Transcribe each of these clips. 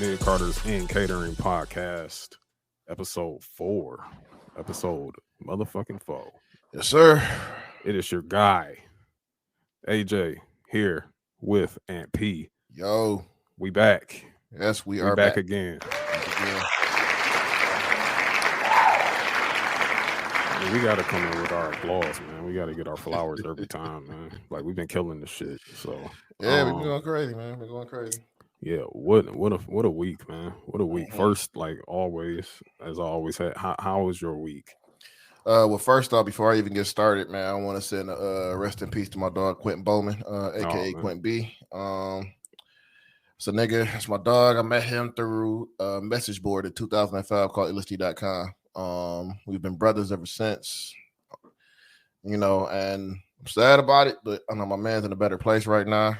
Mid Carter's in Catering Podcast, episode 4. Episode motherfucking 4. Yes, sir. It is your guy, AJ, here with Aunt P. Yo. We back. Yes, we We are back back again. again. We gotta come in with our applause, man. We gotta get our flowers every time, man. Like we've been killing this shit. So Yeah, we're going crazy, man. We're going crazy. yeah, what a week, man. What a week. Mhm. First, like always, as I always had, how was your week? Well, first off, before I even get started, man, I want to send a rest in peace to my dog Quentin Bowman, aka man. Quentin B. It's a nigga. It's my dog. I met him through a message board in 2005 called LSD.com. We've been brothers ever since, and I'm sad about it, but I know my man's in a better place right now.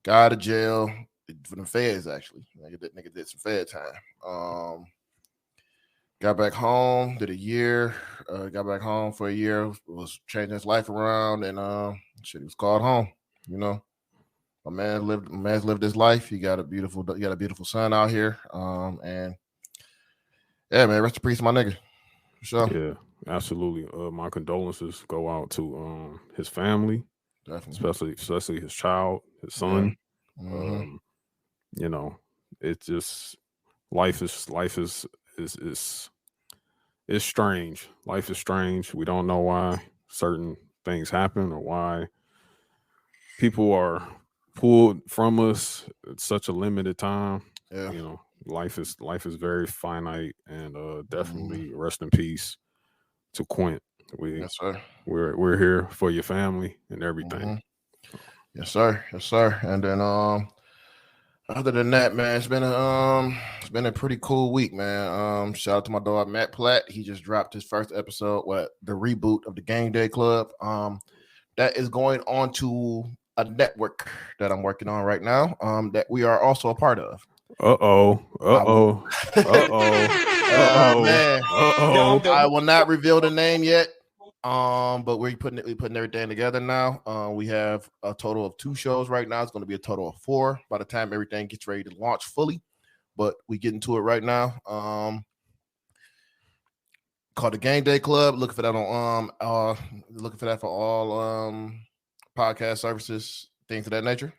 Got out of jail for the feds, actually. Nigga did some fed time. Got back home, did a year. Got back home for a year, was changing his life around, and he was called home. My man's lived his life. He got a beautiful son out here. And yeah, man, rest in peace, my nigga. For sure. Yeah, absolutely. My condolences go out to his family, Definitely. especially his child, his son. Mhm. It's just life is strange. Life is strange. We don't know why certain things happen or why people are pulled from us at such a limited time. Yeah. Life is very finite, and definitely rest in peace to Quint. Yes, sir. We're here for your family and everything. Mhm. Yes, sir. Yes, sir. And then other than that, man, it's been a pretty cool week, man. Shout out to my dog Matt Platt. He just dropped his first episode, the reboot of the Game Day Club. That is going on to a network that I'm working on right now. That we are also a part of. Man. I will not reveal the name yet. But we're putting everything together now. We have a total of 2 shows right now. It's going to be a total of 4 by the time everything gets ready to launch fully. But we get into it right now. Called the Game Day Club. Looking for that for all podcast services, things of that nature.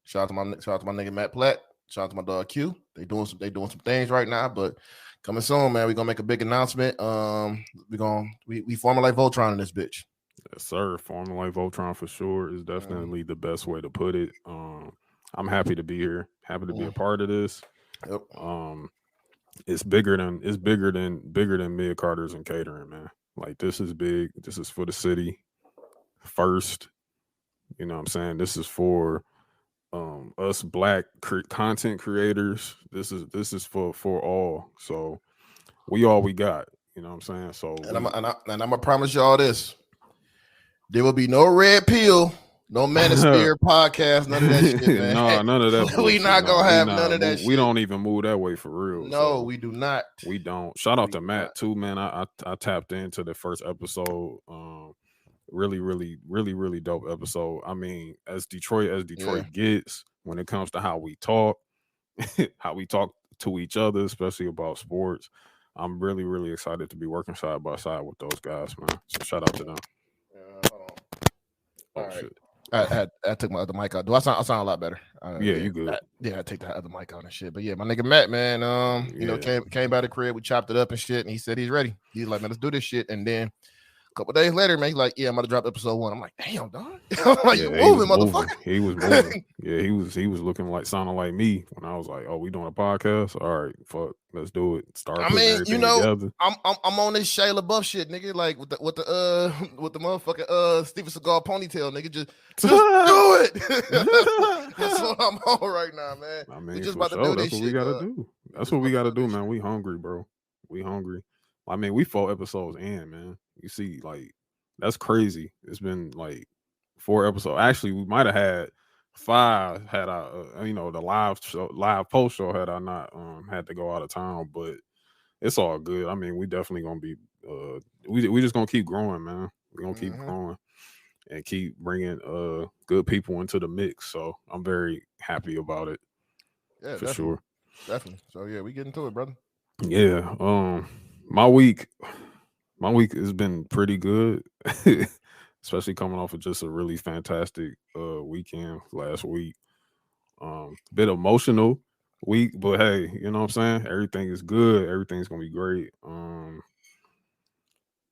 Shout out to my nigga Matt Platt. Shout out to my dog Q. They doing some things right now, but coming soon, man. We're gonna make a big announcement. We formulate Voltron in this bitch. Yes, sir. Formulate Voltron for sure is definitely the best way to put it. I'm happy to be here. Happy to be a part of this. Yep. It's bigger than Mid Carter's and Catering, man. Like this is big. This is for the city first. You know what I'm saying? This is for us black content creators. This is for all. So we all we got. You know what I'm saying? So I'm gonna promise y'all this: there will be no red pill, no manosphere podcast, none of that shit, man. No, none of that. We not gonna have none of that shit. We don't even move that way for real. No, so we do not. We don't. Shout out to Matt too, man. I tapped into the first episode. Really dope episode. I mean, as Detroit gets when it comes to how we talk to each other, especially about sports. I'm really excited to be working side by side with those guys, man. So shout out to them. Hold on. All right. Shit. I took my other mic out. Do I sound a lot better? Yeah, you good. I take the other mic out and shit. But yeah, my nigga Matt, man, came by the crib, we chopped it up and shit, and he said he's ready. He's like, man, let's do this shit. And then a couple days later, man, he's like, yeah, I'm gonna drop episode 1. I'm like, damn, dog. I'm like, you moving, motherfucker. He was moving. Yeah, he was looking like sounding like me when I was like, oh, we doing a podcast? All right, fuck, let's do it. Start putting everything together. I'm on this Shia LaBeouf shit, nigga. Like with the motherfucking Steven Seagal ponytail, nigga. Just do it. That's what I'm on right now, man. I mean, we just about to do this shit. That's what we gotta do. That's what we gotta do, man. We hungry, bro. We hungry. I mean, we 4 episodes in, man. You see, like, that's crazy. It's been like 4 episodes. Actually, we might have had 5 had I, the live post show had I not had to go out of town. But it's all good. I mean, we definitely gonna be. We just gonna keep growing, man. We're gonna keep growing and keep bringing good people into the mix. So I'm very happy about it. Yeah, for definitely, sure. definitely. So yeah, we get into it, brother. Yeah. My week, my week has been pretty good, especially coming off of just a really fantastic weekend last week. Bit emotional week, but hey, you know what I'm saying? Everything is good. Everything's gonna be great.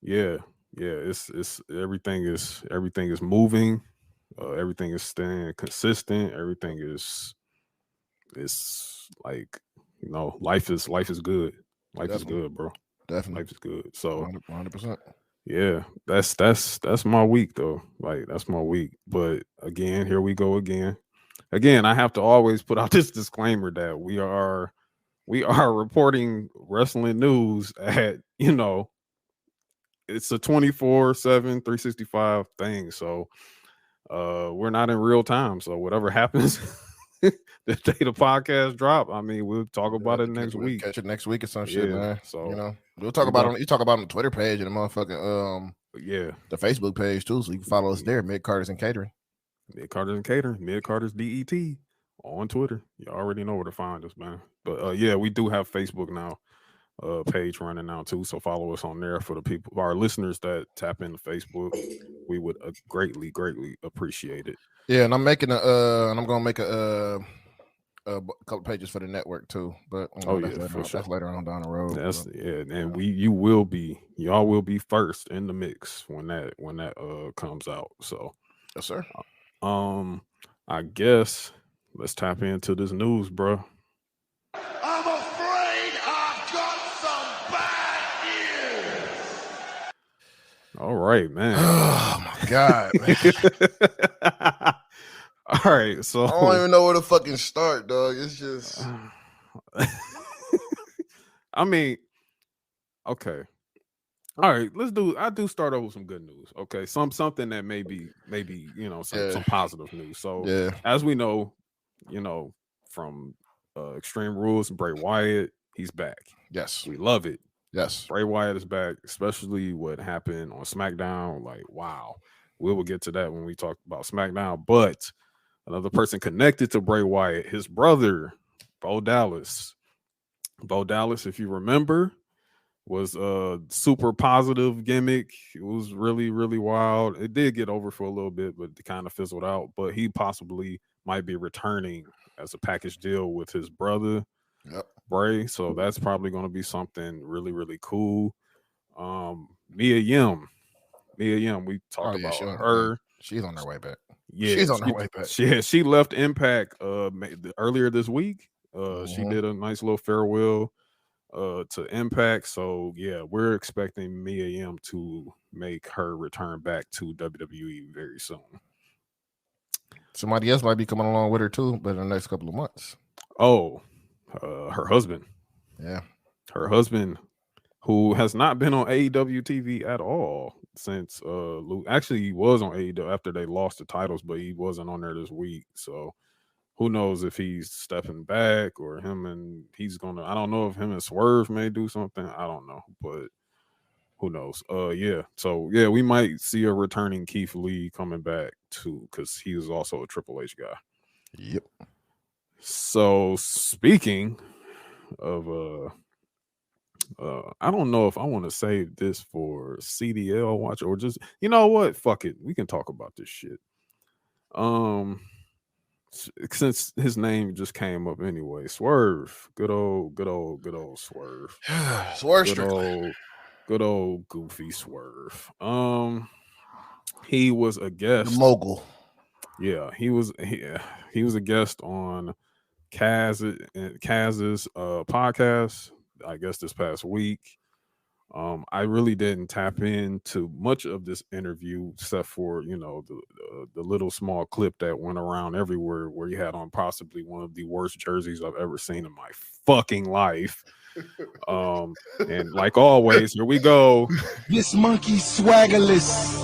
Yeah, yeah, it's everything is moving. Everything is staying consistent. Everything is like, life is good. Life is Definitely, good, bro. definitely, Life is good. So 100%. yeah, that's my week though. Like that's my week. But again, here we go again. Again, I have to always put out this disclaimer that we are reporting wrestling news at, it's a 24/7 365 thing. So we're not in real time. So whatever happens the day the podcast drop, I mean, we'll talk We'll about it next we'll week. catch it next week or some shit, Yeah. man. So We'll talk we about about on you talk about on the Twitter page and the motherfucking yeah. the Facebook page too, so you can follow us there, Mid Carters and Catering. Mid Carter's and Cater, Mid Carter's DET on Twitter. You already know where to find us, man. But yeah, we do have Facebook now, page running now too. So follow us on there for the people, our listeners that tap into Facebook. We would greatly, greatly appreciate it. Yeah, and I'm making and I'm gonna make couple pages for the network too, but Oh that's yeah, later for on. That's sure. later on down the road. That's But, yeah, and yeah. y'all will be first in the mix when that comes out. So Yes, sir. um I guess let's tap into this news, bro. I'm afraid I've got some bad news. All right, man. Oh my god, man. All right, I so don't even know where to fucking start, dog. It's just I mean, okay. All right, I do start over with some good news. Okay. Something that maybe, yeah, some positive news. So yeah, as we know, from Extreme Rules, Bray Wyatt, he's back. yes, We love it. yes. Bray Wyatt is back, especially what happened on SmackDown. Like, wow. We will get to that when we talk about SmackDown. But another person connected to Bray Wyatt, his brother, Bo Dallas. Bo Dallas, if you remember, was a super positive gimmick. It was really, really wild. It did get over for a little bit, but it kind of fizzled out. But he possibly might be returning as a package deal with his brother, Yep. Bray. So that's probably going to be something really, really cool. Mia Yim. Mia Yim, we Oh talked yeah, about her. she's on her way back. Yeah, She's on her way back. she left Impact earlier this week. She Mhm. did a nice little farewell to Impact. So yeah, we're expecting Mia Yim to make her return back to WWE very soon. Somebody else might be coming along with her too, but in the next couple of months. Oh, her husband. Yeah. Her husband, who has not been on AEW TV at all since actually he was on AEW after they lost the titles, but he wasn't on there this week. So who knows if he's stepping back or I don't know if him and Swerve may do something. I don't know, but who knows? Yeah. So yeah, we might see a returning Keith Lee coming back too, because he was also a Triple H guy. Yep. So speaking of I don't know if I want to save this for CDL watch or just, you know what? Fuck it. We can talk about this shit. Um since his name just came up anyway. Swerve. Good old Swerve. Swerve Good Strickland. old goofy Swerve. He was a The guest. mogul. Yeah, he was a guest on Kaz's podcast, I guess this past week. I really didn't tap into much of this interview except for the little small clip that went around everywhere where he had on possibly one of the worst jerseys I've ever seen in my fucking life. And like always, here we go. This monkey swaggerless.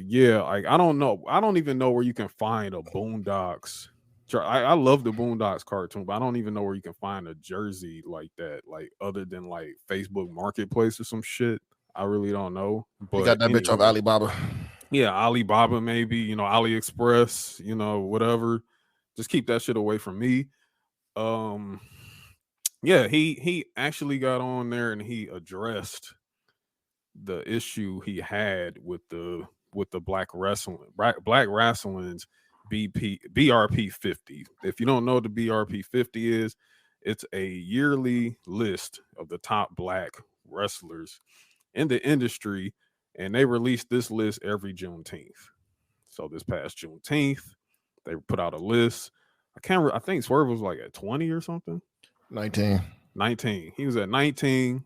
Yeah, like I don't know. I don't even know where you can find a Boondocks. I love the Boondocks cartoon, but I don't even know where you can find a jersey like that, like other than like Facebook Marketplace or some shit. I really don't know. He got But that bitch off anyway, Alibaba. yeah, Alibaba maybe, AliExpress, whatever. Just keep that shit away from me. Yeah, he actually got on there and he addressed the issue he had with the black wrestling's BRP 50. If you don't know what the BRP 50 is, it's a yearly list of the top black wrestlers in the industry, and they release this list every Juneteenth. So this past Juneteenth, they put out a list. I think Swerve was like at 20 or something. 19. 19. He was at 19,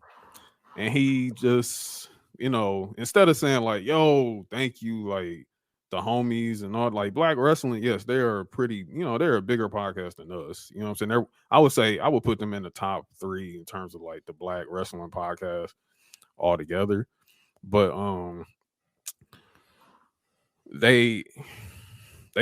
and he just, instead of saying like, yo, thank you, like the homies and all, like Black Wrestling, yes, they are pretty, they're a bigger podcast than us. You know what I'm saying? I would say I would put them in the top 3 in terms of like the Black Wrestling podcast altogether. But they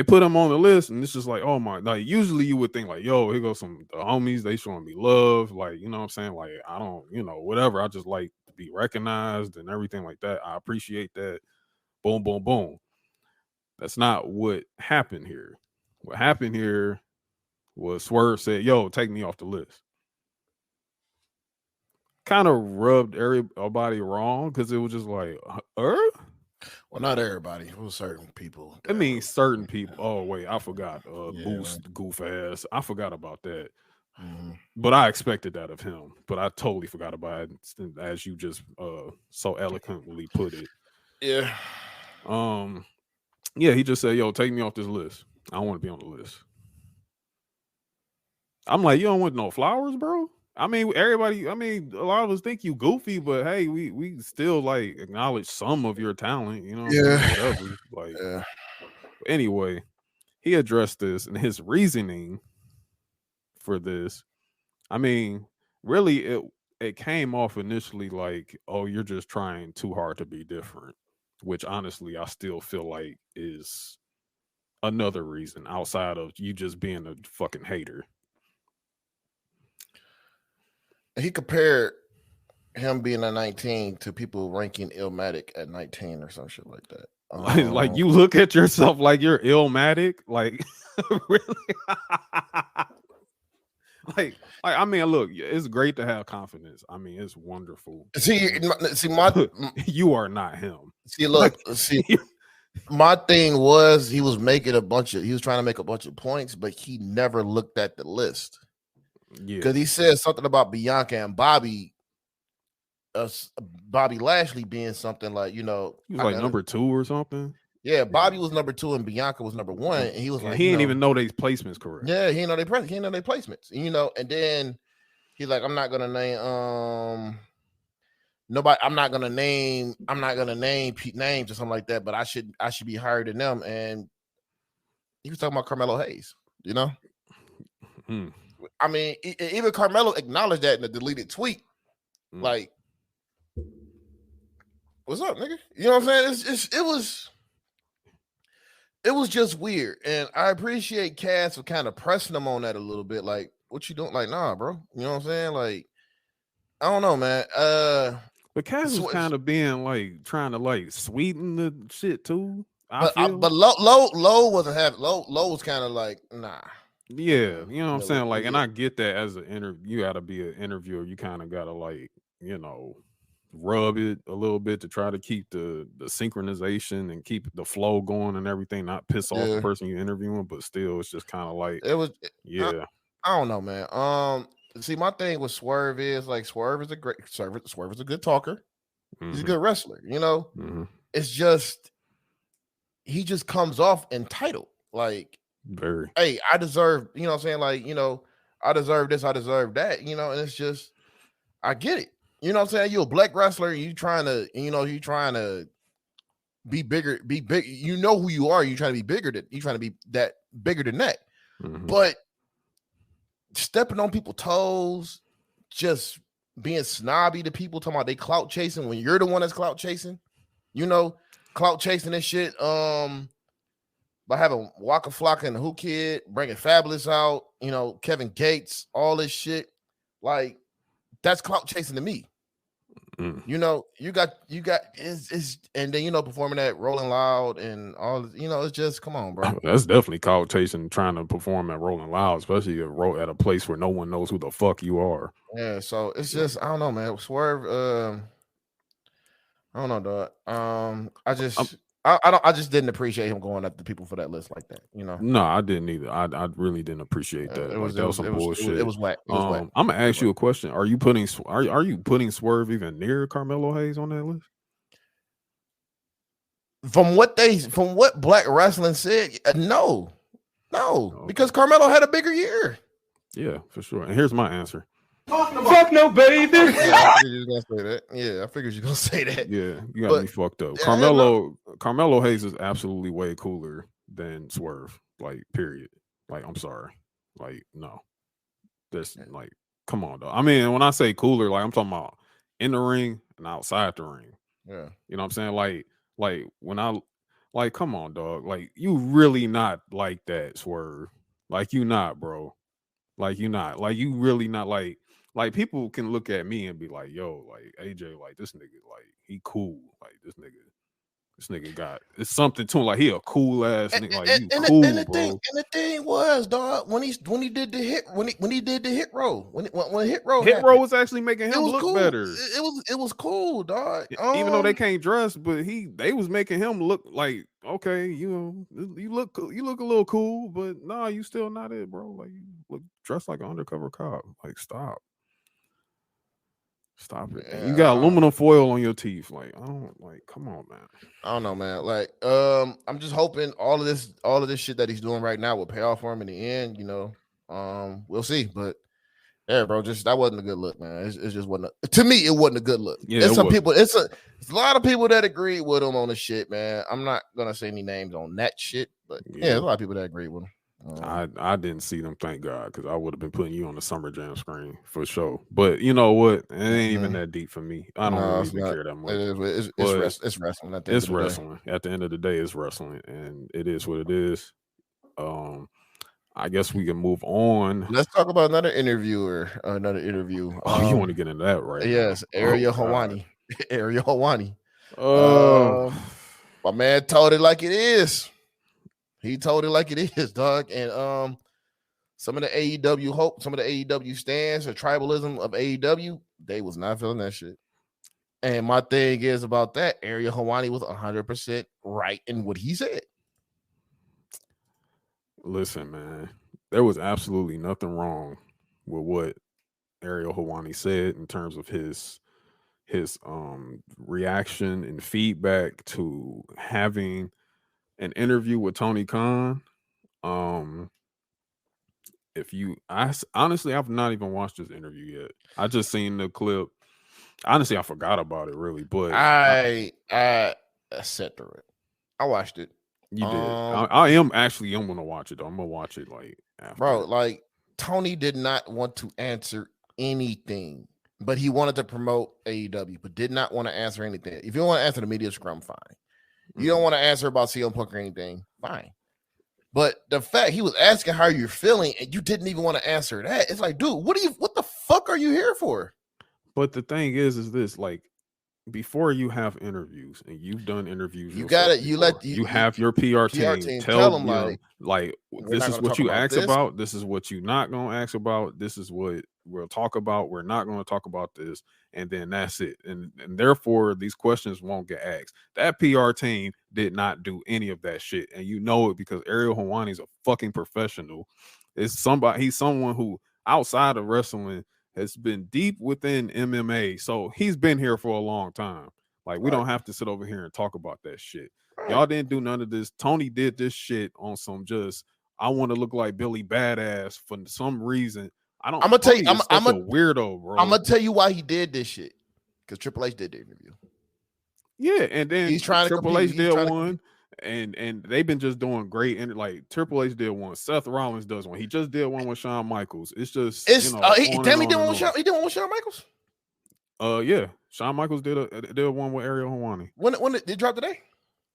put him on the list, and it's just like, oh my, like usually you would think like, yo, here goes the homies, they showing me love, like, you know what I'm saying? Like, I don't, whatever. I just like to be recognized and everything like that. I appreciate that. Boom, boom, boom. That's not what happened here. What happened here was Swerve said, yo, take me off the list. Kind of rubbed everybody wrong because it was just like, Well, not everybody. It was certain people. I mean, certain people. Oh, wait, I forgot. Yeah, Boost, man. goof ass. I forgot about that. Mhm. But I expected that of him. But I totally forgot about it, as you just so eloquently put it. Yeah. Yeah, he just said, yo, take me off this list. I don't want to be on the list. I'm like, you don't want no flowers, bro? I mean, everybody, a lot of us think you goofy, but hey, we still like acknowledge some of your talent, Yeah. whatever. Like, Yeah. anyway, he addressed this, and his reasoning for this, really it came off initially like, oh, you're just trying too hard to be different, which honestly I still feel like is another reason outside of you just being a fucking hater. He compared him being at 19 to people ranking Illmatic at 19 or some shit like that. Like you look at yourself like you're Illmatic, like really. like look, it's great to have confidence. It's wonderful. See, You are not him. See, look, see, my thing was he was trying to make a bunch of points, but he never looked at the list. Yeah, because he said something about Bianca and Bobby Lashley being something like, he was like number 2 or something. Yeah, Bobby was number 2 and Bianca was number 1, and he was like, he didn't even know their placements correct. Yeah, he didn't know their placements, and then he's like, I'm not gonna name nobody. I'm not gonna name names or something like that, but I should be higher than them. And he was talking about Carmelo Hayes, even Carmelo acknowledged that in the deleted tweet. Like, what's up, nigga? You know what I'm saying? It was just weird, and I appreciate Cass for kind of pressing him on that a little bit. Like, what you doing? Like, nah, bro. You know what I'm saying? Like, I don't know, man. But Cass was kind of being like trying to like sweeten the shit too. But Low wasn't having Low was kind of like, nah. Yeah, you know what I'm saying? Like, and I get that as an interview, you gotta be an interviewer, you kind of gotta like, rub it a little bit to try to keep the synchronization and keep the flow going and everything, not piss off the person you're interviewing, but still it's just kind of like I don't know, man. See, my thing with Swerve is like Swerve is a good talker. Mm-hmm. He's a good wrestler, Mm-hmm. It's just he just comes off entitled. Like, very, hey, I deserve, you know what I'm saying? Like, I deserve this, I deserve that, and it's just, I get it. You know what I'm saying? You're a black wrestler, you trying to be bigger, be big. You know who you are, you're trying to be bigger than bigger than that. Mm-hmm. But stepping on people's toes, just being snobby to people, talking about they clout chasing when you're the one that's clout chasing, clout chasing this shit. By having Waka Flocka and the Who Kid, bringing Fabulous out, Kevin Gates, all this shit, like that's clout chasing to me. You know, you got it's and then performing that Rolling Loud and all. It's just come on, bro. That's definitely clout chasing, trying to perform at Rolling Loud, especially at a place where no one knows who the fuck you are. Yeah, so it's just I don't know, man. Swerve. I don't know, dog. I just didn't appreciate him going after people for that list like that. No, I didn't either. I really didn't appreciate that. Like that was some bullshit. It was whack. It was whack. I'm gonna ask you a question. Are you putting Swerve even near Carmelo Hayes on that list? From what Black Wrestling said, no, because Carmelo had a bigger year. Yeah, for sure. And here's my answer. Fuck no, baby. I figured you were gonna say that. Yeah, I figured you were gonna say that. Yeah, you got me fucked up. Carmelo Hayes is absolutely way cooler than Swerve. Like, period. Like, I'm sorry. Like, no. That's like, come on, though. I mean, when I say cooler, like I'm talking about in the ring and outside the ring. Yeah. You know what I'm saying? Like when come on, dog. Like, you really not like that, Swerve. Like, you not, bro. Like, you not. Like, you really not like people can look at me and be like, yo, like AJ, like this nigga, like he cool. Like this nigga got it's something to him. Like he a cool ass nigga. Like you cool, bro. The thing was, dog, when he did the hit when he did the hit roll when hit roll Was actually making him look cool. better. It was cool, dog. Even though they can't dress, but they was making him look like okay, you look a little cool, but nah, you still not it, bro. Like you look dressed like an undercover cop. Like stop it. Yeah, you got aluminum foil on your teeth. Like I don't like. Come on, man. I don't know, man. Like I'm just hoping all of this shit that he's doing right now will pay off for him in the end. We'll see. But yeah, bro, that wasn't a good look, man. It just wasn't. To me, it wasn't a good look. Yeah, there's people. It's a lot of people that agree with him on the shit, man. I'm not gonna say any names on that shit, but yeah there's a lot of people that agree with him. I didn't see them, thank God, because I would have been putting you on the Summer Jam screen for sure. But you know what? It ain't even that deep for me. I don't really even care that much. It's wrestling. It's wrestling. At the end of the day, it's wrestling, and it is what it is. I guess we can move on. Let's talk about another interview. Oh, you want to get into that, right? Yes, Ariel Helwani. Ariel Helwani. My man told it like it is. He told it like it is, dog. And some of the AEW stands or tribalism of AEW, they was not feeling that shit. And my thing is about that, Ariel Helwani was 100% right in what he said. Listen, man, there was absolutely nothing wrong with what Ariel Helwani said in terms of his reaction and feedback to having an interview with Tony Khan. Honestly, I've not even watched this interview yet. I just seen the clip. Honestly, I forgot about it really, but I sat through it. I watched it. You did. I am gonna watch it though. I'm gonna watch it like after. Bro, like Tony did not want to answer anything, but he wanted to promote AEW, but did not want to answer anything. If you don't want to answer the media scrum, fine. You don't want to answer about CM Punk or anything, fine. But the fact he was asking how you're feeling and you didn't even want to answer that, it's like, dude, what the fuck are you here for? But the thing is this, like, before you have interviews and you've done interviews, you have your PR team tell them like this is what you ask about, this is what you're not gonna ask about, this is what we'll talk about, we're not gonna talk about this, and then that's it. And therefore these questions won't get asked. That PR team did not do any of that shit, and you know it because Ariel Helwani is a fucking professional. He's someone who outside of wrestling has been deep within MMA, so he's been here for a long time. Like, we don't have to sit over here and talk about that shit. Y'all didn't do none of this. Tony did this shit on some just, I want to look like Billy Badass for some reason. I'm gonna tell you, I'm a weirdo, bro. I'm gonna tell you why he did this shit. Because Triple H did the interview. Yeah, and then he's trying Triple H did one. And they've been just doing great. And like Triple H did one, Seth Rollins does one. He just did one with Shawn Michaels. He did one with Shawn Michaels. Yeah, Shawn Michaels did one with Ariel Helwani. When did it drop today?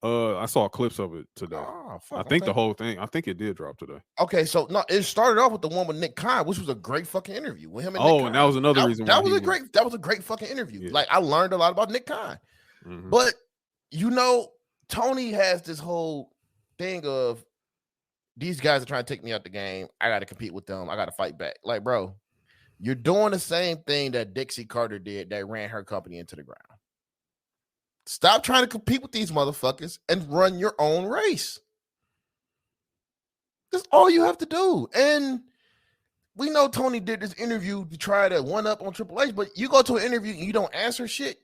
I saw clips of it today. Oh, fuck, I think okay. the whole thing. I think it did drop today. Okay, so no, it started off with the one with Nick Khan, which was a great fucking interview with him and Nick Oh, Khan. and that was another reason why that was a great fucking interview. Yeah. Like I learned a lot about Nick Khan. Mhm. But you know, Tony has this whole thing of these guys are trying to take me out the game. I got to compete with them. I got to fight back. Like, bro, you're doing the same thing that Dixie Carter did that ran her company into the ground. Stop trying to compete with these motherfuckers and run your own race. That's all you have to do. And we know Tony did this interview to try to one up on Triple H, but you go to an interview and you don't answer shit.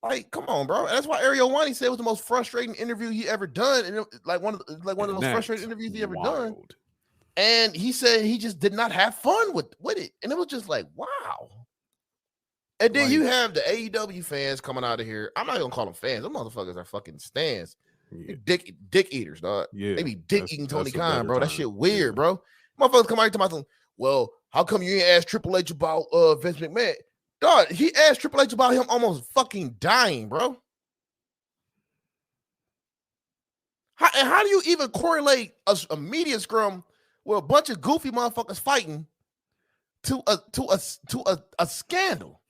Like, come on, bro. That's why Ariel Wani said it was the most frustrating interview he ever done, and like one of the most frustrating interviews he ever done. And he said he just did not have fun with it, and it was just like, wow. And then you have the AEW fans coming out of here. I'm not gonna call them fans. Them motherfuckers are fucking stands. Yeah. Dick eaters, dog. Yeah, They be dick eating Tony that's a Khan, better bro. That term. shit weird, Yeah. bro. Motherfuckers come out to my thing. Well, how come you ain't asked Triple H about Vince McMahon? Dog, he asked Triple H about him almost fucking dying, bro. How do you even correlate a media scrum with a bunch of goofy motherfuckers fighting to a scandal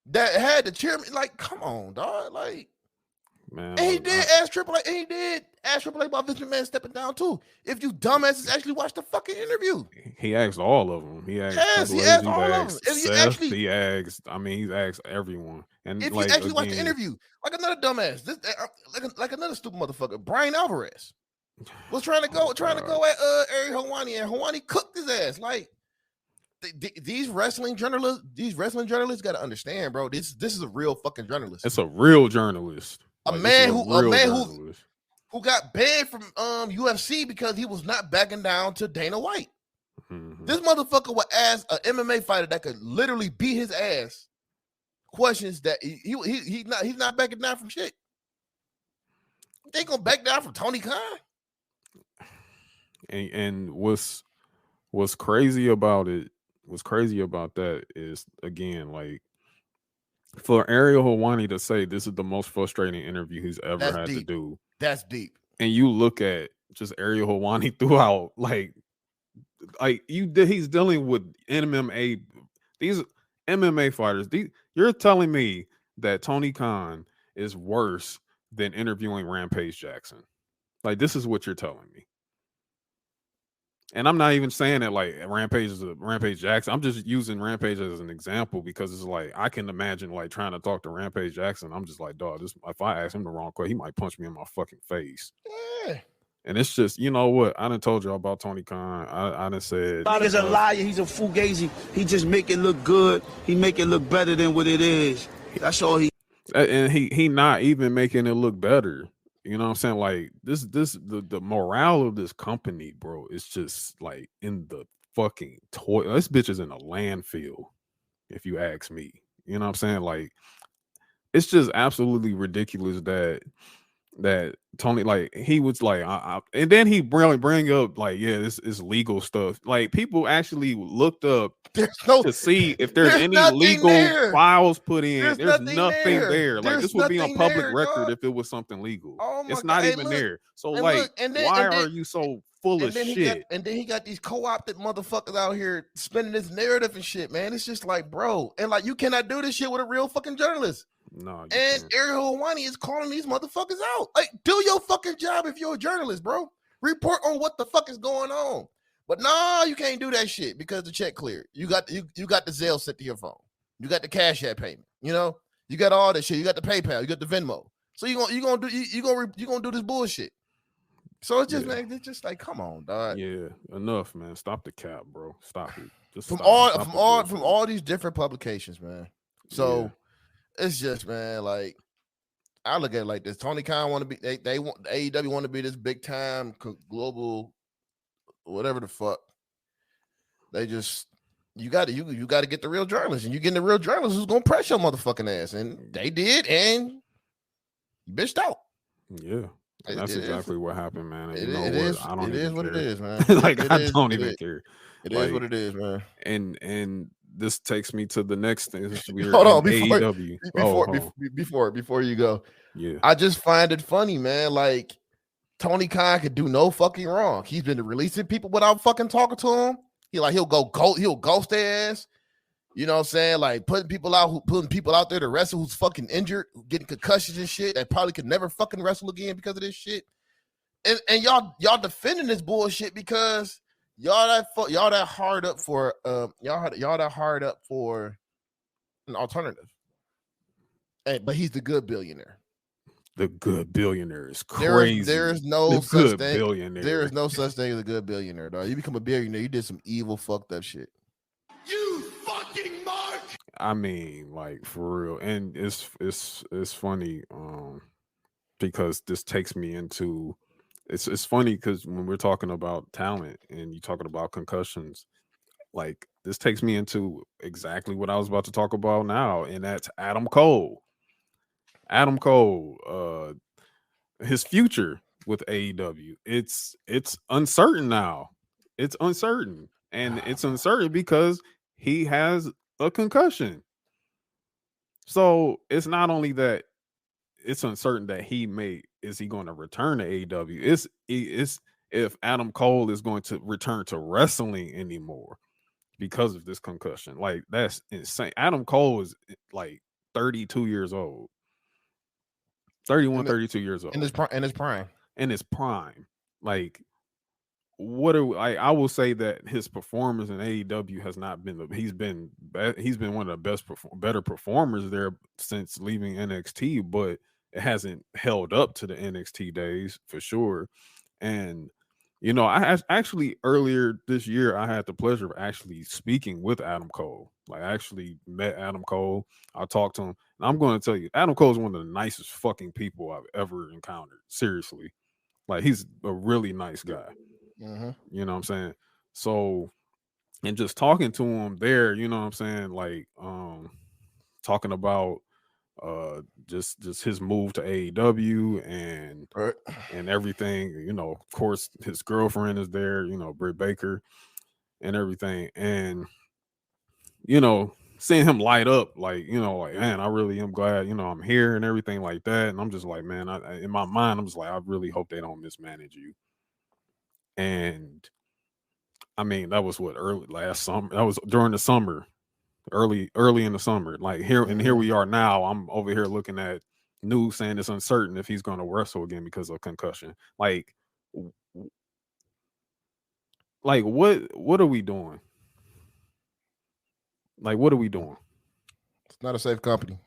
that had the chairman? Like, come on, dog. Like, Man, and he did ask Triple H. And he did ask Triple H about Vince McMahon stepping down too. If you dumbasses actually watch the fucking interview, he asked all of them. He asked, yes, he asked all of them. If you Seth, actually, he asked. I mean, he's asked everyone. And if like, you actually watch the again, interview, like another dumbass, like another stupid motherfucker, Brian Alvarez was trying to go at Ariel Helwani, and Helwani cooked his ass. Like these wrestling journalists got to understand, bro. This is a real fucking journalist. it's a real journalist. A man who got banned from UFC because he was not backing down to Dana White. Mm-hmm. This motherfucker would ask an MMA fighter that could literally beat his ass questions that he's not backing down from shit. They gonna back down from Tony Khan? And what's crazy about it? What's crazy about that is, again, like, for Ariel Helwani to say this is the most frustrating interview he's ever had to do. That's deep. And you look at just Ariel Helwani throughout, like he's dealing with MMA. These MMA fighters. You're telling me that Tony Khan is worse than interviewing Rampage Jackson? Like, this is what you're telling me. And I'm not even saying that like Rampage is a Rampage Jackson. I'm just using Rampage as an example because it's like I can imagine like trying to talk to Rampage Jackson. I'm just like, dog, if I ask him the wrong question, he might punch me in my fucking face. Yeah. And it's just, you know what? I done told y'all about Tony Khan. I done said Nigga's a liar. He's a fugazi. He just make it look good. He make it look better than what it is. That's all he. And he not even making it look better. You know what I'm saying? Like the morale of this company, bro, is just like in the fucking toilet. This bitch is in a landfill, if you ask me. You know what I'm saying? Like, it's just absolutely ridiculous that Tony, like, he was like, and then he bring up like, yeah, this is legal stuff. Like, people actually looked up to see if there's any legal files put in. There's nothing there. Like, this would be on public record if it was something legal. It's not even there. So like, why are you so full of shit? And then he got these co-opted motherfuckers out here spinning this narrative and shit, man. It's just like, bro, and like, you cannot do this shit with a real fucking journalist. No, and Ariel Helwani is calling these motherfuckers out. Like, do your fucking job if you're a journalist, bro. Report on what the fuck is going on. But no, you can't do that shit because the check cleared. You got the Zelle sent to your phone. You got the Cash App payment. You know, you got all that shit. You got the PayPal. You got the Venmo. So you gonna do this bullshit. So it's just, man, it's just like, come on, dog. Yeah, enough, man. Stop the cap, bro. Stop it. Just from all these different publications, man. So. Yeah. It's just, man, like, I look at it like this. Tony Khan want to be, they want, AEW want to be this big time global, whatever the fuck. They just, you got to get the real journalists, and you getting the real journalists who's gonna press your motherfucking ass, and they did, and you bitched out. Yeah, and that's exactly what happened, man. And it is what it is, man. Like, I don't even care. It is what it is, man. And this takes me to the next thing. We're Hold in on, AEW. before you go. Yeah. I just find it funny, man. Like Tony Khan could do no fucking wrong. He's been releasing people without fucking talking to him. He'll ghost their ass. You know what I'm saying? Like putting people out there to wrestle who's fucking injured, getting concussions and shit that probably could never fucking wrestle again because of this shit. And y'all defending this bullshit because y'all that hard up for y'all that hard up for an alternative. Hey, but he's the good billionaire. The good billionaire is crazy. There is no the such good thing. Billionaire. There is no such thing as a good billionaire, dog. You become a billionaire, you did some evil, fucked up shit. You fucking mark. I mean, like for real, and it's funny, because this takes me into it's funny because when we're talking about talent and you're talking about concussions, like this takes me into exactly what I was about to talk about now, and that's Adam Cole. Adam Cole, his future with AEW, it's uncertain now. It's uncertain, and it's uncertain because he has a concussion. So it's not only that it's uncertain that he going to return to AEW. It's if Adam Cole is going to return to wrestling anymore because of this concussion. Like that's insane. Adam Cole is like 32 years old. 32 years old. In his prime. In his prime. Like I will say that his performance in AEW has not been he's been one of the better performers there since leaving NXT, but it hasn't held up to the NXT days for sure. And I actually earlier this year I had the pleasure of actually speaking with Adam Cole. Like I actually met Adam Cole. I talked to him, and I'm going to tell you, Adam Cole is one of the nicest fucking people I've ever encountered. Seriously, like he's a really nice guy. Mm-hmm. You know what I'm saying? So, and just talking to him there, you know what I'm saying? Like, talking about just his move to AEW and everything. Of course, his girlfriend is there. Britt Baker and everything, and seeing him light up, like man, I really am glad I'm here and everything like that. And I'm just like, man, in my mind, I'm just like, I really hope they don't mismanage you. And I mean, that was early last summer. That was during the summer, early in the summer. Like here, and here we are now. I'm over here looking at news saying it's uncertain if he's going to wrestle again because of concussion. Like what are we doing? Like, what are we doing? It's not a safe company,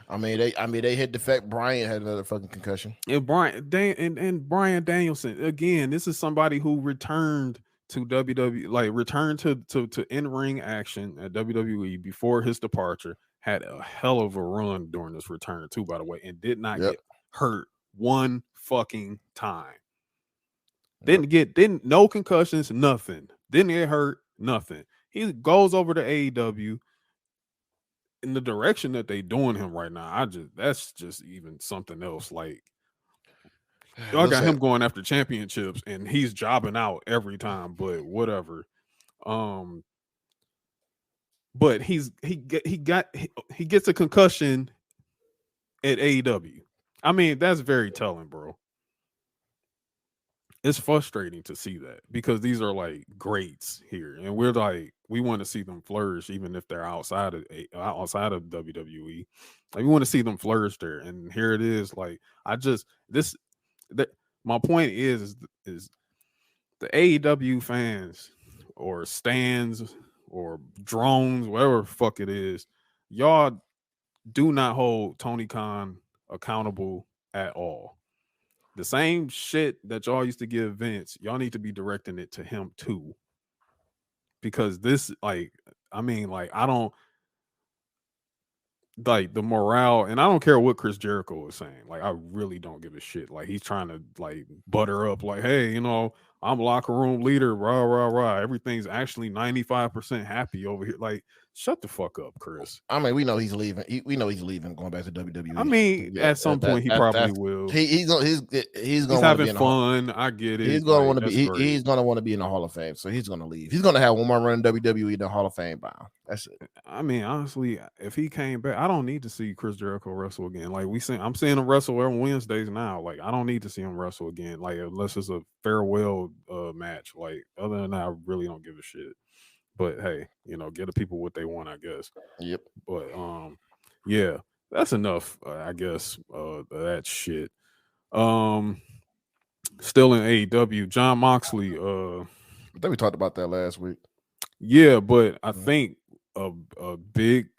I mean, they hit the fact Brian had another fucking concussion. And Brian Danielson again. This is somebody who returned to WWE, like returned to in-ring action at WWE before his departure. Had a hell of a run during this return too, by the way, and did not get hurt one fucking time. Didn't no concussions, nothing. Didn't get hurt, nothing. He goes over to AEW. In the direction that they doing him right now, that's just even something else. Like y'all got him going after championships, and he's jobbing out every time. But whatever. But he gets a concussion at AEW. I mean, that's very telling, bro. It's frustrating to see that because these are like greats here, and we're like we want to see them flourish, even if they're outside of WWE. Like we want to see them flourish there, and here it is. Like my point is the AEW fans or stands or drones, whatever the fuck it is, y'all do not hold Tony Khan accountable at all. The same shit that y'all used to give Vince, y'all need to be directing it to him too. Because this, I don't like the morale, and I don't care what Chris Jericho is saying. Like, I really don't give a shit. Like, he's trying to like butter up, like, hey, I'm locker room leader, rah, rah, rah. Everything's actually 95% happy over here. Like, Shut the fuck up, Chris. I mean, we know he's leaving. We know he's leaving, going back to WWE. I mean, at some point he probably will. He's He's having fun. I get it. He's gonna want to be. He's gonna want to be in the Hall of Fame. So he's gonna leave. He's gonna have one more run in WWE in the Hall of Fame bound. That's it. I mean, honestly, if he came back, I don't need to see Chris Jericho wrestle again. Like I'm seeing him wrestle every Wednesdays now. Like I don't need to see him wrestle again. Like unless it's a farewell match. Like other than that, I really don't give a shit. But hey, get the people what they want, I guess. Yep. But yeah, that's enough. I guess that shit. Still in AEW, John Moxley. I think we talked about that last week. Yeah, but I think a big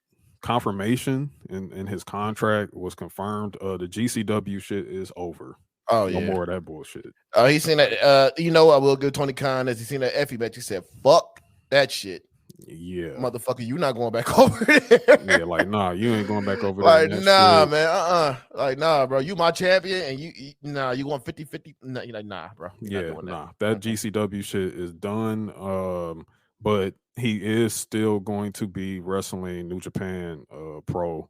confirmation in his contract was confirmed. The GCW shit is over. Oh no yeah, more of that bullshit. He's seen that. I will give Tony Khan as he seen that Effie match. He said, "Fuck that shit." Yeah, motherfucker, you not going back over there. Yeah, like nah, you ain't going back over like, there. Like nah, shit. Man, like nah, bro, you my champion, and you going 50-50. Nah, you're like nah, bro. You're that GCW shit is done. But he is still going to be wrestling New Japan pro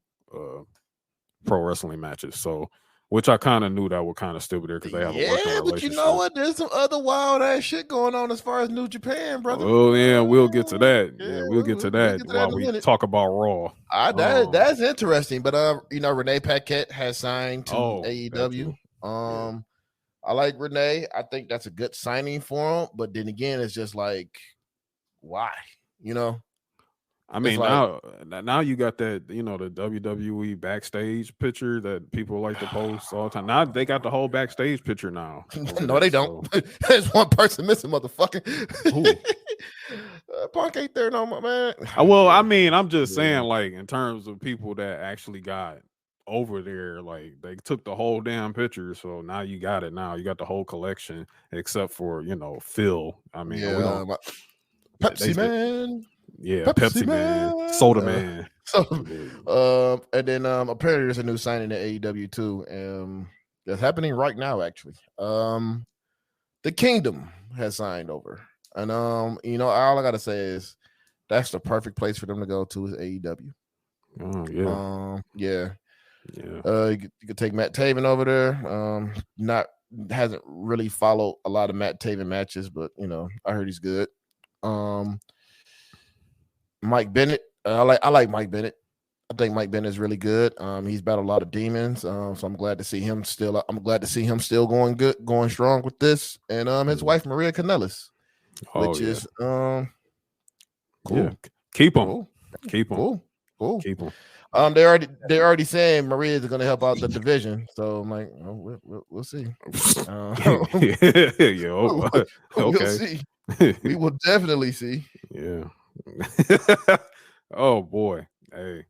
wrestling matches. So, which I kind of knew that would kind of still be there because they have a working relationship. But you know what? There's some other wild ass shit going on as far as New Japan, brother. Oh yeah, we'll get to that. Yeah, we'll get to that while we talk about Raw. That's interesting. But Renee Paquette has signed to AEW. I like Renee. I think that's a good signing for him. But then again, it's just like, why? I mean, now you got that, the WWE backstage picture that people like to post all the time. Now they got the whole backstage picture now. No, they don't. So. There's one person missing, motherfucker. Punk ain't there no more, man. Well, I mean, I'm just saying, like, in terms of people that actually got over there, like, they took the whole damn picture. So now you got it. Now you got the whole collection, except for, Phil. I mean, Pepsi Man. Yeah, Pepsi Man, Soda Man. And then apparently there's a new signing at AEW too. That's happening right now, actually. The Kingdom has signed over. And all I gotta say is that's the perfect place for them to go to is AEW. Oh yeah. Yeah. You could take Matt Taven over there. Hasn't really followed a lot of Matt Taven matches, but I heard he's good. Mike Bennett. I like Mike Bennett. I think Mike Bennett is really good. He's battled a lot of demons. So I'm glad to see him still. I'm glad to see him still going good, going strong with this. And his wife Maria Kanellis, which is cool. Yeah. Keep him. Cool. Keep him. Cool. Keep him. They're already saying Maria is going to help out the division. So I'm like, we'll see. Okay. We'll see. We will definitely see. Yeah. Oh boy. Hey.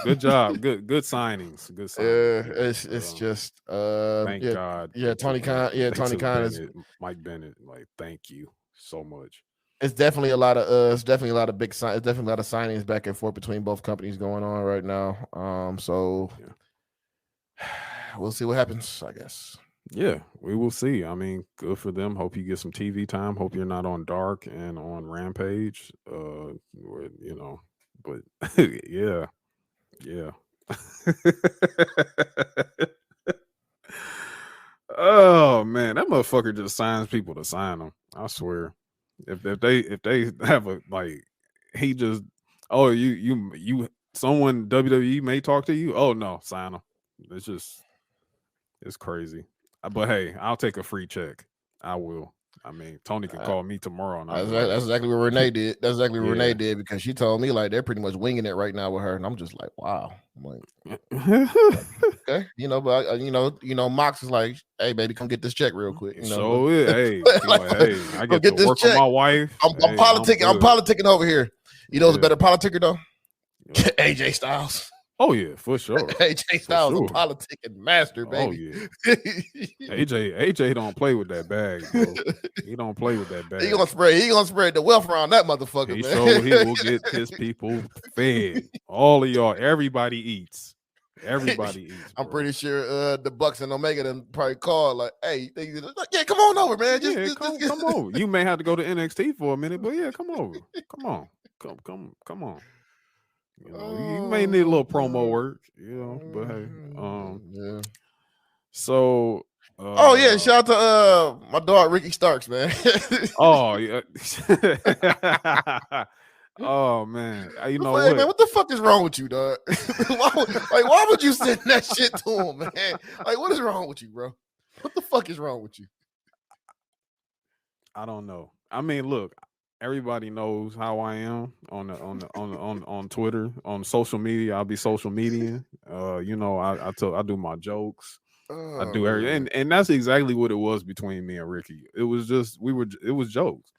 Good job. Good signings. Good signings. It's just thank God. Yeah, Tony Khan. Yeah, Tony Khan is Mike Bennett. Like, thank you so much. It's definitely a lot of it's definitely a lot of big sign. It's definitely a lot of signings back and forth between both companies going on right now. So we'll see what happens, I guess. Yeah, we will see. I mean, good for them. Hope you get some TV time. Hope you're not on Dark and on Rampage. But yeah. Oh man, that motherfucker just signs people to sign them. I swear. If they have a he just you someone WWE may talk to you. Oh no, sign them. It's crazy. But hey, I'll take a free check. I will. I mean, Tony can call me tomorrow. And that's exactly what Renee did. That's exactly what Renee did, because she told me like they're pretty much winging it right now with her, and I'm just like, wow. I'm like, okay, but Mox is like, hey, baby, come get this check real quick. Hey, I get to work with my wife. I'm politicking. I'm politicking over here. Who's a better politicker though? AJ Styles. Oh yeah, for sure. AJ Styles a politicking master, baby. Oh yeah. AJ don't play with that bag, bro. He don't play with that bag. He gonna spread the wealth around that motherfucker. He will get his people fed. All of y'all, everybody eats. Everybody eats. I'm pretty sure the Bucks and Omega then probably call like, hey, yeah, come on over, man. Come over. You may have to go to NXT for a minute, but yeah, come over. Come on. Come on. You know, you may need a little promo work, you know, but hey, yeah. So Oh yeah, shout out to my dog Ricky Starks, man. oh yeah. Oh man. You know hey, what? man, what the fuck is wrong with you, dog? why would you send that shit to him, man? Like, what is wrong with you, bro? What the fuck is wrong with you? I don't know. I mean, look, everybody knows how I am on Twitter, on social media. I'll be social media. You know, I do my jokes. I do everything, and that's exactly what it was between me and Ricky. It was just it was jokes.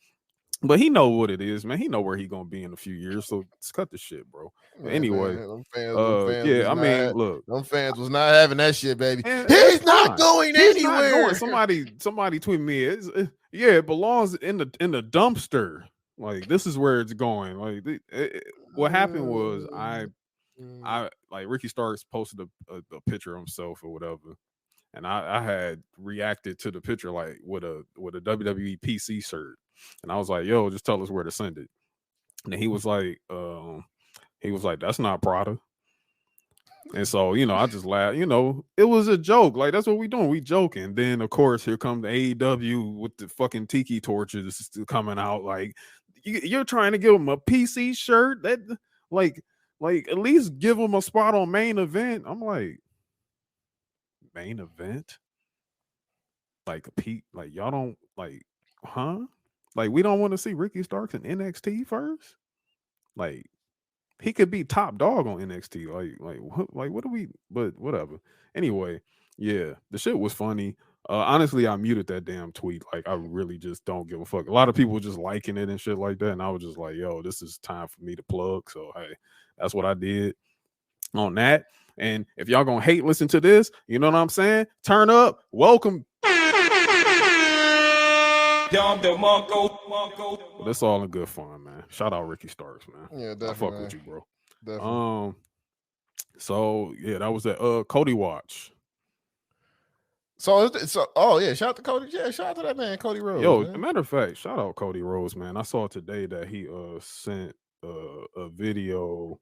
But he know what it is, man. He know where he gonna be in a few years. So just cut the shit, bro. But anyway, them fans yeah. I mean, look, them fans was not having that shit, baby. And He's not going He's anywhere. not going. Somebody tweet me. Yeah, it belongs in the dumpster. Like this is where it's going. Like what happened was I like Ricky Starks posted a picture of himself or whatever. And I had reacted to the picture like with a WWE PC shirt. And I was like, yo, just tell us where to send it. And then he was like, that's not Prada. And so, you know, I just laughed. You know, it was a joke. Like, that's what we doing. We joking. Then, of course, here comes the AEW with the fucking tiki torches coming out. Like, you're trying to give him a PC shirt? That, like, at least give him a spot on main event. I'm like, main event? Like, like, y'all don't, like, huh? Like, we don't want to see Ricky Starks in NXT first? Like, he could be top dog on NXT. Like what do we? But whatever. Anyway, yeah, the shit was funny. Honestly, I muted that damn tweet. Like, I really just don't give a fuck. A lot of people were just liking it and shit like that, and I was just like, yo, this is time for me to plug. So hey, that's what I did on that. And if y'all gonna hate, listen to this. You know what I'm saying? Turn up. Welcome. But that's all in good fun, man. Shout out Ricky Starks, man. Yeah, definitely. I fuck with you, bro. Definitely. So yeah, that was that Cody watch. So oh yeah, shout out to Cody. Yeah, shout out to that man, Cody Rhodes. Yo, man. a matter of fact, shout out Cody Rhodes, man. I saw today that he sent a video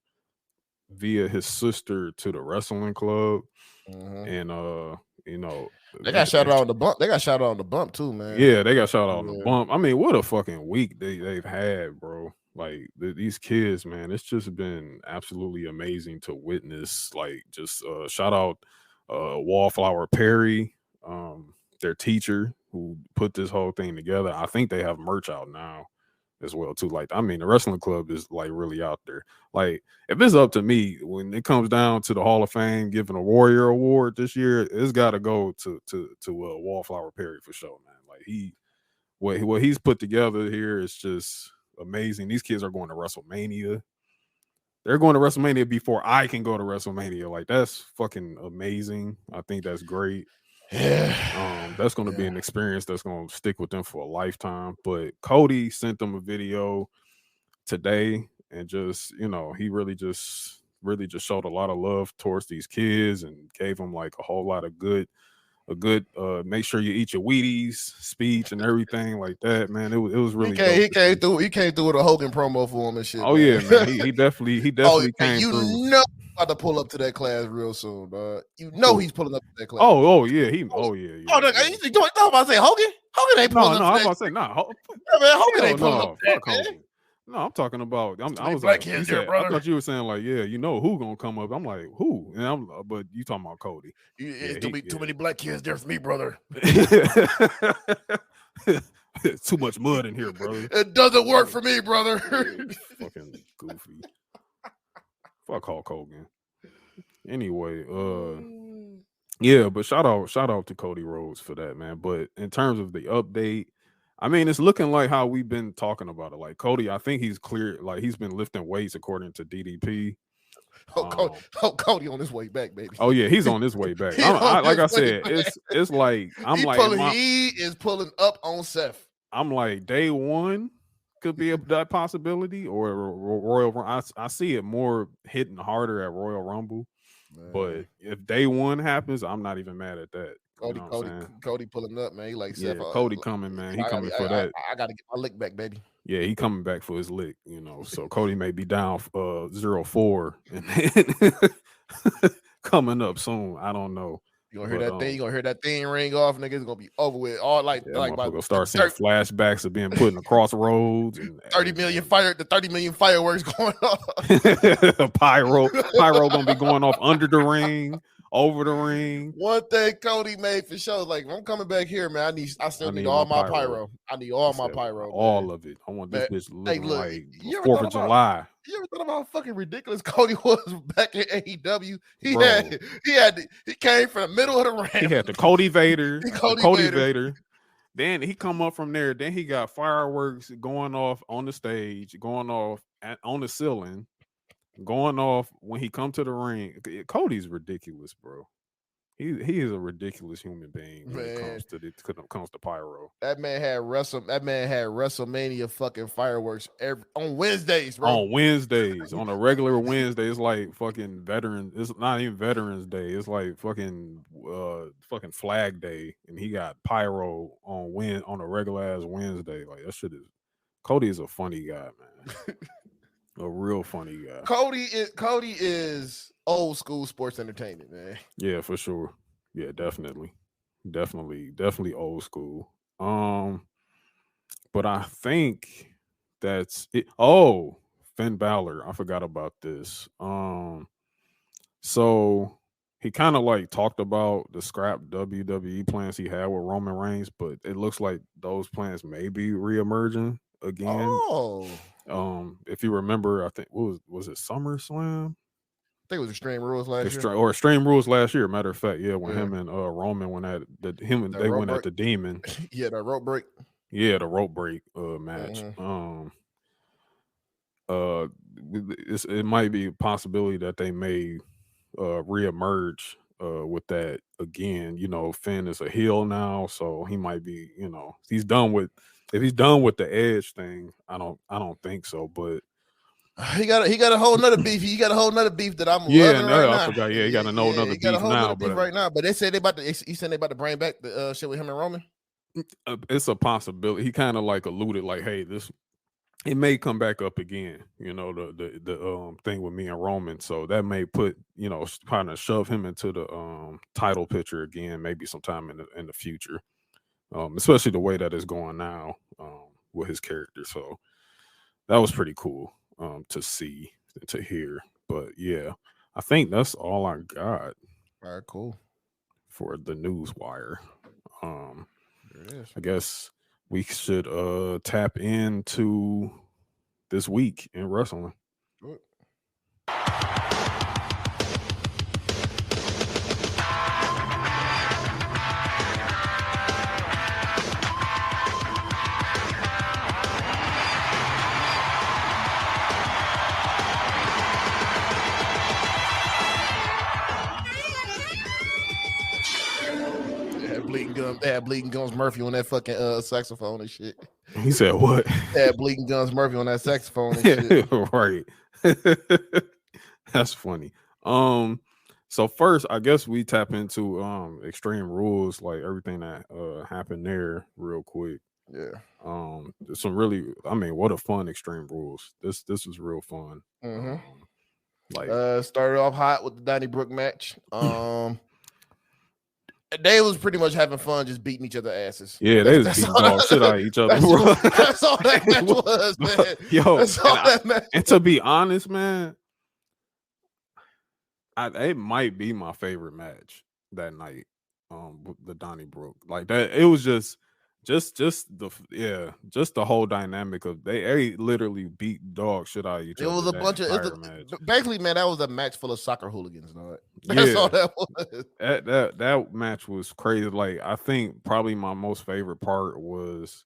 via his sister to the wrestling club. And you know, they got shouted out on the bump. They got shouted out on the bump too, man. Yeah, they got shouted out on the bump. I mean, what a fucking week they've had, bro. Like these kids, man, it's just been absolutely amazing to witness. Like, just shout out Wallflower Perry, their teacher who put this whole thing together. I think they have merch out now as well too. Like, I mean, the wrestling club is like really out there. Like, if it's up to me, when it comes down to the Hall of Fame giving a Warrior Award this year, it's got to go to Wallflower Perry for sure, man. Like, what he's put together here is just amazing. These kids are going to WrestleMania. They're going to WrestleMania before I can go to WrestleMania. Like, that's fucking amazing. I think that's great. Yeah. That's going to be an experience that's going to stick with them for a lifetime. But Cody sent them a video today, and just, you know, he really just showed a lot of love towards these kids and gave them like a whole lot of a good make sure you eat your Wheaties speech and everything like that, man. It was really he came through with a Hogan promo for him and shit. Oh, man. Yeah, man. He definitely came through. You know, about to pull up to that class real soon, dog. You know he's pulling up to that class. Oh yeah. Yeah. You about to say Hogan? Hogan ain't pulling up. No, I'm about to say nah. Hogan ain't pulling up. Fuck Hogan. No, I'm talking about. I was like, I thought you were saying like, yeah, you know who gonna come up. I'm like, who? And but you talking about Cody? Too many black kids there for me, brother. Too much mud in here, brother. It doesn't work for me, brother. Fucking goofy. Fuck Hulk Hogan. Anyway, yeah, but shout out to Cody Rhodes for that, man. But in terms of the update, I mean, it's looking like how we've been talking about it. Like, Cody, I think he's clear. Like, he's been lifting weights according to DDP. Cody on his way back, baby. Oh yeah, he's on his way back. Like I said, it's like he is pulling up on Seth. I'm like, day one could be that possibility, or Royal. I see it more hitting harder at Royal Rumble. Man. But if day one happens, I'm not even mad at that. You know what I'm saying? Cody pulling up, man. He like Yeah, Seth. Cody coming, man. He coming for that. I gotta get my lick back, baby. Yeah, he coming back for his lick, you know. So Cody may be down 0-4 and then coming up soon. I don't know. You gonna hear that thing? You gonna hear that thing ring off, nigga? It's gonna be over with. All like by start seeing flashbacks of being put in the crossroads and 30 million fireworks going off. pyro gonna be going off under the ring, over the ring. One thing Cody made for sure, like if I'm coming back here, man, I still need all my pyro. I need all my pyro, all of it. I want this bitch looking like 4th of July. You ever thought about how fucking ridiculous Cody was back in AEW? He came from the middle of the ring. He had the Cody Vader, Cody Vader. Then he come up from there. Then he got fireworks going off on the stage, going off on the ceiling, going off when he come to the ring. Cody's ridiculous, bro. He is a ridiculous human being when it comes to pyro. That man had WrestleMania fucking fireworks on Wednesdays, bro. On Wednesdays, on a regular Wednesday, it's like fucking veteran. It's not even Veterans Day. It's like fucking Flag Day, and he got pyro on a regular ass Wednesday. Like that shit is. Cody is a funny guy, man. A real funny guy. Cody is old school sports entertainment, man. Yeah, for sure. Yeah, definitely old school. But I think that's it. Oh, Finn Balor. I forgot about this. So he kind of like talked about the scrap WWE plans he had with Roman Reigns, but it looks like those plans may be reemerging again. Oh. If you remember, I think was it SummerSlam? I think it was Extreme Rules last year. Or Extreme Rules last year, matter of fact. Yeah, when him and Roman went at they went at the Demon. Yeah, the rope break. Yeah, the rope break match. It might be a possibility that they may reemerge with that again. You know, Finn is a heel now, so he might be, you know, if he's done with the Edge thing. I don't think so, but he got a whole nother beef. He got a whole nother beef that I'm loving right now. I forgot. Yeah, he got another beef now. But right now, but they said they about to bring back the shit with him and Roman. It's a possibility. He kind of like alluded, like, hey, it may come back up again. You know, the thing with me and Roman. So that may put, you know, kind of shove him into the title picture again, maybe sometime in the future. Especially the way that it's going now with his character. So that was pretty cool to see, to hear. But yeah, I think that's all I got. All right, cool. For the news wire. There it is. I guess we should tap into this week in wrestling. Good. They had Bleeding Gums Murphy on that fucking saxophone and shit. He said what? They had Bleeding Gums Murphy on that saxophone and shit. Right. That's funny. So first, I guess we tap into Extreme Rules, like everything that happened there real quick. Yeah. Some really, I mean, what a fun Extreme Rules. This was real fun. Started off hot with the Donnybrook match. They was pretty much having fun, just beating each other asses. Yeah, they was beating dog shit out of each other. That's all that match was, man. Yo, that's all that match. And to be honest, man, it might be my favorite match that night. The Donnybrook, like that. It was just the whole dynamic of they literally beat dog shit out of each other. It was a bunch of basically, man. That was a match full of soccer hooligans. That's all that was. That match was crazy. Like I think probably my most favorite part was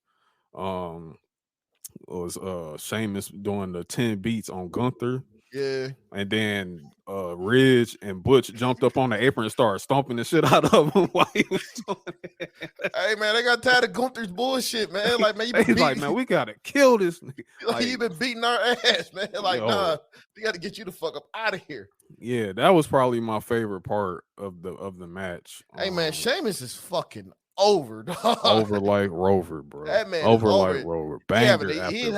Sheamus doing the 10 beats on Gunther. Yeah. And then Ridge and Butch jumped up on the apron and started stomping the shit out of him while he was doing it. Hey man, they got tired of Gunther's bullshit, man. Like, man, you He's been like, man, we gotta kill this nigga. like, you been beating our ass, man. Like, yo, nah, we got to get you the fuck up out of here. Yeah, that was probably my favorite part of the match. Hey man, Sheamus is fucking over, dog. Over like Rover, bro. That man over is like over. Rover. Banger He's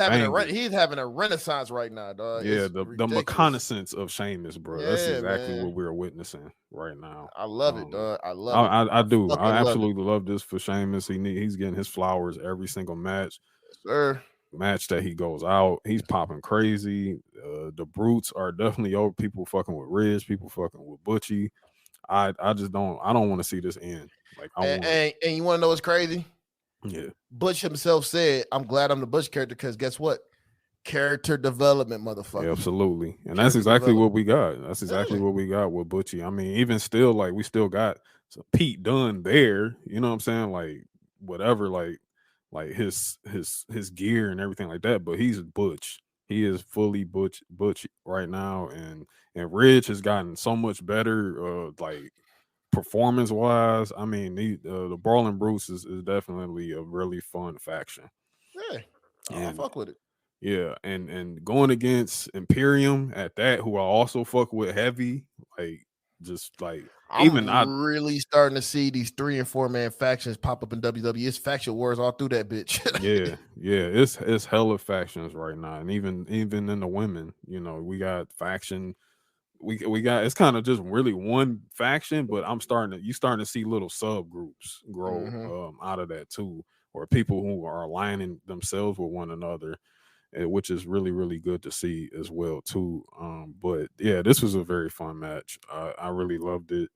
having a renaissance right now, dog. Yeah, It's the ridiculous. reconnaissance of Sheamus, bro. That's Yeah, exactly man. what we're witnessing right now. I love it, dog. I love it. I do. fucking I love it. absolutely love this for Sheamus. He's getting his flowers every single match. Sir. Match that he goes out, he's popping crazy. The brutes are definitely over. People fucking with Ridge, people fucking with Butchie. I don't want to see this end. Like And you want to know what's crazy? Yeah. Butch himself said, "I'm glad I'm the Butch character because guess what? Character development, motherfucker." Yeah, absolutely. And that's exactly what we got. That's exactly what we got with Butchie. I mean, even still, like we still got Pete Dunne there. You know what I'm saying? Like whatever, like his gear and everything like that. But he's Butch. He is fully Butch right now, and Ridge has gotten so much better, like performance wise. I mean, the Brawling Bruce is definitely a really fun faction. Yeah, I fuck with it. Yeah, and going against Imperium at that, who I also fuck with heavy, like just like I'm really starting to see these 3 and 4 man factions pop up in WWE. It's faction wars all through that bitch. it's hella factions right now, and even in the women, you know, we got faction. We got it's kind of just really one faction, but you starting to see little subgroups grow out of that too, or people who are aligning themselves with one another. Which is really, really good to see as well too. But yeah, this was a very fun match. I really loved it.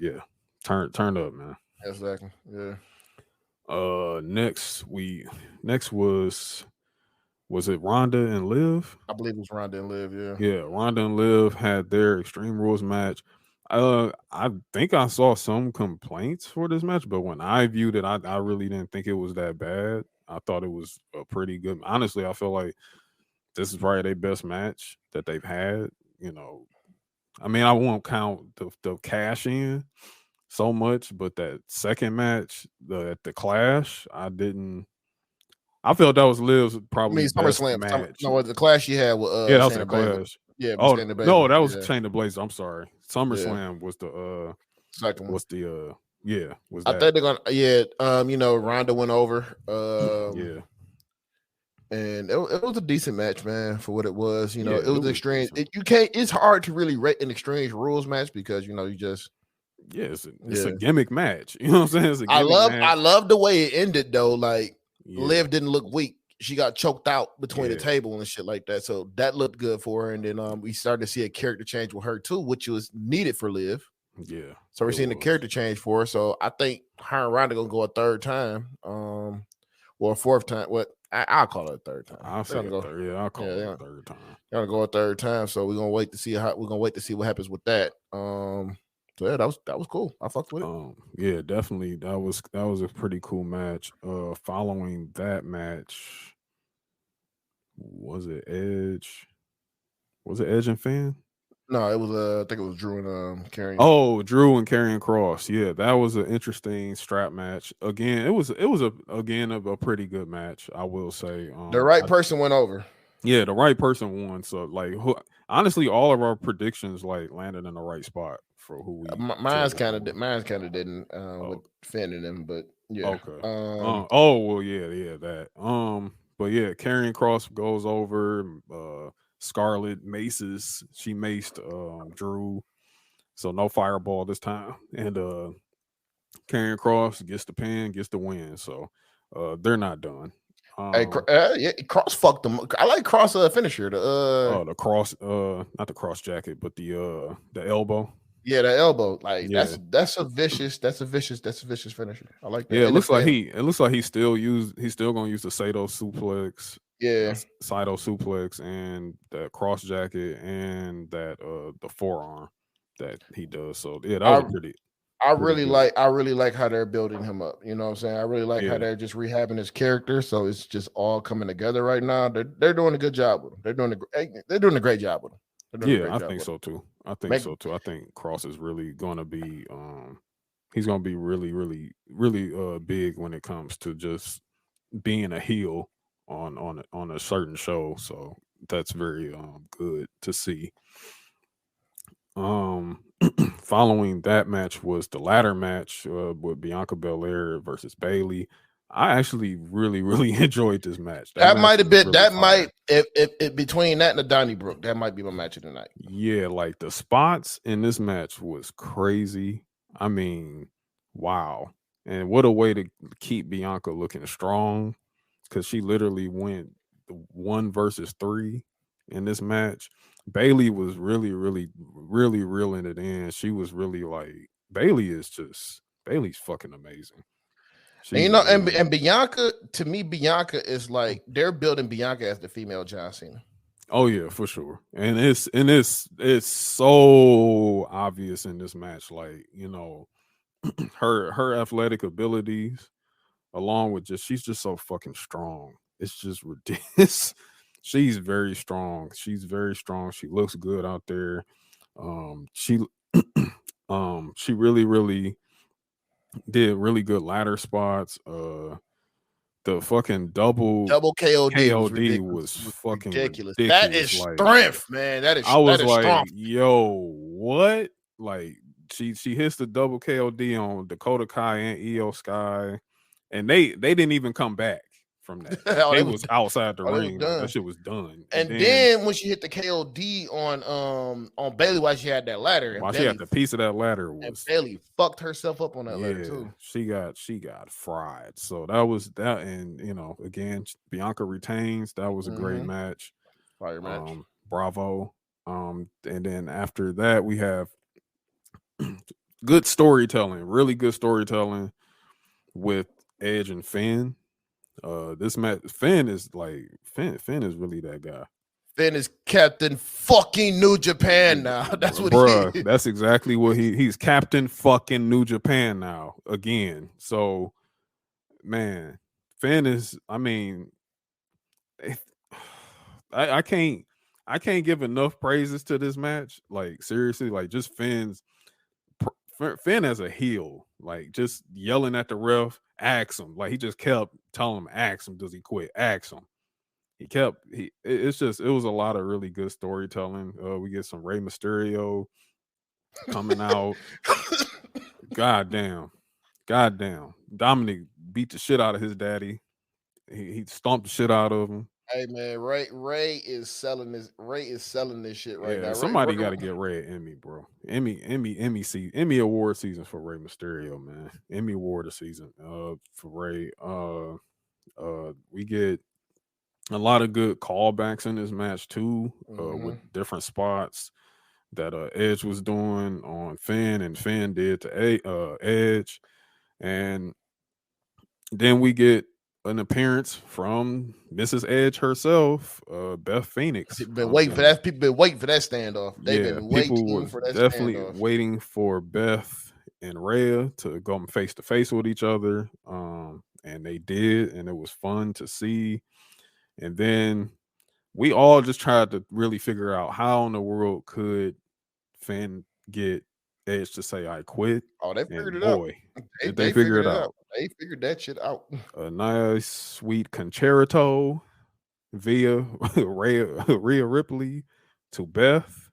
Yeah, turn up, man. Exactly. Yeah. Next was it Ronda and Liv? I believe it was Ronda and Liv. Yeah. Yeah, Ronda and Liv had their Extreme Rules match. I think I saw some complaints for this match, but when I viewed it, I really didn't think it was that bad. I thought it was a pretty good. Honestly, I feel like this is probably their best match that they've had. You know, I mean, I won't count the cash in so much, but that second match, the Clash, I felt that was Liv's probably best SummerSlam match. No, the Clash you had with yeah, that was Shayna the Baszler. Clash. Yeah, oh no, that was yeah. Shayna Baszler. I'm sorry. SummerSlam was the second one. Was the was I that? think they're gonna you know, Ronda went over. Yeah. And it was a decent match, man, for what it was. You know, it was extreme. Decent. It's hard to really rate an Extreme Rules match because you know you just it's a gimmick match. You know what I'm saying? It's a gimmick match. I love the way it ended though. Like Liv didn't look weak. She got choked out between the table and shit like that. So that looked good for her. And then we started to see a character change with her too, which was needed for Liv. Yeah. So we're seeing the character change for her. So I think her and Ronda gonna go a third time, or a fourth time. What I'll call it a third time. I'll say third. Yeah, I'll call it a third time. They're gonna go a third time. So we're gonna wait to see what happens with that. So yeah, that was cool. I fucked with it. Yeah, definitely. That was a pretty cool match. Following that match, was it Edge? Was it Edge and Finn? No, it was I think it was Drew and Karrion. Oh, Drew and Karrion Kross. Yeah, that was an interesting strap match. Again, it was a pretty good match, I will say. The right person went over. Yeah, the right person won. So like honestly, all of our predictions like landed in the right spot for who we mine's kind of didn't with Finn and them, but yeah. Okay. Oh well, yeah, that. But yeah, Karrion Kross goes over. Scarlett maces. She maced Drew, so no fireball this time. And Karrion Kross gets the pin, gets the win. So they're not done. Hey, Kross fucked them. I like Kross finisher. The cross, not the cross jacket, but the elbow. Yeah, the elbow. Like that's a vicious finisher. I like that. Yeah, it looks like he's still gonna use the Sato suplex. Yeah, Saito suplex and that cross jacket and that the forearm that he does. So yeah, that was pretty. I Pretty really good. like how they're building him up. You know what I'm saying? I really like how Yeah. they're just rehabbing his character. So it's just all coming together right now. They're doing a good job with him. They're doing a great job with him. They're doing a Yeah, great I job think with him. so too. I think Make so too. I think Cross is really gonna be he's gonna be really big when it comes to just being a heel on a certain show. So that's very good to see. Um, following that match was the ladder match with Bianca Belair versus Bailey. I actually really enjoyed this match. That that match might have was been really fire. if between that and the Donnybrook, that might be my match of the night. Yeah, like the spots in this match was crazy. I mean, wow. And what a way to keep Bianca looking strong because she literally went 1 versus 3 in this match. Bailey was really reeling it in. She was really like Bailey's fucking amazing. And you She's know, really and Bianca, to me, Bianca is like they're building Bianca as the female John Cena. oh yeah, for sure. And it's so obvious in this match. Like, her athletic abilities, along with she's just so fucking strong. It's just ridiculous. She's very strong. She's very strong. She looks good out there. She she really did really good ladder spots. The fucking double Double KOD was KOD ridiculous. was Was fucking ridiculous. That is ridiculous. Like strength, man. I That was is like, strength. yo, what? Like she hits the double KOD on Dakota Kai and Io Sky, and they didn't even come back from that. Like Oh, they was outside the they was ring, like that done. shit was done. And And then then when she hit the KOD on Bailey while she had that ladder, while she had the piece of that ladder and was Bailey fucked herself up on that ladder yeah, too. she got fried. So that was that, and again, Bianca retains. That was a great Mm-hmm. match. Fire match. Bravo. And then after that, we have good storytelling, really good storytelling with Edge and Finn. This match, Finn is really that guy. Finn is Captain fucking New Japan now. That's what he Bruh, is. that's exactly what he's Captain fucking New Japan now again. So man, Finn is, I mean, I can't give enough praises to this match. Like seriously, like just Finn as a heel, like just yelling at the ref, ask him. Like he just kept telling him, ask him, does he quit? Ask him. It was a lot of really good storytelling. We get some Rey Mysterio coming out. God damn. Dominic beat the shit out of his daddy. He stomped the shit out of him. Hey man, Ray is selling this. Ray is selling this shit right Yeah, now. somebody got to get Ray an Emmy, bro. Emmy award season for Ray Mysterio, man. Emmy award season for Ray. We get a lot of good callbacks in this match too, with different spots that Edge was doing on Finn and Finn did to Edge, and then we get an appearance from Mrs. Edge herself, Beth Phoenix. People been waiting for that. People been waiting for that standoff. They've Yeah, been people waiting was for that definitely standoff. waiting for Beth and Rhea to go face to face with each other. And they did, and it was fun to see. And then we all just tried to really figure out how in the world could Finn get Edge to say I quit. Oh, they figured And it out. boy, They, did they they figure figured it it out. out. They figured that shit out. A nice sweet concerto via Rhea Ripley to Beth.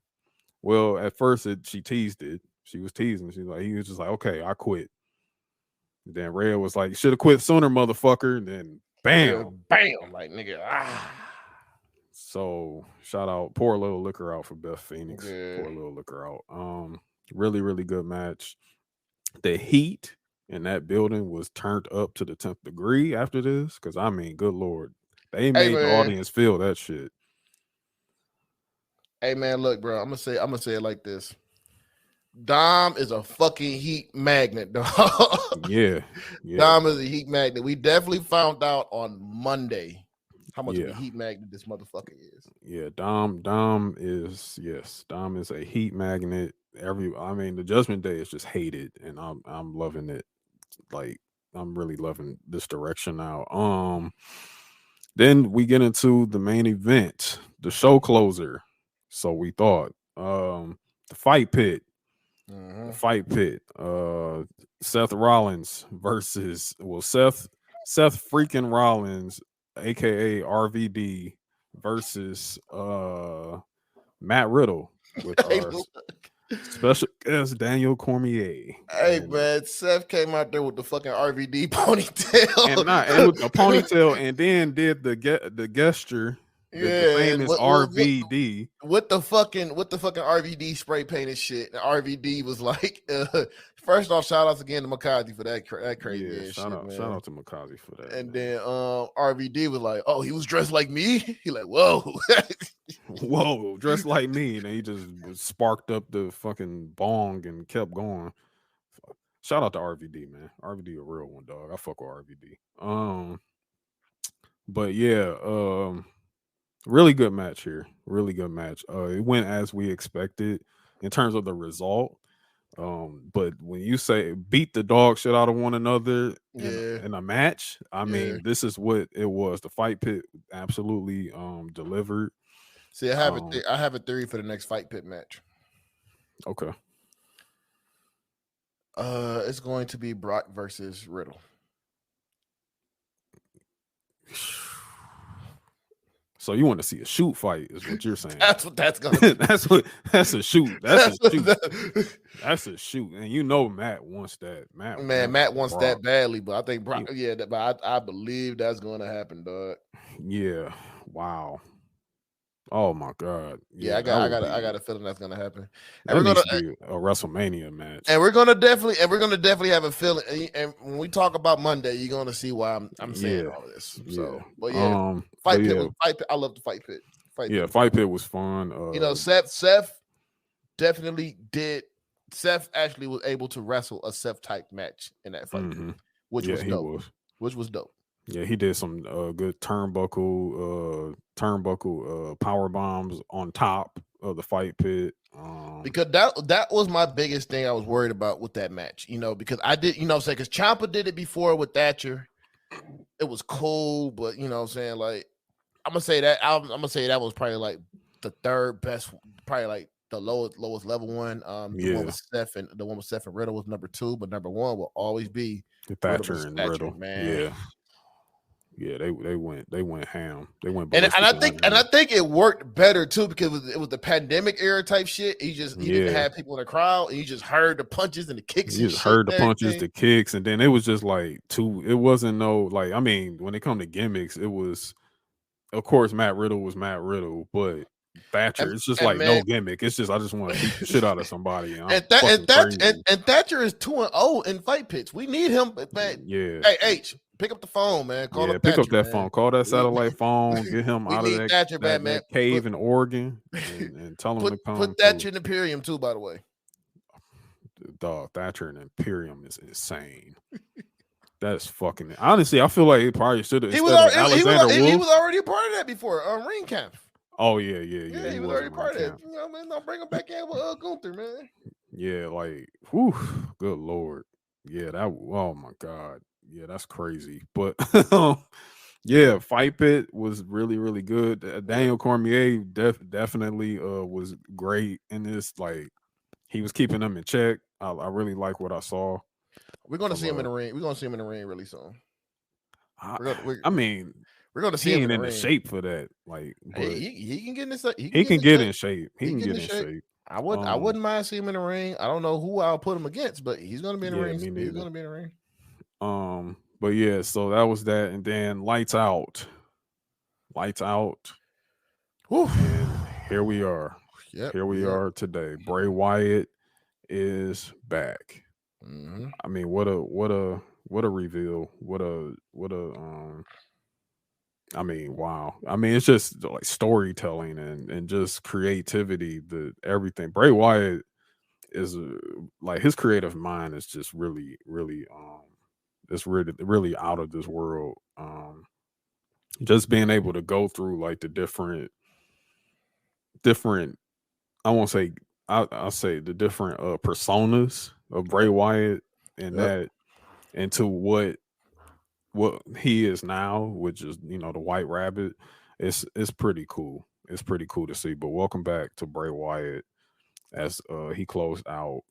Well, at first she teased it. She was teasing. He was just like, okay, I quit. And then Rhea was like, should have quit sooner, motherfucker. And then bam. Bam, like nigga. So shout out, pour a little liquor out for Beth Phoenix. Yeah. Pour a little liquor out. Really good match. The heat in that building was turned up to the 10th degree after this. Cause I mean, good Lord. They made the audience feel that shit. Hey man, look, bro. I'm gonna say it like this. Dom is a fucking heat magnet, dog. Yeah. Dom is a heat magnet. We definitely found out on Monday how much of a heat magnet this motherfucker is. Yeah, Dom is a heat magnet. the Judgment Day is just hated, and I'm loving it. Like I'm really loving this direction now. Then we get into the main event, the show closer. So we thought, the fight pit, the Mhm. fight pit. Seth Rollins versus Seth freaking Rollins, aka RVD, versus Matt Riddle with Hey, our special guest Daniel Cormier. hey, man, Seth came out there with the fucking RVD ponytail. And with a ponytail, and then did the gesture, the Yeah, and famous RVD. with the fucking RVD spray painted shit. And RVD was like, first off, shout outs again to Makazi for that crazy Yeah, ass shit, man. shout out to Makazi for that. And man. then RVD was like, oh, he was dressed like me. He like, whoa. Whoa, dressed like me, and he just sparked up the fucking bong and kept going. Shout out to RVD, man. RVD a real one, dog. I fuck with RVD. But yeah, really good match here. Really good match. It went as we expected in terms of the result. But when you say beat the dog shit out of one another in a match, I mean, this is what it was. The fight pit absolutely delivered. See, I have a theory for the next fight pit match. Okay. It's going to be Brock versus Riddle. So you want to see a shoot fight, is what you're saying? That's what that's gonna be. That's a shoot. That's a shoot. That's a shoot. And you know Matt wants that. Matt wants Brock. that badly, but I think Brock, but I believe that's gonna happen, dog. Yeah. Wow. Oh my God. Yeah, I got a feeling that's gonna happen. And we're gonna be a WrestleMania match. And we're gonna definitely have a feeling. And when we talk about Monday, you're gonna see why I'm saying all this. So, but yeah, fight pit. I love the fight pit. Fight pit was fun. Seth definitely did. Seth actually was able to wrestle a Seth type match in that fight, which was dope. Which was dope. Yeah, he did some good turnbuckle power bombs on top of the fight pit. Because that was my biggest thing I was worried about with that match, because I did, because Ciampa did it before with Thatcher. It was cool, but like I'm gonna say that was probably like the third best, probably like the lowest level one. The one with Seth and Riddle was number 2, but number 1 will always be the Thatcher and Riddle, man. Yeah, they went ham. They went and I think it worked better too because it was the pandemic era type shit. He didn't have people in the crowd, and you just heard the punches and the kicks. You just heard the punches, the kicks, and then it was just like it wasn't no like. I mean, when it come to gimmicks, it was, of course, Matt Riddle was Matt Riddle, but Thatcher, it's just like no gimmick. It's just I just want to beat the shit out of somebody. And Thatcher is 2-0 in fight pits. We need him. Yeah. Hey H, pick up the phone, man. Pick up that phone. Call that satellite phone. Get him out of that cave in Oregon and tell him to come. Put Thatcher in Imperium too, by the way. Dog, Thatcher and Imperium is insane. That is fucking. Honestly, I feel like it probably should have. He was already a part of that before. Ring camp. Oh yeah. He was already part of it. Man, don't bring him back in with Gunther, man. Yeah, like, whew, good lord. Yeah, oh my God. Yeah, that's crazy. But yeah, fight pit was really, really good. Daniel Cormier definitely was great in this. Like, he was keeping them in check. I really like what I saw. We're gonna see him in the ring. We're gonna see him in the ring really soon. We're gonna see him in the shape for that. Like, he can get in this. He can get in shape. He can get in shape. I wouldn't mind seeing him in the ring. I don't know who I'll put him against, but he's gonna be in the ring. He's gonna be in the ring. But yeah, so that was that, and then lights out. Whew. And here we are. Yep, here we are today. Bray Wyatt is back. Mm-hmm. I mean, what a reveal. I mean, wow. I mean, it's just like storytelling and just creativity, everything. Bray Wyatt is like his creative mind is just really, really, it's really, really out of this world. Just being able to go through like the different, I won't say, I'll say the different personas of Bray Wyatt and Yep. that into what he is now, which is the White Rabbit. It's pretty cool. It's pretty cool to see. But welcome back to Bray Wyatt as he closed out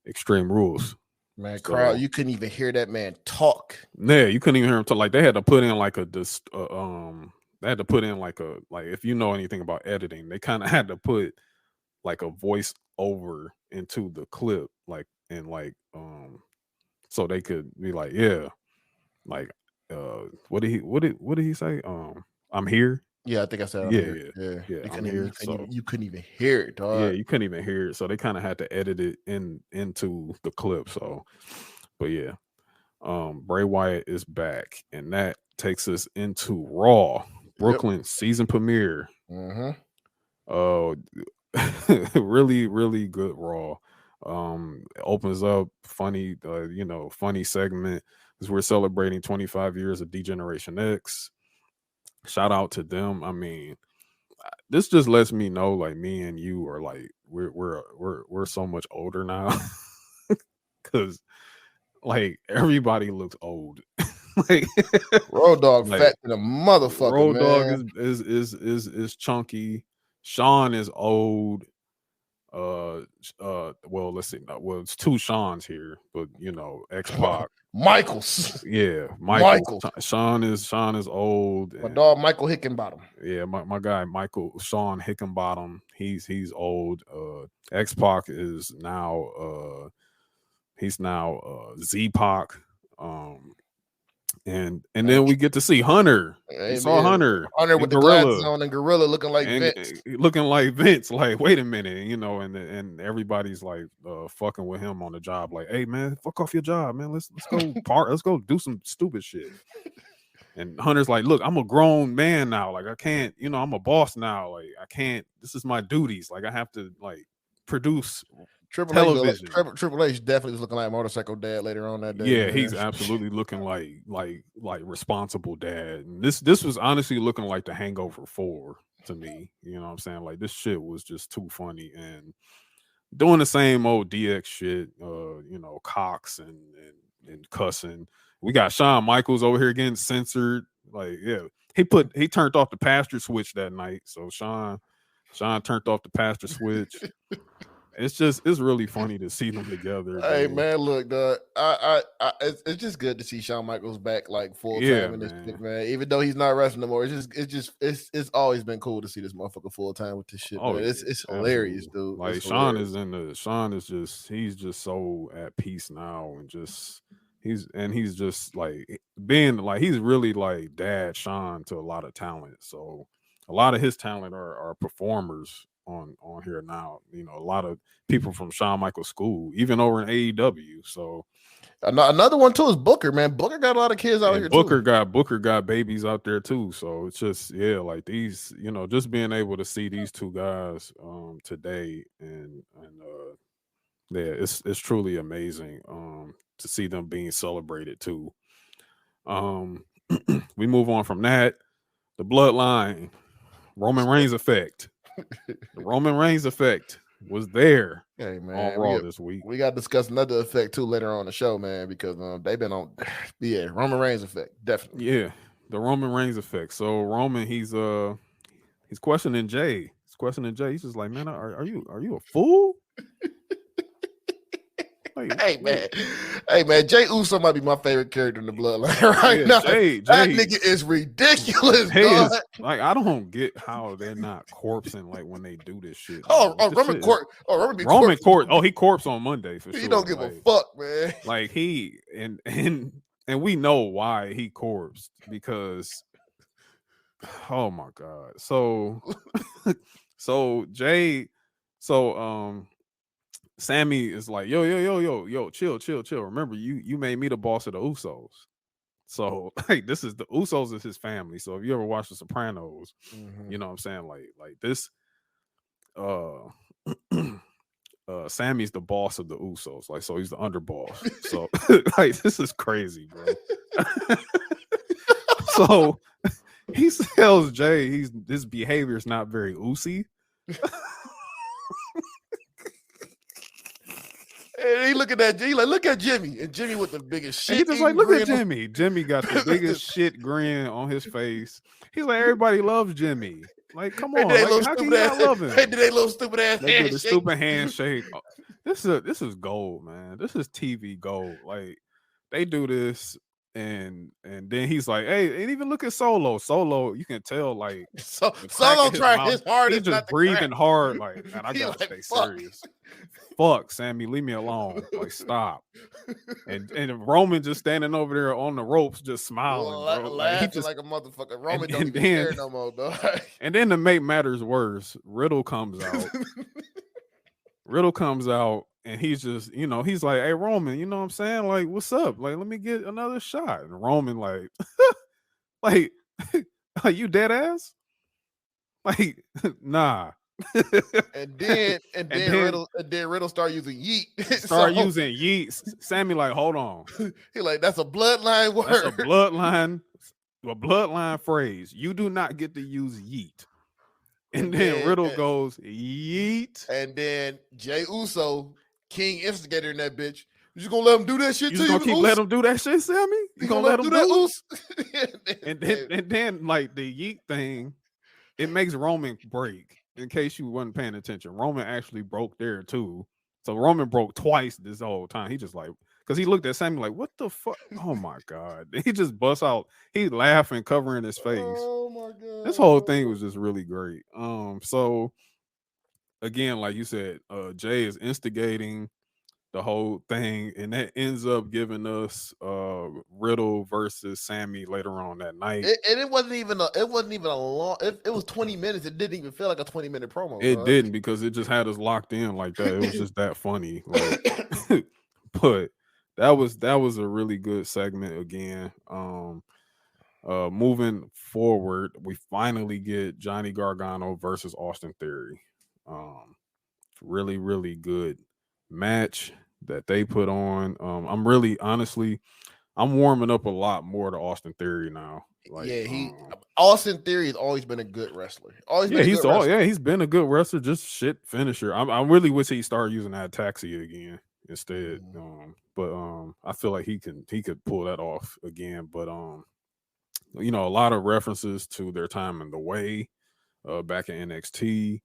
Extreme Rules. Man, So, crowd, you couldn't even hear that man talk. Yeah, you couldn't even hear him talk. Like they had to put in like they had to put in like if you know anything about editing, they kind of had to put like a voice over into the clip, like and like so they could be like, yeah, like what did he say? I'm here. Yeah, I think I said I'm Yeah, here. yeah, You I'm couldn't, here. you couldn't even hear it, dog. Yeah, you couldn't even hear it, so they kind of had to edit it into the clip. So, but yeah, Bray Wyatt is back, and that takes us into Raw Brooklyn season premiere. Mm-hmm. Really, really good Raw. Opens up funny, funny segment because we're celebrating 25 years of D-Generation X. Shout out to them. I mean, this just lets me know, like, me and you are like we're so much older now, because like everybody looks old. Like Road Dog like, fat to the motherfucker, Road man. Dog is chunky. Sean is old. Well, let's see. Well, it's two Sean's here, but X-Pac. Michaels. Yeah, Michael. Sean is old. My dog Michael Hickenbottom. Yeah, my guy Sean Hickenbottom. He's old. X-Pac is now he's now Z-Pac. And then we get to see Hunter. Hey, we saw Hunter with the glasses on and Gorilla looking like Vince. Looking like Vince. Like, wait a minute, and everybody's like fucking with him on the job. Like, hey man, fuck off your job, man. Let's go let's go do some stupid shit. And Hunter's like, look, I'm a grown man now. Like, I can't, I'm a boss now. Like, I can't. This is my duties. Like, I have to like produce television. Triple H definitely was looking like Motorcycle Dad later on that day. Yeah, man. he's absolutely looking like responsible dad. And this was honestly looking like The Hangover 4 to me. You know what I'm saying? Like, this shit was just too funny and doing the same old DX shit. Cox and cussing. We got Shawn Michaels over here getting censored. Like, yeah, he turned off the pastor switch that night. So Shawn turned off the pastor switch. It's really funny to see them together. Hey man, look, it's just good to see Shawn Michaels back like full time in this shit, man. Even though he's not wrestling anymore, it's always been cool to see this motherfucker full time with this shit. Oh, man. It's hilarious, dude. Like, Sean is he's just so at peace now, and he's just like being like, he's really like dad Sean to a lot of talent. So a lot of his talent are performers on here now. A lot of people from Shawn Michaels school, even over in AEW. So another one too is Booker, man. Booker got a lot of kids out here. Booker got babies out there too. So it's just, yeah, like these, just being able to see these two guys today and yeah, it's truly amazing to see them being celebrated too. We move on from that. The Bloodline, Roman Reigns effect. The Roman Reigns effect was there. Hey man, on Raw this week. We got to discuss another effect too later on the show, man, because they've been on. Yeah, Roman Reigns effect, definitely. Yeah, the Roman Reigns effect. So Roman, he's questioning Jay. He's questioning Jay. He's just like, man, are you a fool? Hey man, Jay Uso might be my favorite character in the Bloodline now. Jay, that nigga is ridiculous. Like, I don't get how they're not corpsing like when they do this shit. Roman corpse. Oh, he corpse on Monday for sure. He don't give a fuck, man. Like, he and we know why he corpsed, because oh my god. So Jay, Sammy is like, yo, chill. Remember, you made me the boss of the Usos. So, like, this is the Usos is his family. So if you ever watch The Sopranos, you know what I'm saying? Like this, Sammy's the boss of the Usos. Like, so he's the underboss. So like, this is crazy, bro. So he tells Jay his behavior is not very Usy. And he looking at Jimmy, like, look at Jimmy. And Jimmy with the biggest shit. And he just like, look at Jimmy. Jimmy got the biggest shit grin on his face. He's like, everybody loves Jimmy. Like, come on, like, how can you not love him? They did a little stupid ass They do the handshake. stupid handshake. This is gold, man. This is TV gold. Like, they do this, and then he's like, hey, and even look at Solo. Solo, you can tell, like, Solo tried his hardest. He's just breathing hard, like, man, I gotta stay fuck. serious. Fuck, Sammy, leave me alone. Like, stop. And Roman just standing over there on the ropes, just smiling, bro. Laughing like a motherfucker. Roman don't even care no more, dog. And then to make matters worse, Riddle comes out. And he's just, he's like, hey, Roman, you know what I'm saying? Like, what's up? Like, let me get another shot. And Roman, like, like, you dead ass? Like, nah. and then Riddle start using Yeet. Using Yeet. Sammy like, hold on. He like, that's a bloodline word. That's a bloodline phrase. You do not get to use Yeet. And then Riddle goes, Yeet. And then Jey Uso, King instigator in that bitch. You just gonna let him do that shit? You just gonna keep letting him do that shit, Sammy? You gonna let him do that? and then like the Yeet thing, it makes Roman break. In case you wasn't paying attention, Roman actually broke there too. So Roman broke twice this whole time. He just like, because he looked at Sammy like, what the fuck? Oh my God. He just busts out. He laughing, covering his face. Oh my God. This whole thing was just really great. So again, like you said, Jay is instigating the whole thing, and that ends up giving us Riddle versus Sammy later on that night. It wasn't even a long. It was 20 minutes. It didn't even feel like a 20-minute promo. It didn't, because it just had us locked in like that. It was just that funny. Like, but that was a really good segment again. Moving forward, we finally get Johnny Gargano versus Austin Theory. Really, really good match that they put on. I'm really, honestly, I'm warming up a lot more to Austin Theory now. Like, Austin Theory has always been a good wrestler. He's been a good wrestler, just shit finisher. I really wish he started using that taxi again instead. But I feel like he could pull that off again. But a lot of references to their time in the way back in NXT.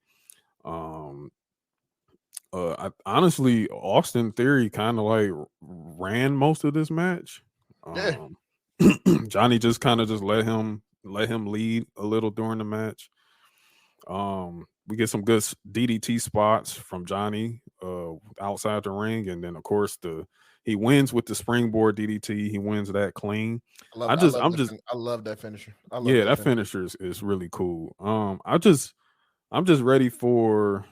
Honestly, Austin Theory kind of like ran most of this match. Johnny just kind of just let him lead a little during the match. We get some good DDT spots from Johnny outside the ring, and then of course he wins with the springboard DDT. He wins that clean. I love that finisher. That finisher is really cool. I'm just ready for.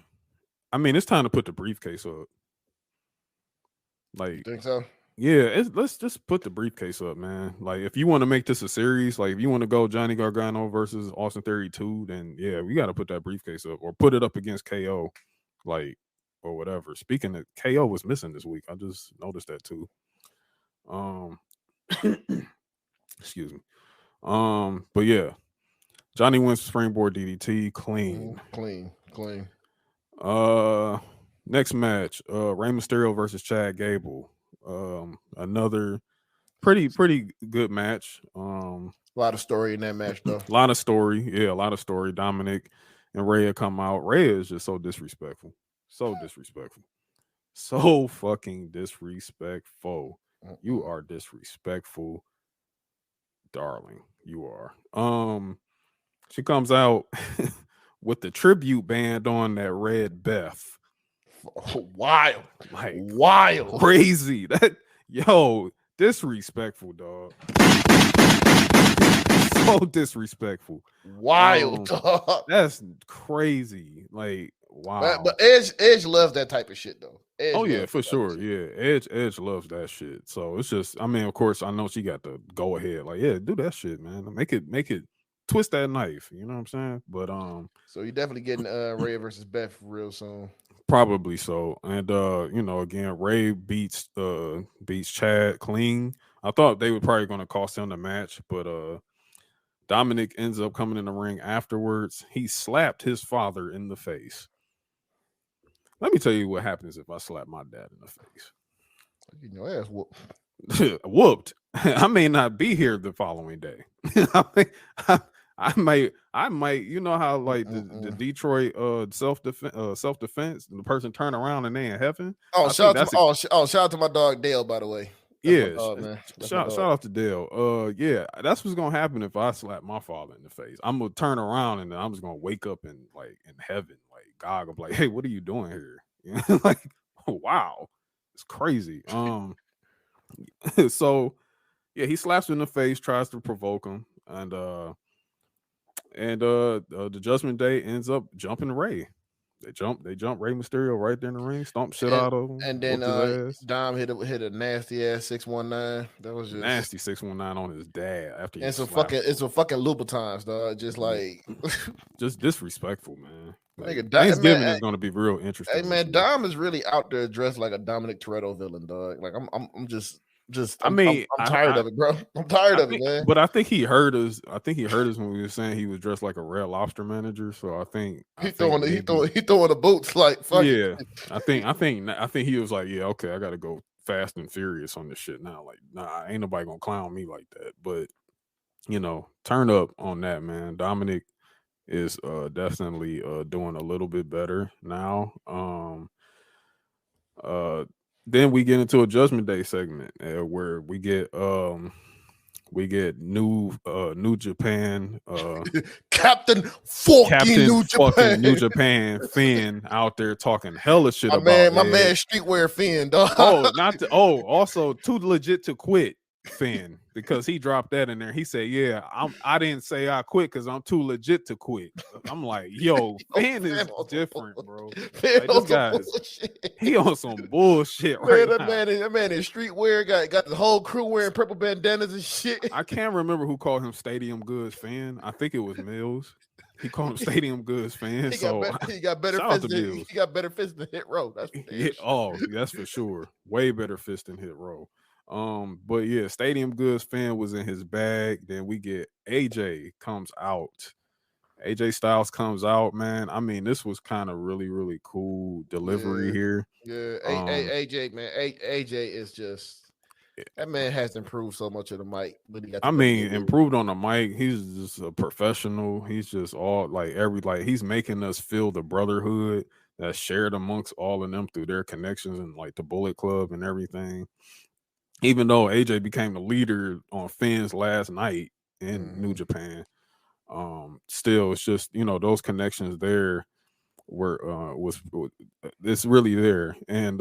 I mean, it's time to put the briefcase up. Like, you think so? Yeah, let's just put the briefcase up, man. Like, if you want to make this a series, like if you want to go Johnny Gargano versus Austin Theory 2, then yeah, we got to put that briefcase up or put it up against KO, like, or whatever. Speaking of, KO was missing this week. I just noticed that too. Excuse me. But yeah, Johnny wins springboard DDT clean. Clean. Next match, Rey Mysterio versus Chad Gable. Another pretty good match. A lot of story in that match, though. A lot of story. Dominic and Rhea come out. Rhea is just so disrespectful. So fucking disrespectful. You are disrespectful, darling. You are. She comes out with the tribute band on that red Beth. Wild. Crazy. That disrespectful, dog. So disrespectful. Wild, dog. That's crazy. Like, wow. But Edge loves that type of shit, though. For sure. Yeah. Edge loves that shit. So it's just, I mean, of course, I know she got the go ahead. Like, yeah, do that shit, man. Make it twist that knife. You know what I'm saying? But so you're definitely getting Rhea versus Beth real soon. Probably so. And again, Ray beats Chad clean. I thought they were probably going to cost him the match, but Dominic ends up coming in the ring afterwards. He slapped his father in the face. Let me tell you what happens if I slap my dad in the face. Getting your ass whooped. Whooped. I may not be here the following day. I might, you know how like the Detroit self defense, the person turn around and they in heaven. Oh, shout out to my dog Dale, by the way. That's my dog, man. Shout out to Dale. Yeah, that's what's gonna happen if I slap my father in the face. I'm gonna turn around and then I'm just gonna wake up in heaven, like God will be like, hey, what are you doing here? You know, like, oh, wow, it's crazy. So yeah, he slaps him in the face, tries to provoke him, and the Judgment Day ends up jumping Ray. They jump Rey Mysterio right there in the ring, stomp shit out of him, and then Dom hit a nasty ass 619. That was just nasty 619 on his dad after it's some fucking Louboutins, dog. Just like just disrespectful, man. Like, Nigga, Thanksgiving is going to be real interesting. Hey man, Dom is really out there dressed like a Dominic Toretto villain, dog. Like I'm tired of it, bro. I'm tired of it, man. But I think he heard us. I think he heard us when we were saying he was dressed like a Red Lobster manager. So I think he throwing the boots like fuck. Yeah, I think he was like, yeah, okay, I got to go fast and furious on this shit now. Like, nah, ain't nobody gonna clown me like that. But you know, turn up on that, man. Dominic is definitely doing a little bit better now. Then we get into a Judgment Day segment where we get New Japan Captain New Japan Finn out there talking hella shit about my man streetwear Finn, dog. Also too legit to quit Finn, because he dropped that in there. He said, yeah, I didn't say I quit because I'm too legit to quit. I'm like, yo, Finn is different, bro. Like, this guy he on some bullshit right now. That man in streetwear got the whole crew wearing purple bandanas and shit. I can't remember who called him Stadium Goods Fan. I think it was Mills. He called him Stadium Goods Fan. He got better fists than Hit Row. That's that's for sure. Way better fist than Hit Row. But yeah, Stadium Goods Fan was in his bag. Then we get AJ comes out. AJ Styles comes out, man. I mean, this was kind of really, really cool delivery here. Yeah, AJ, man. AJ is just that man has improved so much on the mic. Improved on the mic. He's just a professional. He's just all he's making us feel the brotherhood that's shared amongst all of them through their connections and like the Bullet Club and everything. Even though AJ became the leader on Finn's last night in New Japan, still it's just, you know, those connections there it's really there. And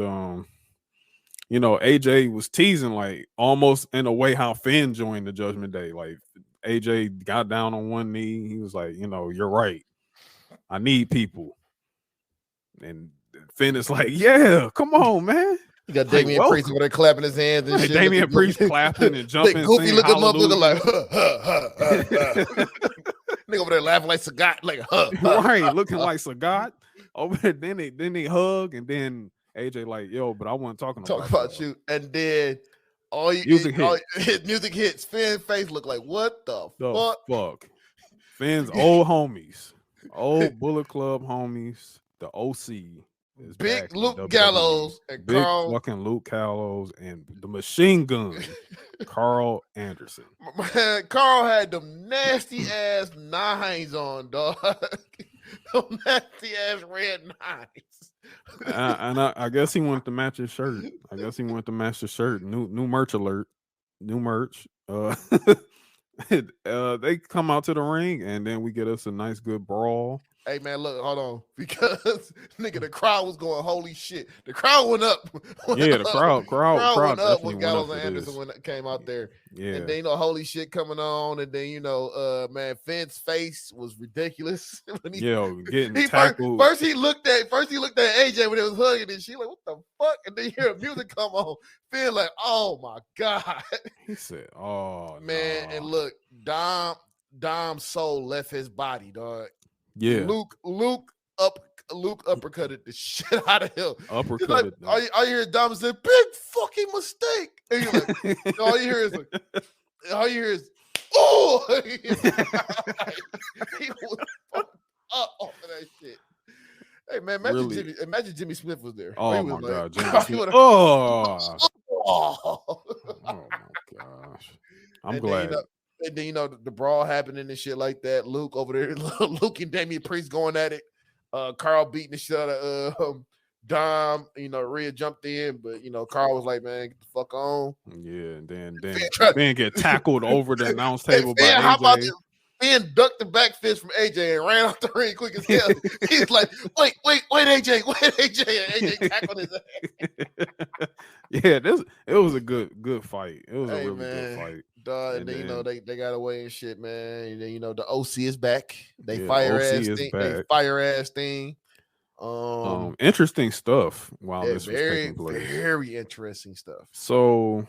you know, AJ was teasing like almost in a way how Finn joined the Judgment Day. Like AJ got down on one knee. He was like, you know, you're right. I need people. And Finn is like, yeah, come on, man. You got Damian Priest over there clapping his hands and shit. Damian Priest clapping and jumping. Goofy looking motherfucker like, nigga over there laughing like Sagat, like, right, looking like Sagat. Over there, then they hug, and then AJ like, yo, but I wasn't talking about you. And then his music hits. Finn's face look like, what the fuck? Finn's old homies, old Bullet Club homies, the OC. Big Luke Gallows and big fucking Luke Gallows and the Machine Gun, Carl Anderson. Man, Carl had them nasty ass nines on, dog. Them nasty ass red nines. I guess he wanted to match his shirt. New merch alert. New merch. They come out to the ring and then we get us a nice good brawl. Hey man, look, hold on, because nigga, the crowd was going, holy shit. The crowd went up. The crowd went up when Gallows and Anderson came out there. Yeah, and then you know, holy shit coming on, and then you know, man, Finn's face was ridiculous. When getting tackled. First he looked at AJ when it was hugging, and she like, what the fuck? And then you hear music come on. Finn like, oh my god. He said, oh man, and look, Dom's soul left his body, dog. Yeah, Luke uppercutted the shit out of him. Uppercutted. Like, all you hear Dom say, "Big fucking mistake." And you're like, all you hear is, oh, he was up off of that shit. Hey man, imagine Jimmy Smith was there. Oh my god, Jimmy Smith. Oh, Oh, Oh my gosh. I'm and glad. then the brawl happening and shit like that. Luke over there, Luke and Damian Priest going at it. Carl beating the shit out of Dom. Rhea jumped in, but Carl was like, "Man, get the fuck on." Yeah, and then Finn Finn get tackled over the announce Hey, table by Finn, how about AJ. this? Finn ducked the back fist from AJ and ran off the ring quick as hell. He's like, wait, AJ, wait, AJ. And AJ tackled his ass. Yeah, it was a good fight. It was a Hey, really good man. fight. Dog, and then, they got away and shit, man. And then, the OC is back. They fire OC ass is thing. back. They fire ass thing. Interesting stuff while Yeah, this was taking place. very interesting stuff. So,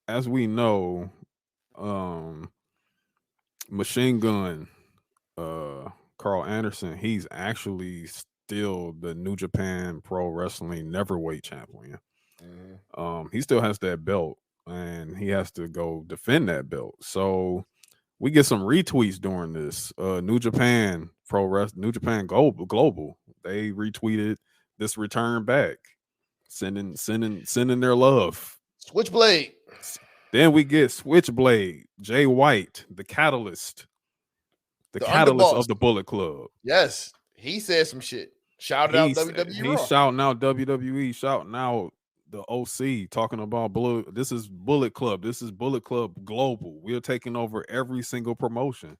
as we know, Machine Gun, Carl Anderson, he's actually still the New Japan Pro Wrestling Neverweight champion. He still has that belt, and he has to go defend that belt. So we get some retweets during this. New Japan Pro Wrestling, New Japan Global, they retweeted this return back, sending their love. Switchblade. Then we get Switchblade, Jay White, the catalyst. The catalyst underboss of the Bullet Club. Yes, he said some shit. Shouted out WWE. He's shouting out WWE, shouting out the OC, talking about this is Bullet Club. This is Bullet Club Global. We're taking over every single promotion.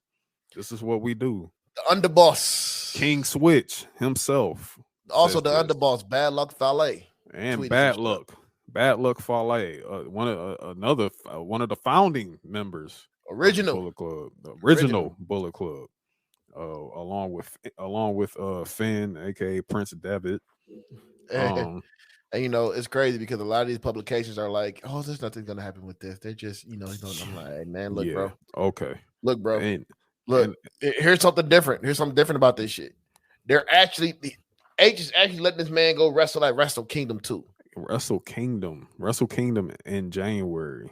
This is what we do. The underboss. King Switch himself. Also the underboss, Bad Luck Fale. And Bad Luck Fale. One of the founding members. Original Bullet Club. The original Bullet Club. Along with Finn, aka Prince Devitt. And it's crazy because a lot of these publications are like, "Oh, there's nothing gonna happen with this." They're just, I'm like, hey, man, look, bro. Okay. Look, bro. Here's something different. Here's something different about this shit. The H is actually letting this man go wrestle at Wrestle Kingdom 2. Wrestle Kingdom in January.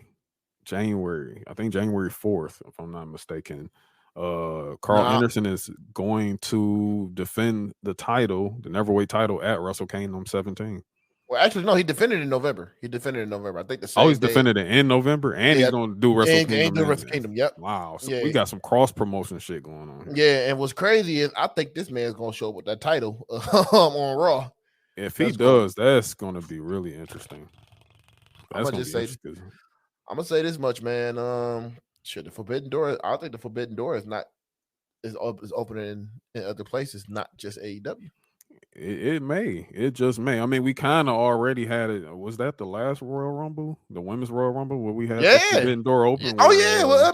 I think January 4th, if I'm not mistaken. Carl Anderson is going to defend the title, the Neverweight title, at Wrestle Kingdom 17. Well, actually, no, he defended it in November. I think the same he's defended it in November, and he's going to do Wrestle Kingdom. Wrestle Kingdom, yep. Wow, so we got some cross promotion shit going on. Yeah, and what's crazy is I think this man's going to show up with that title on Raw. If he does, that's going to be really interesting. I'm gonna say this much, man. The Forbidden Door. I think the Forbidden Door is opening in other places, not just AEW. It just may. I mean, we kind of already had it. Was that the last Royal Rumble, the Women's Royal Rumble, where we had the Forbidden Door open?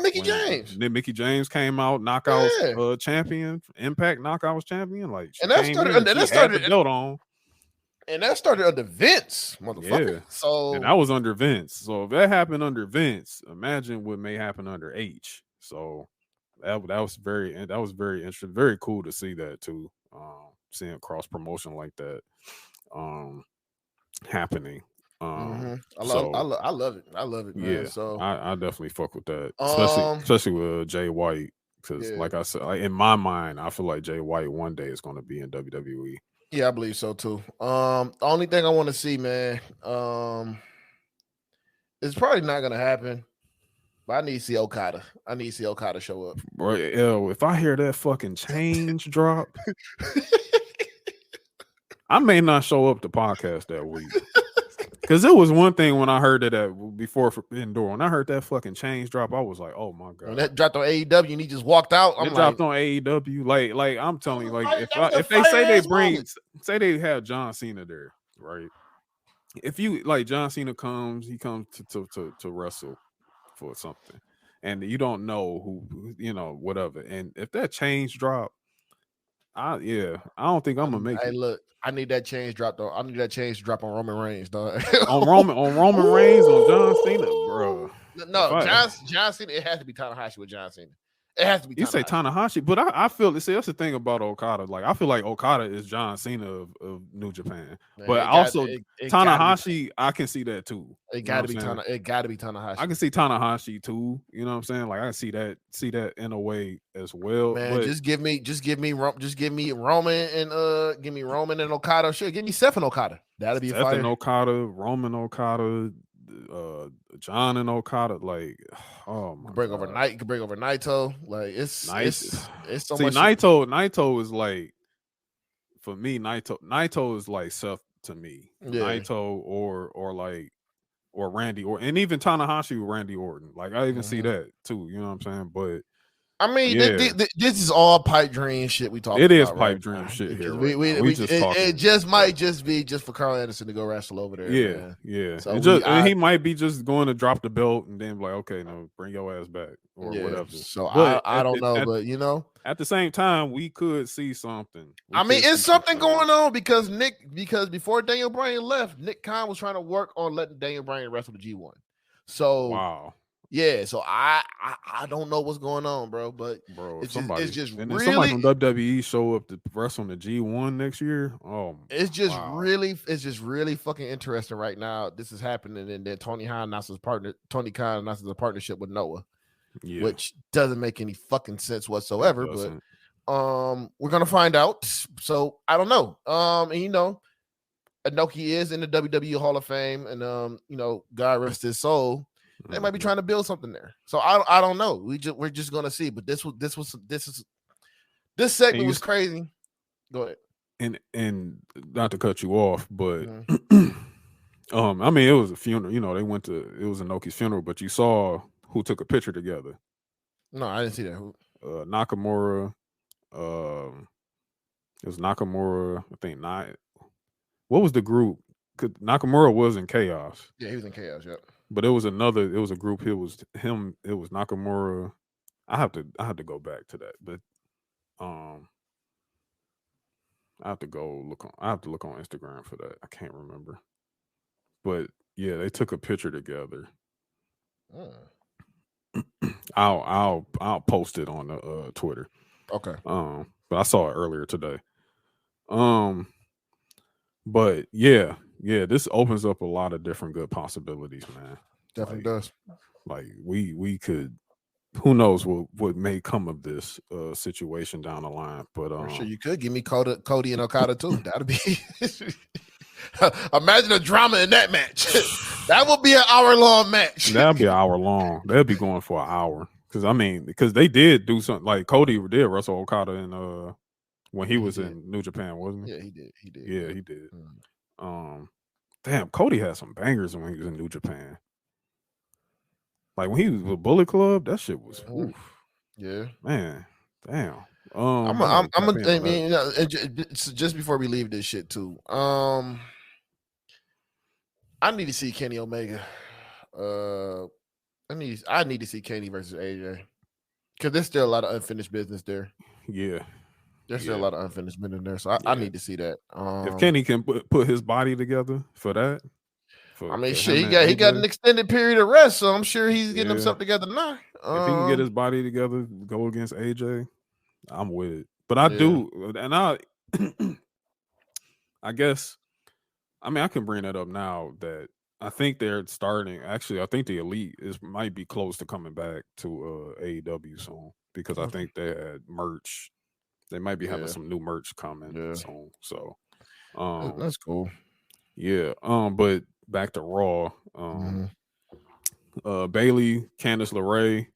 Mickey James. Then Mickey James came out, knockout champion, Impact Knockouts champion. Like, and that started belt on. And that started under Vince, motherfucker. Yeah. So and that was under Vince. So if that happened under Vince, imagine what may happen under H. So that was very interesting. Very cool to see that too. Seeing cross promotion like that happening. I love it. I love it, man. Yeah, so I definitely fuck with that, especially with Jay White, because like I said, in my mind, I feel like Jay White one day is going to be in WWE. Yeah, I believe so too. The only thing I want to see, man, it's probably not gonna happen. But I need to see Okada. I need to see Okada show up. Bro, if I hear that fucking change drop, I may not show up to podcast that week. Because it was one thing when I heard that before Forbidden Door. When I heard that fucking change drop, I was like, "Oh my god!" When that dropped on AEW and he just walked out. It dropped on AEW. Like I'm telling you, like if they say they have John Cena there, right? If you like John Cena he comes to wrestle for something, and you don't know who whatever, and if that change drop, I don't think I'm gonna make it. Look, I need that change drop though. I need that change to drop on Roman Reigns, dog. on Roman Reigns, on John Cena, bro. No, John Cena. It has to be Tanahashi with John Cena. It has to be. You say Tanahashi, but I feel. See, that's the thing about Okada. Like, I feel like Okada is John Cena of New Japan, man, but also Tanahashi. I can see that too. It got to be Tanahashi. I can see Tanahashi too. You know what I'm saying? Like, I can see that in a way as well. Man, but just give me Roman and Okada. Sure, give me Seth and Okada. That'll be Seth and Okada, Roman Okada. John and Okada, like, oh my You bring over god, Night, you can bring over Naito. Like nice. it's so See, much. Naito is like, for me, Naito is like Seth to me. Yeah. Naito or like or Randy or and even Tanahashi with Randy Orton. Like I even see Mhm. that too. You know what I'm saying? But I mean, yeah, this is all pipe dream shit we talking it is about pipe right dream now. shit here Because right now. We just it talking. just might just be just for Carl Anderson to go wrestle over there, Yeah, man. yeah. So And he might be just going to drop the belt and then be like, okay, no, bring your ass back or yeah. whatever. So But I don't know, but you know, at the same time, we could see something. I mean, it's something going on because before Daniel Bryan left, Nick Khan was trying to work on letting Daniel Bryan wrestle the G1. So Wow. yeah, so I don't know what's going on, bro, but Bro, it's somebody just and then somebody really from WWE show up to wrestle on the G1 next year. Oh, it's just wow. really fucking interesting right now. This is happening, and then Tony Khan announces a partnership with Noah, Yeah, which doesn't make any fucking sense whatsoever. it But doesn't. we're gonna find out. So I don't know. And you know, Inoki is in the WWE Hall of Fame, and you know, God rest his soul. They might be trying to build something there. So I don't know. We're just gonna see. But this segment was crazy. Go ahead. And not to cut you off, but Mhm. I mean, it was a funeral. You know, it was Inoki's funeral, but you saw who took a picture together. No, I didn't see that. Who? Nakamura. It was Nakamura. I think not. What was the group? Nakamura was in Chaos. Yeah, he was in Chaos. Yep. But it was another. It was a group. It was him. It was Nakamura. I have to go back to that, but I have to look on Instagram for that. I can't remember. But yeah, they took a picture together. I'll post it on the Twitter. Okay. But I saw it earlier today. But yeah, this opens up a lot of different good possibilities, man. Definitely does. Like we could, who knows what may come of this situation down the line. But For sure, you could give me Cody and Okada too. That'd be imagine a drama in that match. That would be an hour-long match. That'd be an hour long. They'd be going for an hour. Because they did do something like Cody did wrestle Okada in when he was in New Japan, wasn't he? Yeah, he did. Yeah, he did. Damn, Cody had some bangers when he was in New Japan. Like when he was with Bullet Club, that shit was oof. Yeah, man. Damn. I mean, just before we leave this shit too. I need to see Kenny Omega. I need to see Kenny versus AJ because there's still a lot of unfinished business there. Yeah. There's still a lot of unfinished business there, so I need to see that. If Kenny can put his body together for that, I mean, shit, he got an extended period of rest, so I'm sure he's getting himself together now. If he can get his body together, go against AJ, I'm with it. But I do, and I guess, I mean, I can bring that up now that I think they're starting. Actually, I think the Elite might be close to coming back to AEW soon because I think they had merch. They might be having some new merch coming soon. So that's cool. Yeah. But back to Raw. Bailey, Candice LeRae.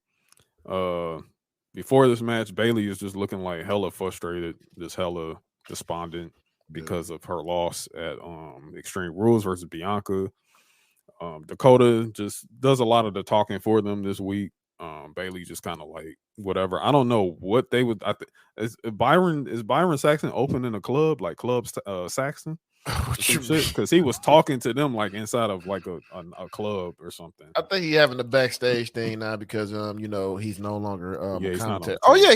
Before this match, Bailey is just looking like hella frustrated, just hella despondent because of her loss at Extreme Rules versus Bianca. Dakota just does a lot of the talking for them this week. Bailey just kind of like whatever. I don't know what they would. Is Byron Saxton opening a club like Club Saxton? Because he was talking to them like inside of like a club or something. I think he's having a backstage thing now because you know he's no longer he's not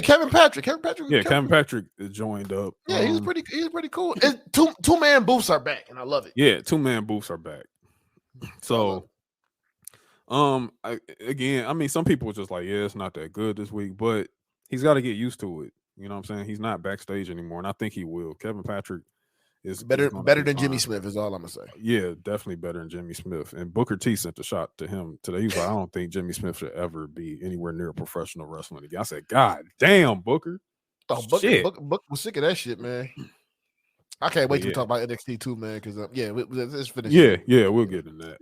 Kevin Patrick. Kevin Patrick joined up. Yeah, he's pretty cool. Two-man booths are back, and I love it. Yeah, 2-man booths are back. So again, I mean, some people were just like, yeah, it's not that good this week, but he's got to get used to it. You know what I'm saying? He's not backstage anymore, and I think he will. Kevin Patrick is better than Jimmy Smith is all I'm gonna say. Yeah, definitely better than Jimmy Smith. And Booker T sent a shot to him today. He was like, I don't think Jimmy Smith should ever be anywhere near professional wrestling again. I said, God damn, Booker. Oh, Booker was sick of that shit, man. I can't wait But to talk about NXT too, man. Because let's finish. Yeah, we'll get in that.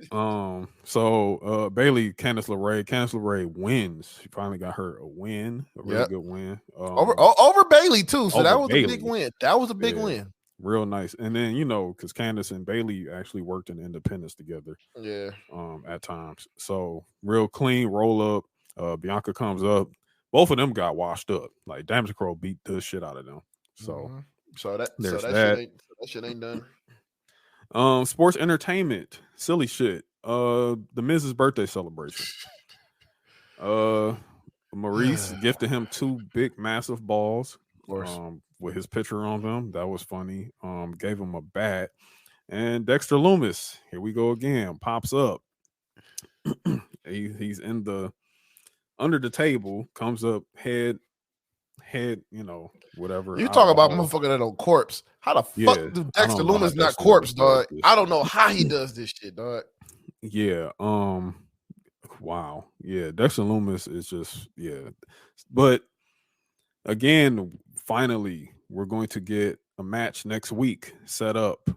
So Bailey, Candice LeRae wins. She finally got her a win, a really good win. Over Bailey too. So that was Bailey. a big win. That was a big win. Real nice. And then because Candice and Bailey actually worked in independence together. Yeah. At times. So real clean roll up. Bianca comes up. Both of them got washed up. Like Damage Control beat the shit out of them. So that shit ain't done. Sports entertainment, silly shit. The Miz's birthday celebration. Maurice gifted him 2 big, massive balls. With his picture on them. That was funny. Gave him a bat. And Dexter Loomis, here we go again, pops up. He's in the under the table, comes up head, whatever. You talk about motherfucker that on corpse. How the fuck do Dexter Loomis not corpse, dog? I don't know how he does this shit, dog. Yeah. Wow. Yeah. Dexter Loomis is just But again, finally, we're going to get a match next week set up.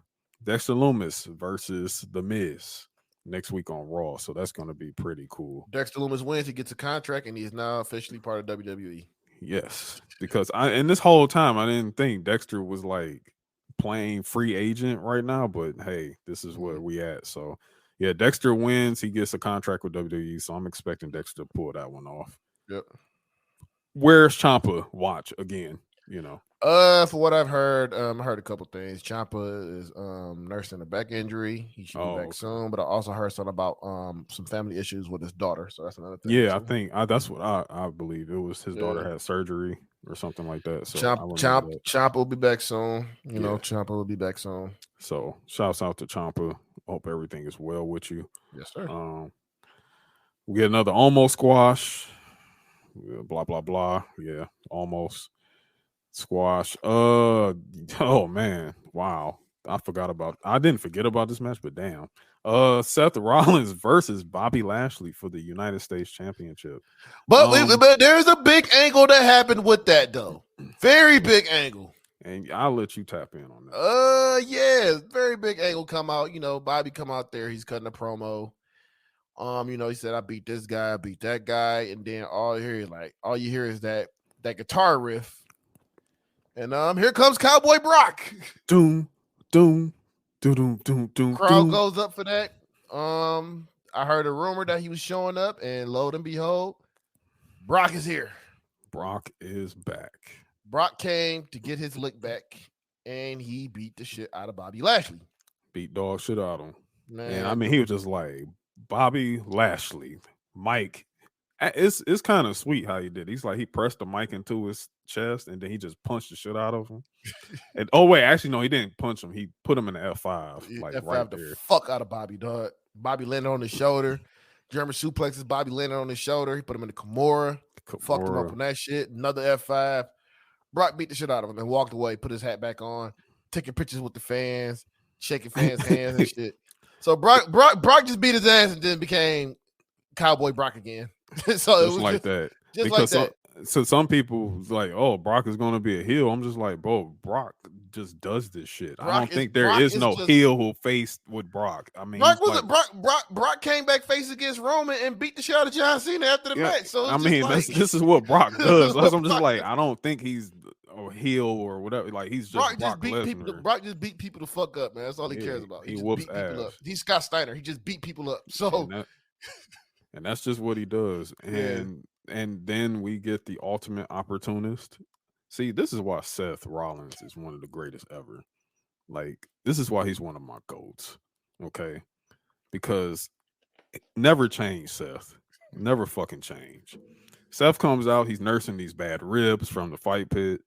Dexter Loomis versus The Miz next week on Raw. So that's going to be pretty cool. Dexter Loomis wins. He gets a contract, and he is now officially part of WWE. Yes, because and this whole time I didn't think Dexter was like playing free agent right now, but hey, this is where we at. So yeah, Dexter wins. He gets a contract with WWE. So I'm expecting Dexter to pull that one off. Yep. Where's Ciampa? Watch again. For what I've heard, I heard a couple things. Ciampa is nursing a back injury. He should be back soon. But I also heard something about some family issues with his daughter. So that's another thing. Yeah, I think that's what I believe. It was his daughter had surgery or something like that. So Ciampa will be back soon. Ciampa will be back soon. So shouts out to Ciampa. Hope everything is well with you. Yes, sir. We get another almost squash. Blah blah blah. Yeah, almost. Squash. Oh man. Wow. I didn't forget about this match, but damn. Seth Rollins versus Bobby Lashley for the United States Championship. But there's a big angle that happened with that though. Very big angle. And I'll let you tap in on that. Very big angle come out. Bobby come out there, he's cutting a promo. He said, I beat this guy, I beat that guy, and then all you hear is that guitar riff. And here comes Cowboy Brock. Doom, doom, doom, doom, doom, doom. Crowd goes up for that. I heard a rumor that he was showing up, and lo and behold, Brock is here. Brock is back. Brock came to get his lick back, and he beat the shit out of Bobby Lashley. Beat dog shit out of him. Man. And I mean, he was just like, Bobby Lashley, Mike. It's kind of sweet how he did. He's like, he pressed the mic into his chest and then he just punched the shit out of him. And actually no, he didn't punch him. He put him in the F5, like F5 right the there. Fuck out of Bobby, dog. Bobby landed on his shoulder. German suplexes. Bobby landed on his shoulder. He put him in the Kimura. Fucked him up on that shit. Another F5. Brock beat the shit out of him and walked away. Put his hat back on. Taking pictures with the fans, shaking fans' hands and shit. So Brock just beat his ass and then became Cowboy Brock again. So it was like that. Just because like that. So some people like, oh, Brock is going to be a heel. I'm just like, bro, Brock just does this shit. I don't think there is no heel who faced with Brock. I mean, Brock came back face against Roman and beat the shit out of John Cena after the match. So I mean, this is what Brock does. I'm just like, I don't think he's a heel or whatever. Like he's just Brock beat people. Brock just beat people to fuck up, man. That's all he cares about. He whoops ass. Up. He's Scott Steiner. He just beat people up. So. And that's just what he does. And then we get the ultimate opportunist. See, this is why Seth Rollins is one of the greatest ever. Like, this is why he's one of my GOATs. Okay? Because never change, Seth. Never fucking change. Seth comes out, he's nursing these bad ribs from the fight pit.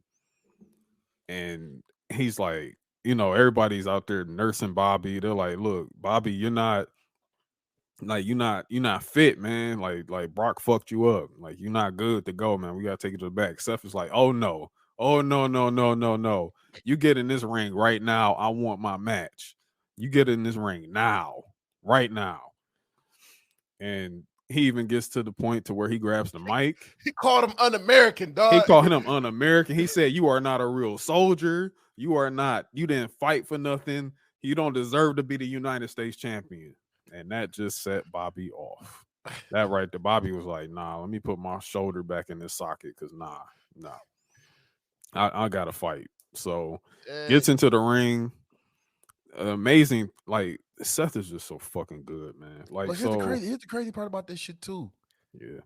And he's like, everybody's out there nursing Bobby. They're like, look, Bobby, you're not fit, man. Like Brock fucked you up. Like you're not good to go, man. We gotta take it to the back. Seth is like, oh no. You get in this ring right now. I want my match. You get in this ring now, right now. And he even gets to the point to where he grabs the mic. He called him un-American, dog. He called him un-American. He said, you are not a real soldier. You are not. You didn't fight for nothing. You don't deserve to be the United States champion. And that just set Bobby off. That right there. Bobby was like, nah, let me put my shoulder back in this socket because nah. I gotta fight. So gets into the ring. Amazing. Like Seth is just so fucking good, man. Like, But so here's the crazy part about this shit too. yeah.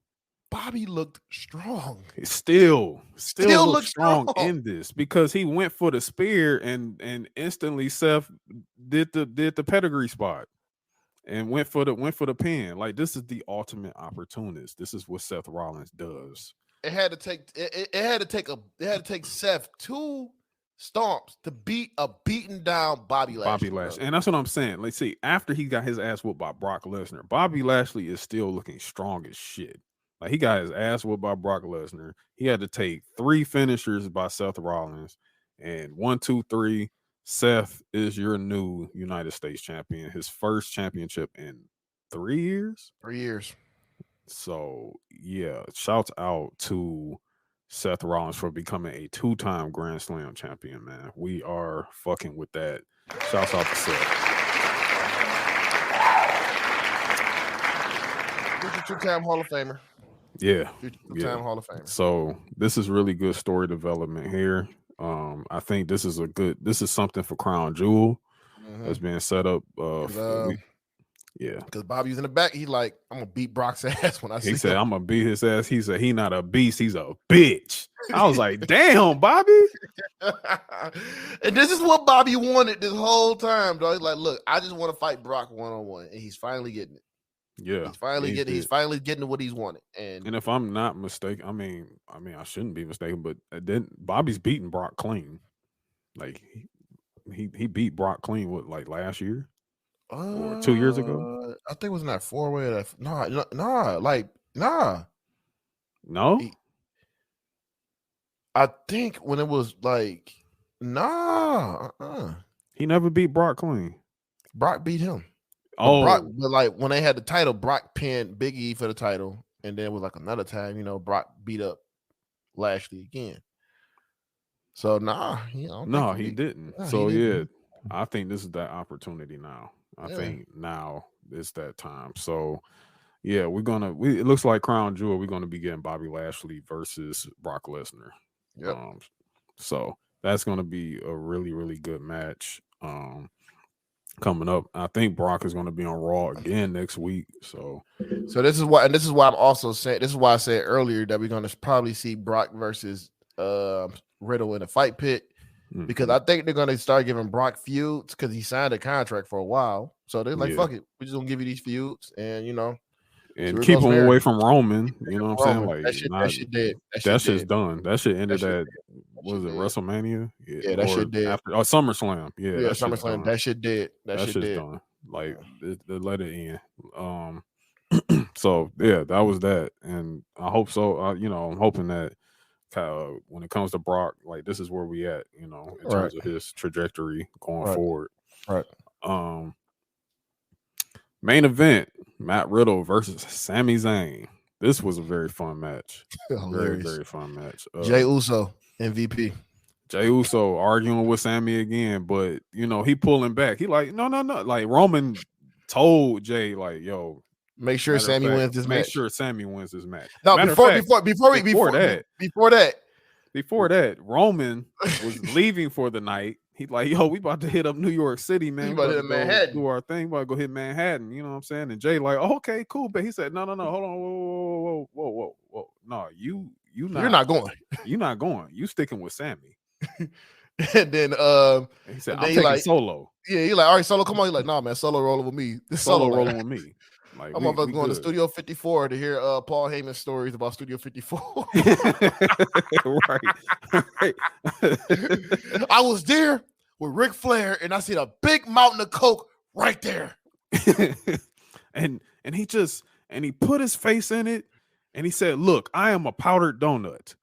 Bobby looked strong. He still looks looked strong strong. in this because he went for the spear and instantly Seth did the pedigree spot and went for the pin. Like, this is the ultimate opportunist. This is what Seth Rollins does. It had to take Seth 2 stomps to beat a beaten down Bobby Lashley. And that's what I'm saying. Let's see. After he got his ass whooped by Brock Lesnar, Bobby Lashley is still looking strong as shit. Like, he got his ass whooped by Brock Lesnar. He had to take 3 finishers by Seth Rollins, and 1, 2, 3. Seth is your new United States champion. His first championship in 3 years. 3 years. So yeah, shouts out to Seth Rollins for becoming a 2-time Grand Slam champion, man. We are fucking with that. Shouts out to Seth. Future 2-time Hall of Famer. Yeah. Future 2-time Hall of Famer. So this is really good story development here. I think this is something for Crown Jewel that's being set up. Yeah, because Bobby was in the back. He like, I'm gonna beat Brock's ass when I see. He said, him. I'm gonna beat his ass. He said, he not a beast, he's a bitch. I was like, damn, Bobby. And this is what Bobby wanted this whole time, dog. He's like, look, I just want to fight Brock 1-on-1, and he's finally getting it. Yeah, he's finally getting what he's wanted. And if I'm not mistaken, I mean, I shouldn't be mistaken, but then Bobby's beating Brock clean. Like he beat Brock clean like last year. Or 2 years ago? I think it was in that 4-way. No? I think when it was like, He never beat Brock clean. Brock beat him. Oh. But like when they had the title, Brock pinned Big E for the title. And then it was like another time, Brock beat up Lashley again. So, he didn't. So, yeah, I think this is that opportunity now. I think now is that time. So, yeah, it looks like Crown Jewel, we're going to be getting Bobby Lashley versus Brock Lesnar. Yep. So that's going to be a really, really good match coming up. I think Brock is going to be on Raw again next week. So this is why I'm also saying, this is why I said earlier that we're going to probably see Brock versus Riddle in a fight pit. Because I think they're going to start giving Brock feuds because he signed a contract for a while. So they're like, fuck it. We're just going to give you these feuds and, and keep him away from Roman. You know what I'm saying? Like, that shit dead. That shit's done. That shit ended at, was it WrestleMania? Yeah, that shit dead. After SummerSlam. Yeah, SummerSlam. That shit dead. That shit's done. Like, they let it in. So, yeah, that was that. And I hope so. I'm hoping that when it comes to Brock, like, this is where we at, in terms of his trajectory going forward. Right. Main event, Matt Riddle versus Sami Zayn. This was a very fun match. Very, very fun match. Jey Uso, MVP. Jey Uso arguing with Sami again, but he pulling back. He like, no. Like, Roman told Jey, like, yo, make sure Sami wins this match. Make sure Sami wins this match. No, before that, Roman was leaving for the night. He's like, yo, we about to hit up New York City, man. We about to hit Manhattan. Do our thing. We about to go hit Manhattan. You know what I'm saying? And Jay like, okay, cool. But he said, no. Hold on. Whoa. No, you're not going. You're not going. You sticking with Sami. And then he said, I'm taking Solo. Yeah, he's like, all right, Solo, come on. He's like, nah, man, Solo rolling with me. Solo rolling with me. Like, I'm about to go to Studio 54 to hear Paul Heyman stories about Studio 54. Right. I was there with Ric Flair, and I seen a big mountain of coke right there. and he put his face in it, and he said, "Look, I am a powdered donut."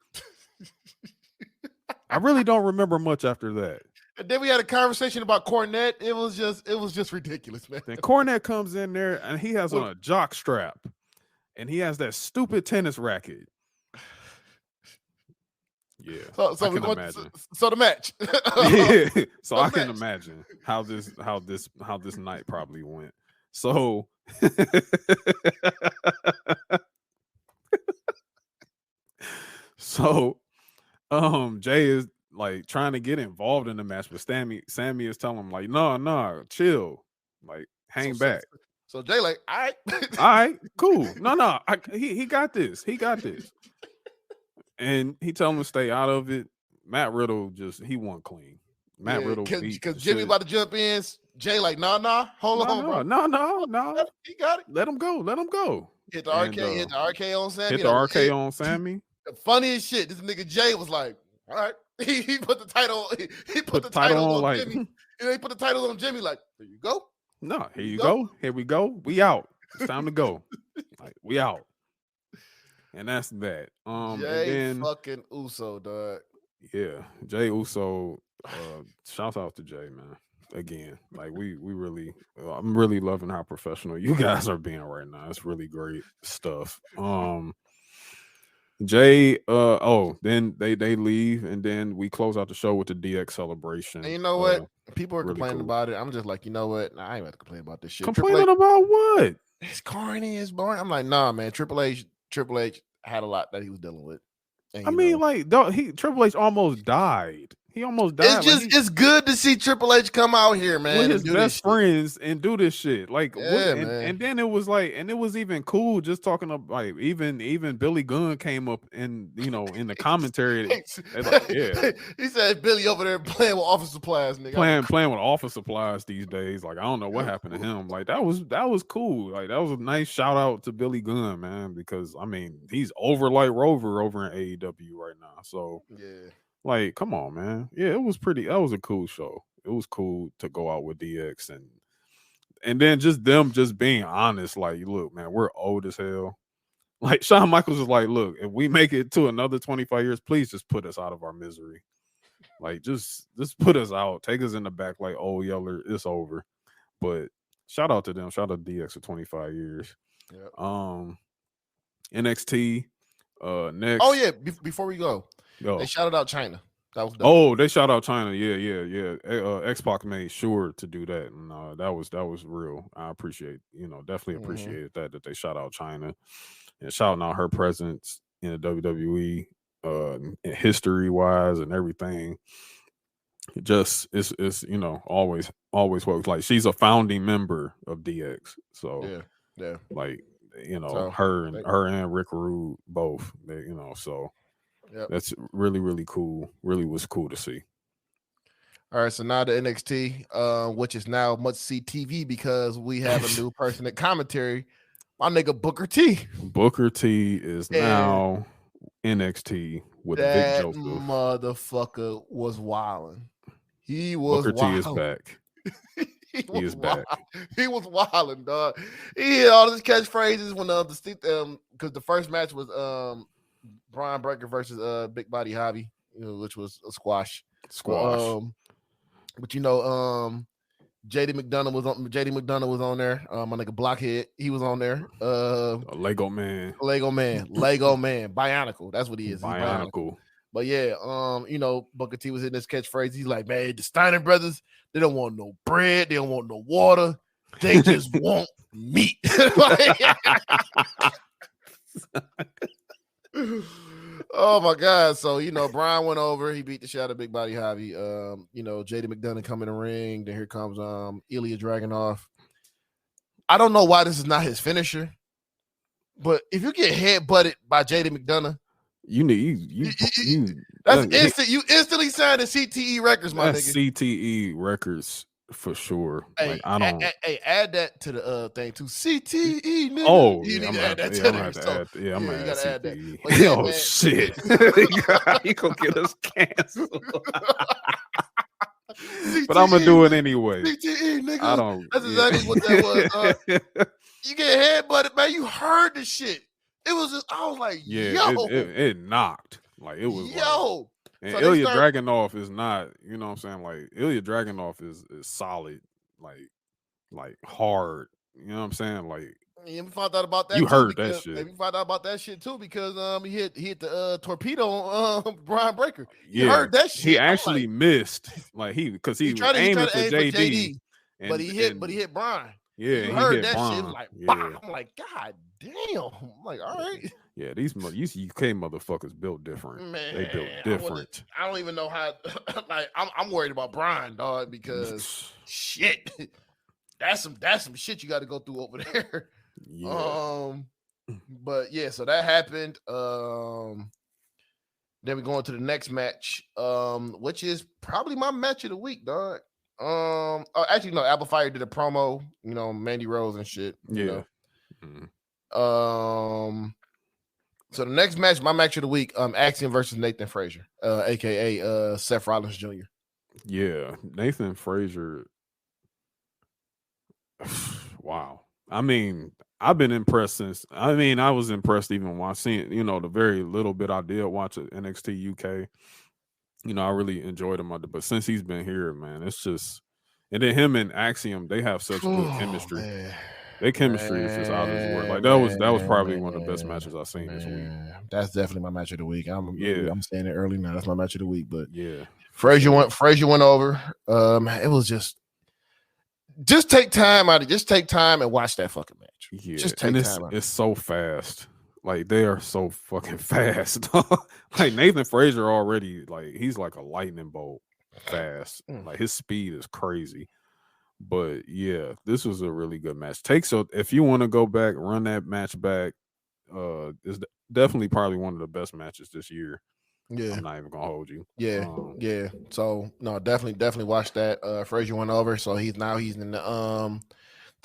I really don't remember much after that. And then we had a conversation about Cornette. It was just ridiculous, man. Then Cornette comes in there and he has on a jock strap, and he has that stupid tennis racket. Yeah. So I we're can going. imagine. So the match. So I can imagine how this night probably went. So so Jay is like trying to get involved in the match, but Sammy is telling him like, no, chill, like hang back. So Jay like, all right, All right, cool. No, he got this. He got this. And he told him to stay out of it. Matt Riddle he won clean. Matt Riddle beat because Jimmy about to jump in. Jay like, nah, hold on, bro. No. He got it. Let him go. Hit the RK, hit the RK on Sammy. Hit the RK on Sammy. The funniest shit. This nigga Jay was like, all right. He put the title. He put the title on like, Jimmy. And he put the title on Jimmy. Like, there you go. No, here you go. Here we go. We out. It's time to go. Like, we out. And that's that. Jay and then, fucking Uso, dog. Yeah, Jay Uso. Shout out to Jay, man. Again, like we really, I'm really loving how professional you guys are being right now. It's really great stuff. Jay, then they leave, and then we close out the show with the DX celebration. And you know what? People are really complaining about it. I'm just like, you know what? Nah, I ain't about to complain about this shit. Complaining about what? It's corny, it's boring. I'm like, nah, man. Triple H had a lot that he was dealing with. And, Triple H almost died. He almost died. It's good to see Triple H come out here, man, with his best friends and do this shit. Like, man. And then it was like, and it was even cool just talking about like even Billy Gunn came up in in the commentary. Like, yeah, he said Billy over there playing with office supplies, nigga. Playing with office supplies these days. Like, I don't know what happened to him. Like that was cool. Like that was a nice shout out to Billy Gunn, man, because I mean he's over like Rover over in AEW right now. So yeah. Like, come on, man. Yeah, it was pretty. That was a cool show. It was cool to go out with DX and then just them just being honest. Like, look, man, we're old as hell. Like Shawn Michaels is like, look, if we make it to another 25 years, please just put us out of our misery. Like, just put us out. Take us in the back like old Yeller. It's over. But shout out to them. Shout out to DX for 25 years. Yep. NXT. Next. Oh yeah. Before we go. They shouted out China. That was dope. Oh, they shout out China. Yeah. X-Pac made sure to do that, and that was real. I appreciate, definitely appreciated that they shout out China and shouting out her presence in the WWE, history wise and everything. Just it's always works. Like she's a founding member of DX, so yeah. Like so, her and Rick Rude both. So. Yep. That's really, really cool. Really was cool to see. All right, so now the NXT, which is now Must See TV because we have a new person at commentary. My nigga Booker T. Booker T is now NXT with Vic Joseph. Motherfucker was wilding. He was Booker T is back. He is back. He was wilding, dog. He had all his catchphrases when because the first match was Brian Breaker versus Big Body Hobby, which was a squash. But JD McDonough was on there. My nigga Blockhead, he was on there. Lego Man. Bionicle. That's what he is. Bionicle. But yeah, Booker T was in this catchphrase. He's like, man, the Steiner brothers, they don't want no bread, they don't want no water, they just want meat. Oh my God. So, Brian went over, he beat the shit out of Big Body Hobby. JD McDonough come in the ring. Then here comes Ilya Dragunov. I don't know why this is not his finisher, but if you get head-butted by JD McDonough, that's instant. You instantly signed to CTE Records, my nigga. CTE Records for sure. Hey, like, I don't. Add that to the thing too. CTE, nigga. Oh, you need to add that to there. I'm gonna add that. Yeah, oh shit! You gonna get us canceled? But I'm gonna do it anyway. CTE, nigga. I don't. That's exactly what that was. You get headbutted, man. You heard the shit. It was just. I was like, yo, it knocked. Like it was, yo. And so Ilya Dragunov is not, you know what I'm saying? Like Ilya Dragunov is solid, like hard. You know what I'm saying? Like Yeah, we found out about that. You too heard that because, shit. We found out about that shit too because he hit the torpedo on Brian Breaker. You Yeah, heard that shit. he actually missed, like because he was aiming for aim JD, but he hit Brian. Yeah, You he heard hit that Brian. shit. It was like, yeah. bah! I'm like, God damn. I'm like, all right. Yeah, these UK motherfuckers built different. Man, they built different. I don't even know how. Like, I'm worried about Brian, dog, because shit, that's some shit you got to go through over there. Yeah. But yeah, so that happened. Then we go into the next match, which is probably my match of the week, dog. Actually, no, Apple Fire did a promo, Mandy Rose and shit. You know. So the next match, my match of the week, Axiom versus Nathan Frazier, aka Seth Rollins Jr. Yeah, Nathan Frazier. Wow. I mean, I've been impressed since. I mean, I was impressed even while seeing, the very little bit I did watch at NXT UK. I really enjoyed him. But since he's been here, man, it's just. And then him and Axiom, they have such good chemistry. Man. Their chemistry is just out of this world. Like that was probably one of the best matches I've seen this week. That's definitely my match of the week. I'm saying it early now. That's my match of the week. But yeah, Frazier went over. It was just take time out. Just take time and watch that fucking match. Yeah, just take time out. It's so fast. Like they are so fucking fast. Like Nathan Frazier already, like he's like a lightning bolt fast. Like his speed is crazy. But yeah, this was a really good match. So if you want to go back, run that match back. It's definitely probably one of the best matches this year. Yeah, I'm not even gonna hold you. Yeah. So no, definitely watch that. Frazier went over, so he's in the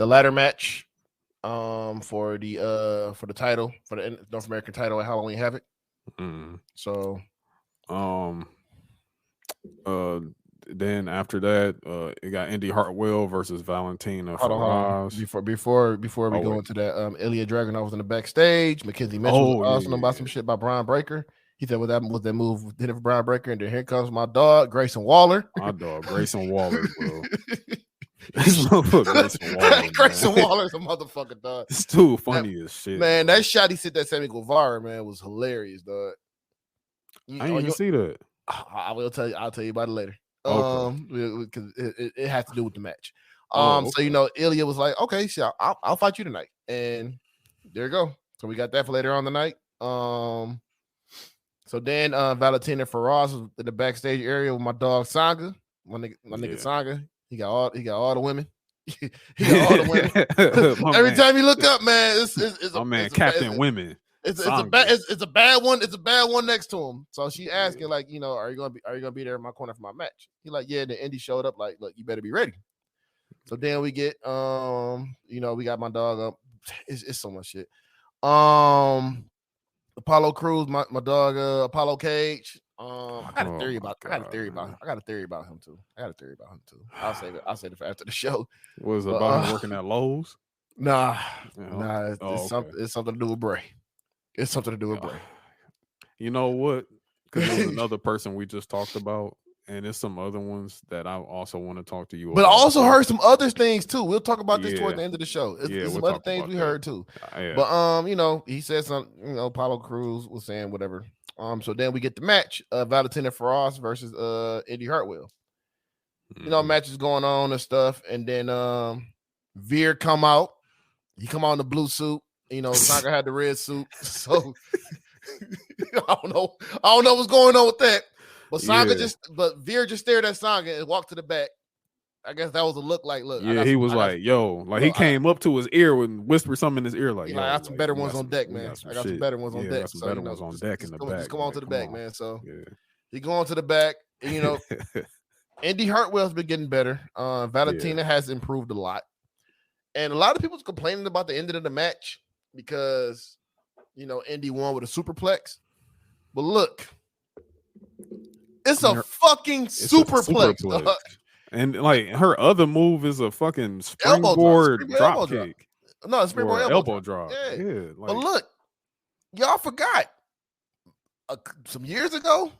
ladder match for the title, for the North American title at Halloween Havoc. So then after that, it got Indy Hartwell versus Valentina. Hold on. Before we go into that, Ilya Dragunov was in the backstage. Mackenzie Mitchell was asking about some shit about Brian Breaker. He said, "What that move did it for Brian Breaker?" And then here comes my dog, Grayson Waller. My dog, Grayson Waller, bro. This motherfucker, Grayson Waller is a motherfucker, dog. It's too funny as shit, man. Bro. That shot he said that Sammy Guevara, man, was hilarious, dog. I didn't even see that. I will tell you. I'll tell you about it later. Because it has to do with the match. So Ilya was like, "Okay, so I'll fight you tonight," and there you go. So we got that for later on the night. So then Valentina Feroz was in the backstage area with my dog Sanga, my nigga Sanga. He got all the women. He got all the women. Every time you look up, man, it's my man Captain Women. It's a bad one. It's a bad one next to him. So she asking like, are you gonna be there in my corner for my match? He like, yeah. The Indy showed up like, look, you better be ready. So then we get we got my dog up. It's so much shit. Apollo Crews, my dog Apollo Cage. I got a theory about him too. I'll save it for after the show. Was it about him working at Lowe's? Nah. It's something to do with Bray. It's something to do with Bray. You know what? Because there's another person we just talked about, and there's some other ones that I also want to talk to you about. But I also heard some other things too. We'll talk about this toward the end of the show. There's some other things we heard too. But he said something. Apollo Crews was saying whatever. So then we get the match, Valentina Feroz versus Indy Hartwell. Match is going on and stuff, and then Veer come out. He come out in the blue suit. Sanga had the red suit. So I don't know what's going on with that. But Veer just stared at Sanga and walked to the back. I guess that was a look. Yeah, he was like, yo, like he came up to his ear and whispered something in his ear, like, I got some better ones on deck, man. I got some better ones on deck. Some better ones on deck in the back. Just come on to the back, man. So he go on to the back. And, Indy Hartwell's been getting better. Valentina has improved a lot. And a lot of people's complaining about the ending of the match because, Indy won with a superplex. But look, it's a fucking superplex. And like her other move is a fucking springboard drop kick. No, it's springboard elbow drop. Yeah. But look, y'all forgot some years ago,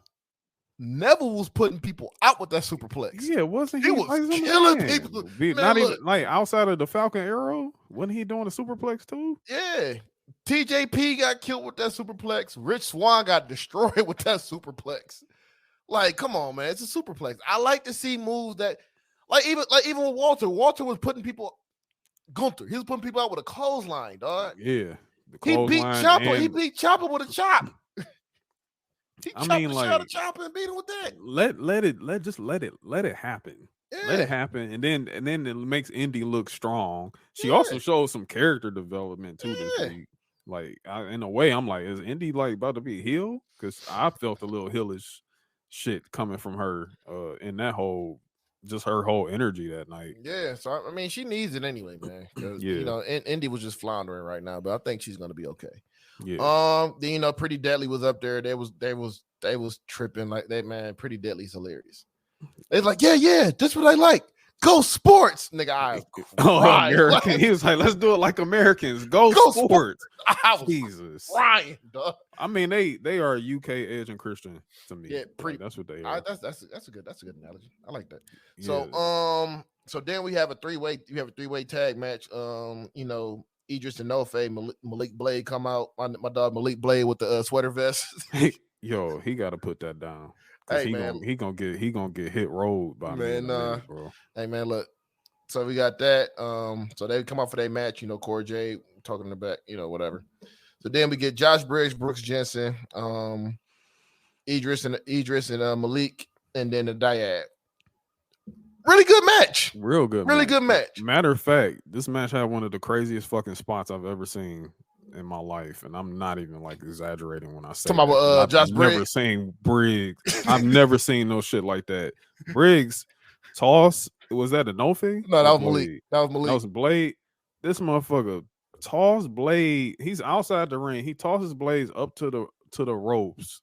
Neville was putting people out with that superplex. Yeah, wasn't He he? was like, killing man, people. Be, Man, not look. even like outside of the Falcon Arrow. Wasn't he doing a superplex too? Yeah. TJP got killed with that superplex. Rich Swann got destroyed with that superplex. Like, come on, man. It's a superplex. I like to see moves that, even with Walter. Walter was putting people. Gunther, he was putting people out with a clothesline, dog. Yeah, the He beat clothesline Ciampa. and- He beat Ciampa with a chop. He I chopped mean, the like, shit out of Ciampa and beat him with that. let it happen. Yeah. Let it happen, and then it makes Indy look strong. She Yeah. also shows some character development too this Yeah. week. Like, in a way, I'm like, is Indy like about to be a heel? Because I felt a little heelish shit coming from her in that whole, just her whole energy that night. Yeah, so I mean, she needs it anyway, man. 'Cause, Yeah. you know, Indy was just floundering right now, but I think she's gonna be okay. Yeah, Then, you know, Pretty Deadly was up there. They was tripping like that, man. Pretty Deadly's hilarious. They're like, yeah, this is what I like. Go sports, nigga. I cried. American. He was like, let's do it like Americans. Go sports. I was Jesus. crying, dog. I mean, they are UK Edge and Christian to me. Yeah, Like, that's what they are. That's a good analogy. I like that. So so then we have a three-way tag match. You know, Idris and Nofe, Malik Blade come out. My dog Malik Blade with the sweater vest. Yo, he got to put that down. Hey, he man. gonna get hit rolled by me in a minute, bro. Hey man, look. So we got that. So they come out for their match. You know, Corey J talking in the back. You know, whatever. So then we get Josh Briggs, Brooks Jensen, Idris and Malik, and then the Dyad. Really good match. Real good. Really good match. Matter of fact, this match had one of the craziest fucking spots I've ever seen in my life, and I'm not even like exaggerating when I say Talking about Josh Briggs. Never seen Briggs. I've never seen no shit like that. Briggs toss. Was that a no thing? No, that was Malik. That was Blade. This motherfucker toss Blade. He's outside the ring. He tosses Blades up to the ropes.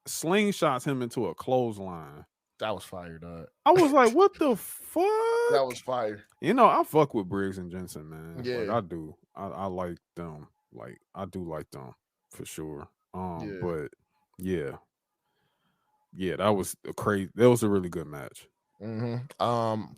Slingshots him into a clothesline. That was fire, dog. I was like, what the fuck? That was fire. You know, I fuck with Briggs and Jensen, man. Yeah. Like, I do. I like them. Like, I do like them for sure. But yeah, that was a really good match. Mm-hmm. You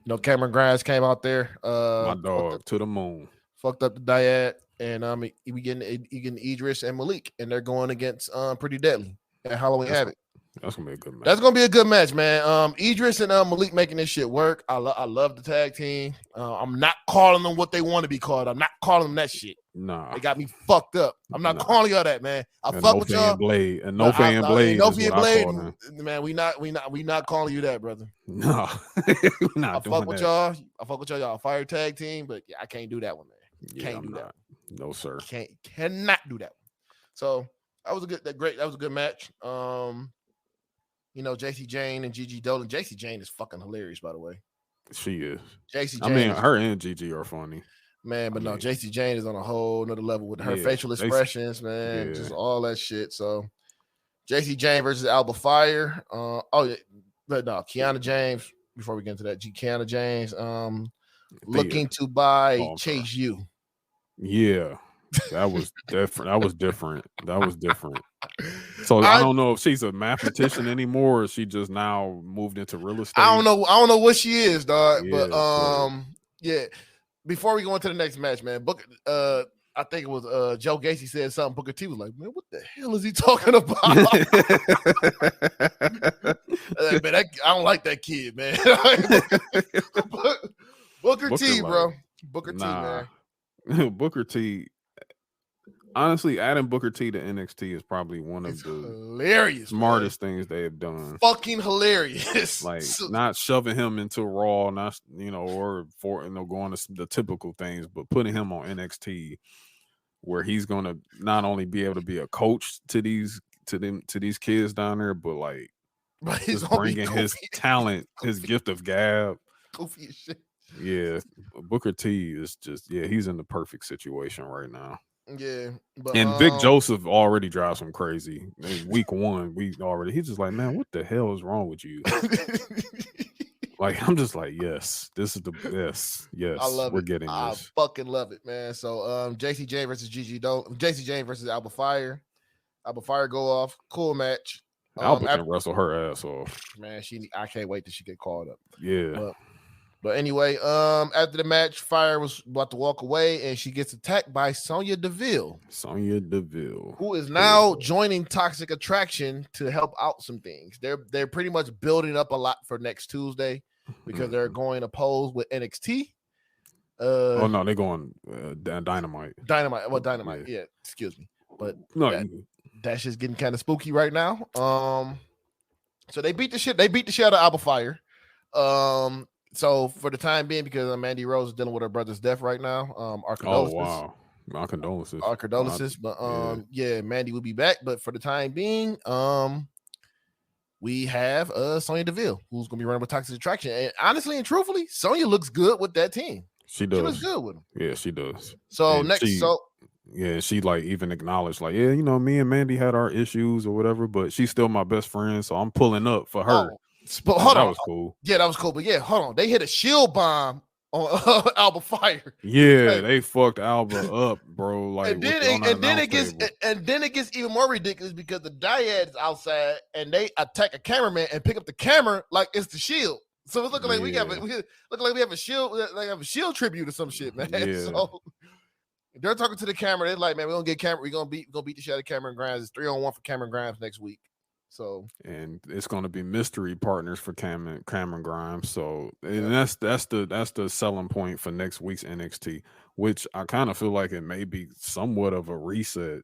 know, Cameron Grimes came out there. My dog to the moon. Fucked up the Dyad, and we getting Idris and Malik, and they're going against Pretty Deadly at Halloween Havoc. That's gonna be a good match. That's gonna be a good match, man. Idris and Malik making this shit work. I love the tag team. I'm not calling them what they want to be called. I'm not calling them that shit. Nah, they got me fucked up. I'm not calling y'all that, man. I fuck with y'all. Blade and no fan Blade. Man, we not calling you that, brother. No, I fuck with y'all. Y'all a fire tag team, but I can't do that one, man. Can't do that. No, sir. Cannot do that one. So that was a good match. You know, JC Jane and Gigi Dolan. JC Jane is fucking hilarious, by the way. She is. JC Jane. I mean, her and Gigi are funny. Man, but no, JC Jane is on a whole nother level with her facial expressions, man. Just all that shit. So JC Jane versus Alba Fire. Kiana James. Before we get into that, Kiana James looking to buy Chase U. Yeah. That was different. So I don't know if she's a mathematician anymore, or she just now moved into real estate. I don't know what she is, dog. Yeah, but yeah. Before we go into the next match, man, I think it was Joe Gacy said something. Booker T was like, "Man, what the hell is he talking about?" Man, I don't like that kid, man. Booker T, bro. Booker T, man. Booker T. Honestly, adding Booker T to NXT is probably one of the hilarious, smartest things they have done. Fucking hilarious. Like not shoving him into Raw, not or going to the typical things, but putting him on NXT, where he's gonna not only be able to be a coach to these kids down there, but like just bringing his talent, his gift of gab. Goofy as shit. Yeah, Booker T is just he's in the perfect situation right now. Yeah, and Vic Joseph already drives him crazy. In week 1, he's just like, man, what the hell is wrong with you? Like, I'm just like, yes, this is the best. Yes, I love we're it. getting this. I fucking love it, man. So, JC Jane versus Gigi Dolan. JC Jane versus Alba Fire. Alba Fire go off. Cool match. Alba can wrestle her ass off. Man, I can't wait till she get called up. Yeah. But anyway, after the match, Fire was about to walk away, and she gets attacked by Sonya Deville. Who is now joining Toxic Attraction to help out some things. They're pretty much building up a lot for next Tuesday because they're going to pose with NXT. Oh no, they're going Dynamite. Dynamite. Yeah, excuse me. But no, that's just getting kind of spooky right now. So they beat the shit out of Alba Fire. So for the time being, because Mandy Rose is dealing with her brother's death right now, our condolences. Oh wow, my condolences. Our condolences. But yeah, Mandy will be back. But for the time being, we have Sonya Deville, who's gonna be running with Toxic Attraction. And honestly and truthfully, Sonya looks good with that team. She does. She looks good with them. Yeah, she does. So and she like even acknowledged, like, yeah, you know, me and Mandy had our issues or whatever, but she's still my best friend, so I'm pulling up for her. But hold on, that was cool. Yeah, that was cool. But yeah, hold on, they hit a shield bomb on Alba Fire. Yeah, like, they fucked Alba up, bro. Like, and then it gets even more ridiculous because the Dyad's outside and they attack a cameraman and pick up the camera like it's the Shield. So it's looking like we have a shield tribute or some shit, man. Yeah. So they're talking to the camera. They're like, man, we're gonna get camera. We're gonna beat the shit out of Cameron Grimes. It's 3-on-1 for Cameron Grimes next week. So and it's gonna be mystery partners for Cameron Grimes. So and that's the selling point for next week's NXT, which I kind of feel like it may be somewhat of a reset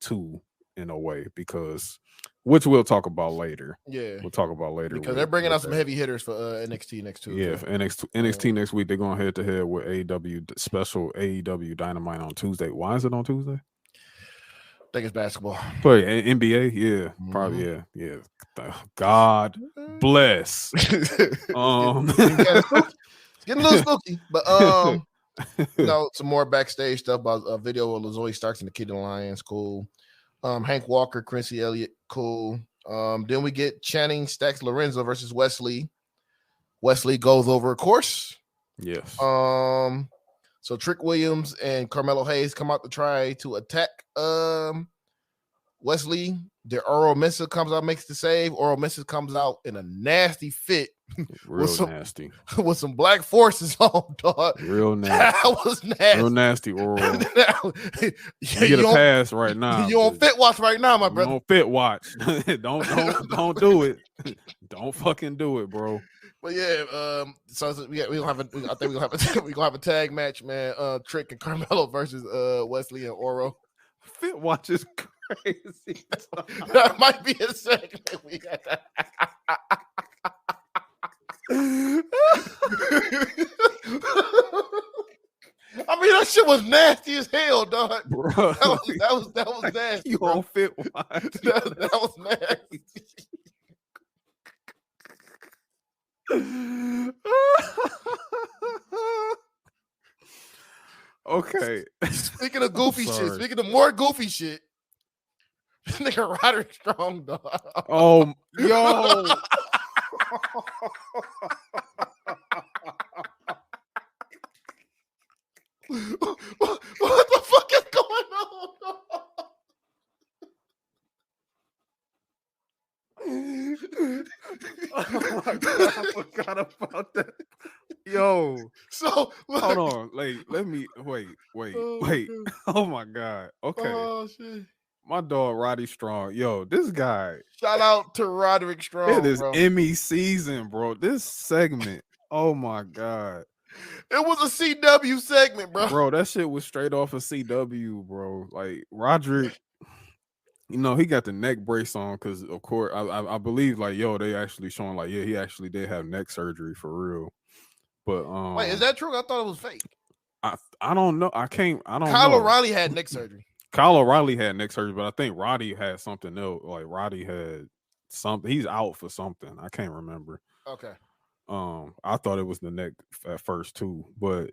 too, in a way, because which we'll talk about later. Yeah, we'll talk about later because they're bringing out some heavy hitters for NXT next Tuesday. Yeah, for NXT next week they're going head to head with special AEW Dynamite on Tuesday. Why is it on Tuesday? I think it's basketball. But NBA, yeah, probably, yeah. God bless. It's getting a little spooky, but some more backstage stuff about a video of LaZoe Starks and the Kid Lions, cool. Hank Walker, Quincy Elliott, cool. Then we get Channing Stacks Lorenzo versus Wesley. Wesley goes over a course. Yes. So Trick Williams and Carmelo Hayes come out to try to attack Wesley. The Oro Mesa comes out, makes the save. Oro Mesa comes out in a nasty fit. Nasty. With some black forces on, dog. Real nasty. That was nasty. Real nasty, Oro. You get a pass right now. You on Fit Watch right now, my brother. You on Fit Watch. don't do it. Don't fucking do it, bro. But yeah, so we'll have a tag match, man. Trick and Carmelo versus Wesley and Oro. Fit Watch is crazy. That might be a segment we got. I mean, that shit was nasty as hell, dog. Bro. That was nasty. You on Fit Watch? That was nasty. Okay. Speaking of goofy shit, speaking of more goofy shit, nigga Roderick Strong, dog. Oh, yo. What the fuck is going on? Oh my God, I forgot about that. Yo, so look. Hold on, let me wait. Oh my God. Okay. Oh shit. My dog Roddy Strong. Yo, this guy. Shout out to Roderick Strong. It is Emmy season, bro. This segment. Oh my God. It was a CW segment, bro. Bro, that shit was straight off of CW, bro. Like Roderick, you know, he got the neck brace on because, of course, I believe, like, yo, they actually showing, like, yeah, he actually did have neck surgery for real. But wait, is that true? I thought it was fake. I don't know. I don't know. Kyle O'Reilly had neck surgery. Kyle O'Reilly had neck surgery, but I think Roddy had something else. Like Roddy had something. He's out for something. I can't remember. Okay. I thought it was the neck at first too, but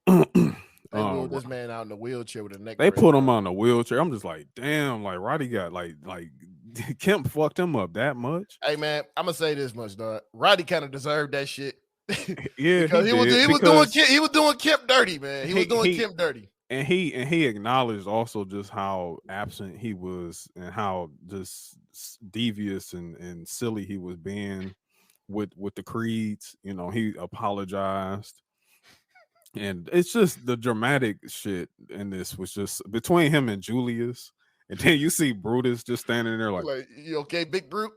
they moved this man out in the wheelchair with a neck. They put him on the wheelchair. I'm just like, damn, like Roddy got like Kemp fucked him up that much. Hey man, I'm gonna say this much, dog. Roddy kind of deserved that shit. Yeah, because he was doing Kemp dirty, man. He was doing Kemp dirty. and he acknowledged also just how absent he was and how just devious and silly he was being with the creeds. You know, he apologized, and it's just the dramatic shit in this was just between him and Julius, and then you see Brutus just standing there like, you okay, Big Brute?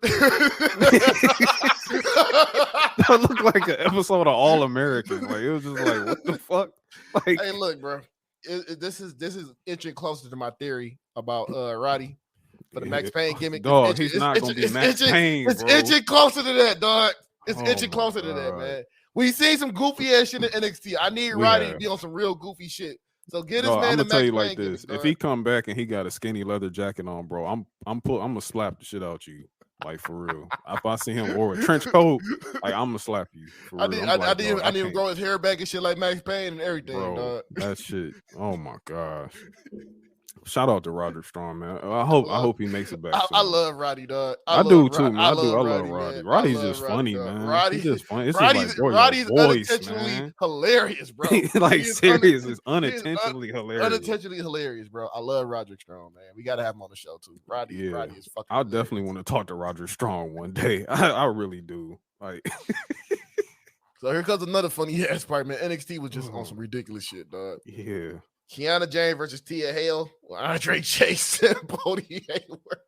that looked like an episode of All American. Like it was just like, what the fuck? Like, hey, look, bro. This is inching closer to my theory about Roddy for the Max Payne gimmick. Dog, he's not gonna be Max Payne. It's inching closer to that, dog. It's Oh inching my closer to that, God. man. We seen some goofy ass shit in NXT. I need Roddy to be on some real goofy shit. So get this Dog, man I'm the gonna tell Max you Payne like this: gimmick, if he come back and he got a skinny leather jacket on, bro, I'm gonna slap the shit out you, like for real. If I see him or a trench coat, like I'm gonna slap you. For real. I need him to grow his hair back and shit like Max Payne and everything, bro. dog. That shit. Oh my gosh. Shout out to Roderick Strong, man. I hope he makes it back. I love Roddy, dog. I do too, man. I love Roddy. Roddy's just funny, dog. man. Roddy's just funny. It's Roddy's, just like, bro, Roddy's your voice, unintentionally man. hilarious, bro. Like serious, it's unintentionally hilarious. Unintentionally hilarious, bro. I love Roderick Strong, man. We gotta have him on the show too. Roddy is fucking. I definitely want to talk to Roderick Strong one day. I really do. Like. So here comes another funny ass part, man. NXT was just on some ridiculous shit, dog. Yeah. Kiana James versus Tia Hale, Andre Chase and Bodie Hayward.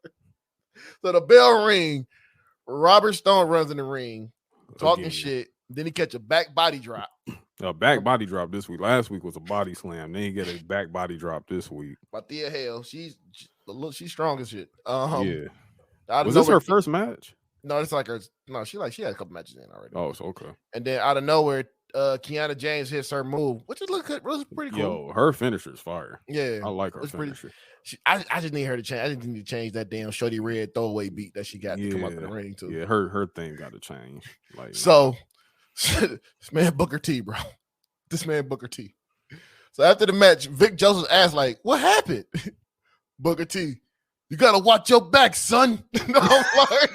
So the bell ring. Robert Stone runs in the ring, talking shit. Then he catch a back body drop. A back body drop this week. Last week was a body slam. Then you get a back body drop this week. By Tia Hale, she's strong as shit. Yeah. Was this her first match? No, it's like her. No, she had a couple matches in already. Oh, it's okay. And then out of nowhere, Kiana James hits her move, which is was pretty cool. Yo, her finisher's fire. Yeah, I like her finisher. I just need her to change. I just need to change that damn Shorty Red throwaway beat that she got to come up in the ring too. Yeah, her thing got to change. Like so, this man Booker T, bro. This man Booker T. So after the match, Vic Joseph asked, like, "What happened?" Booker T, you gotta watch your back, son. I'm like,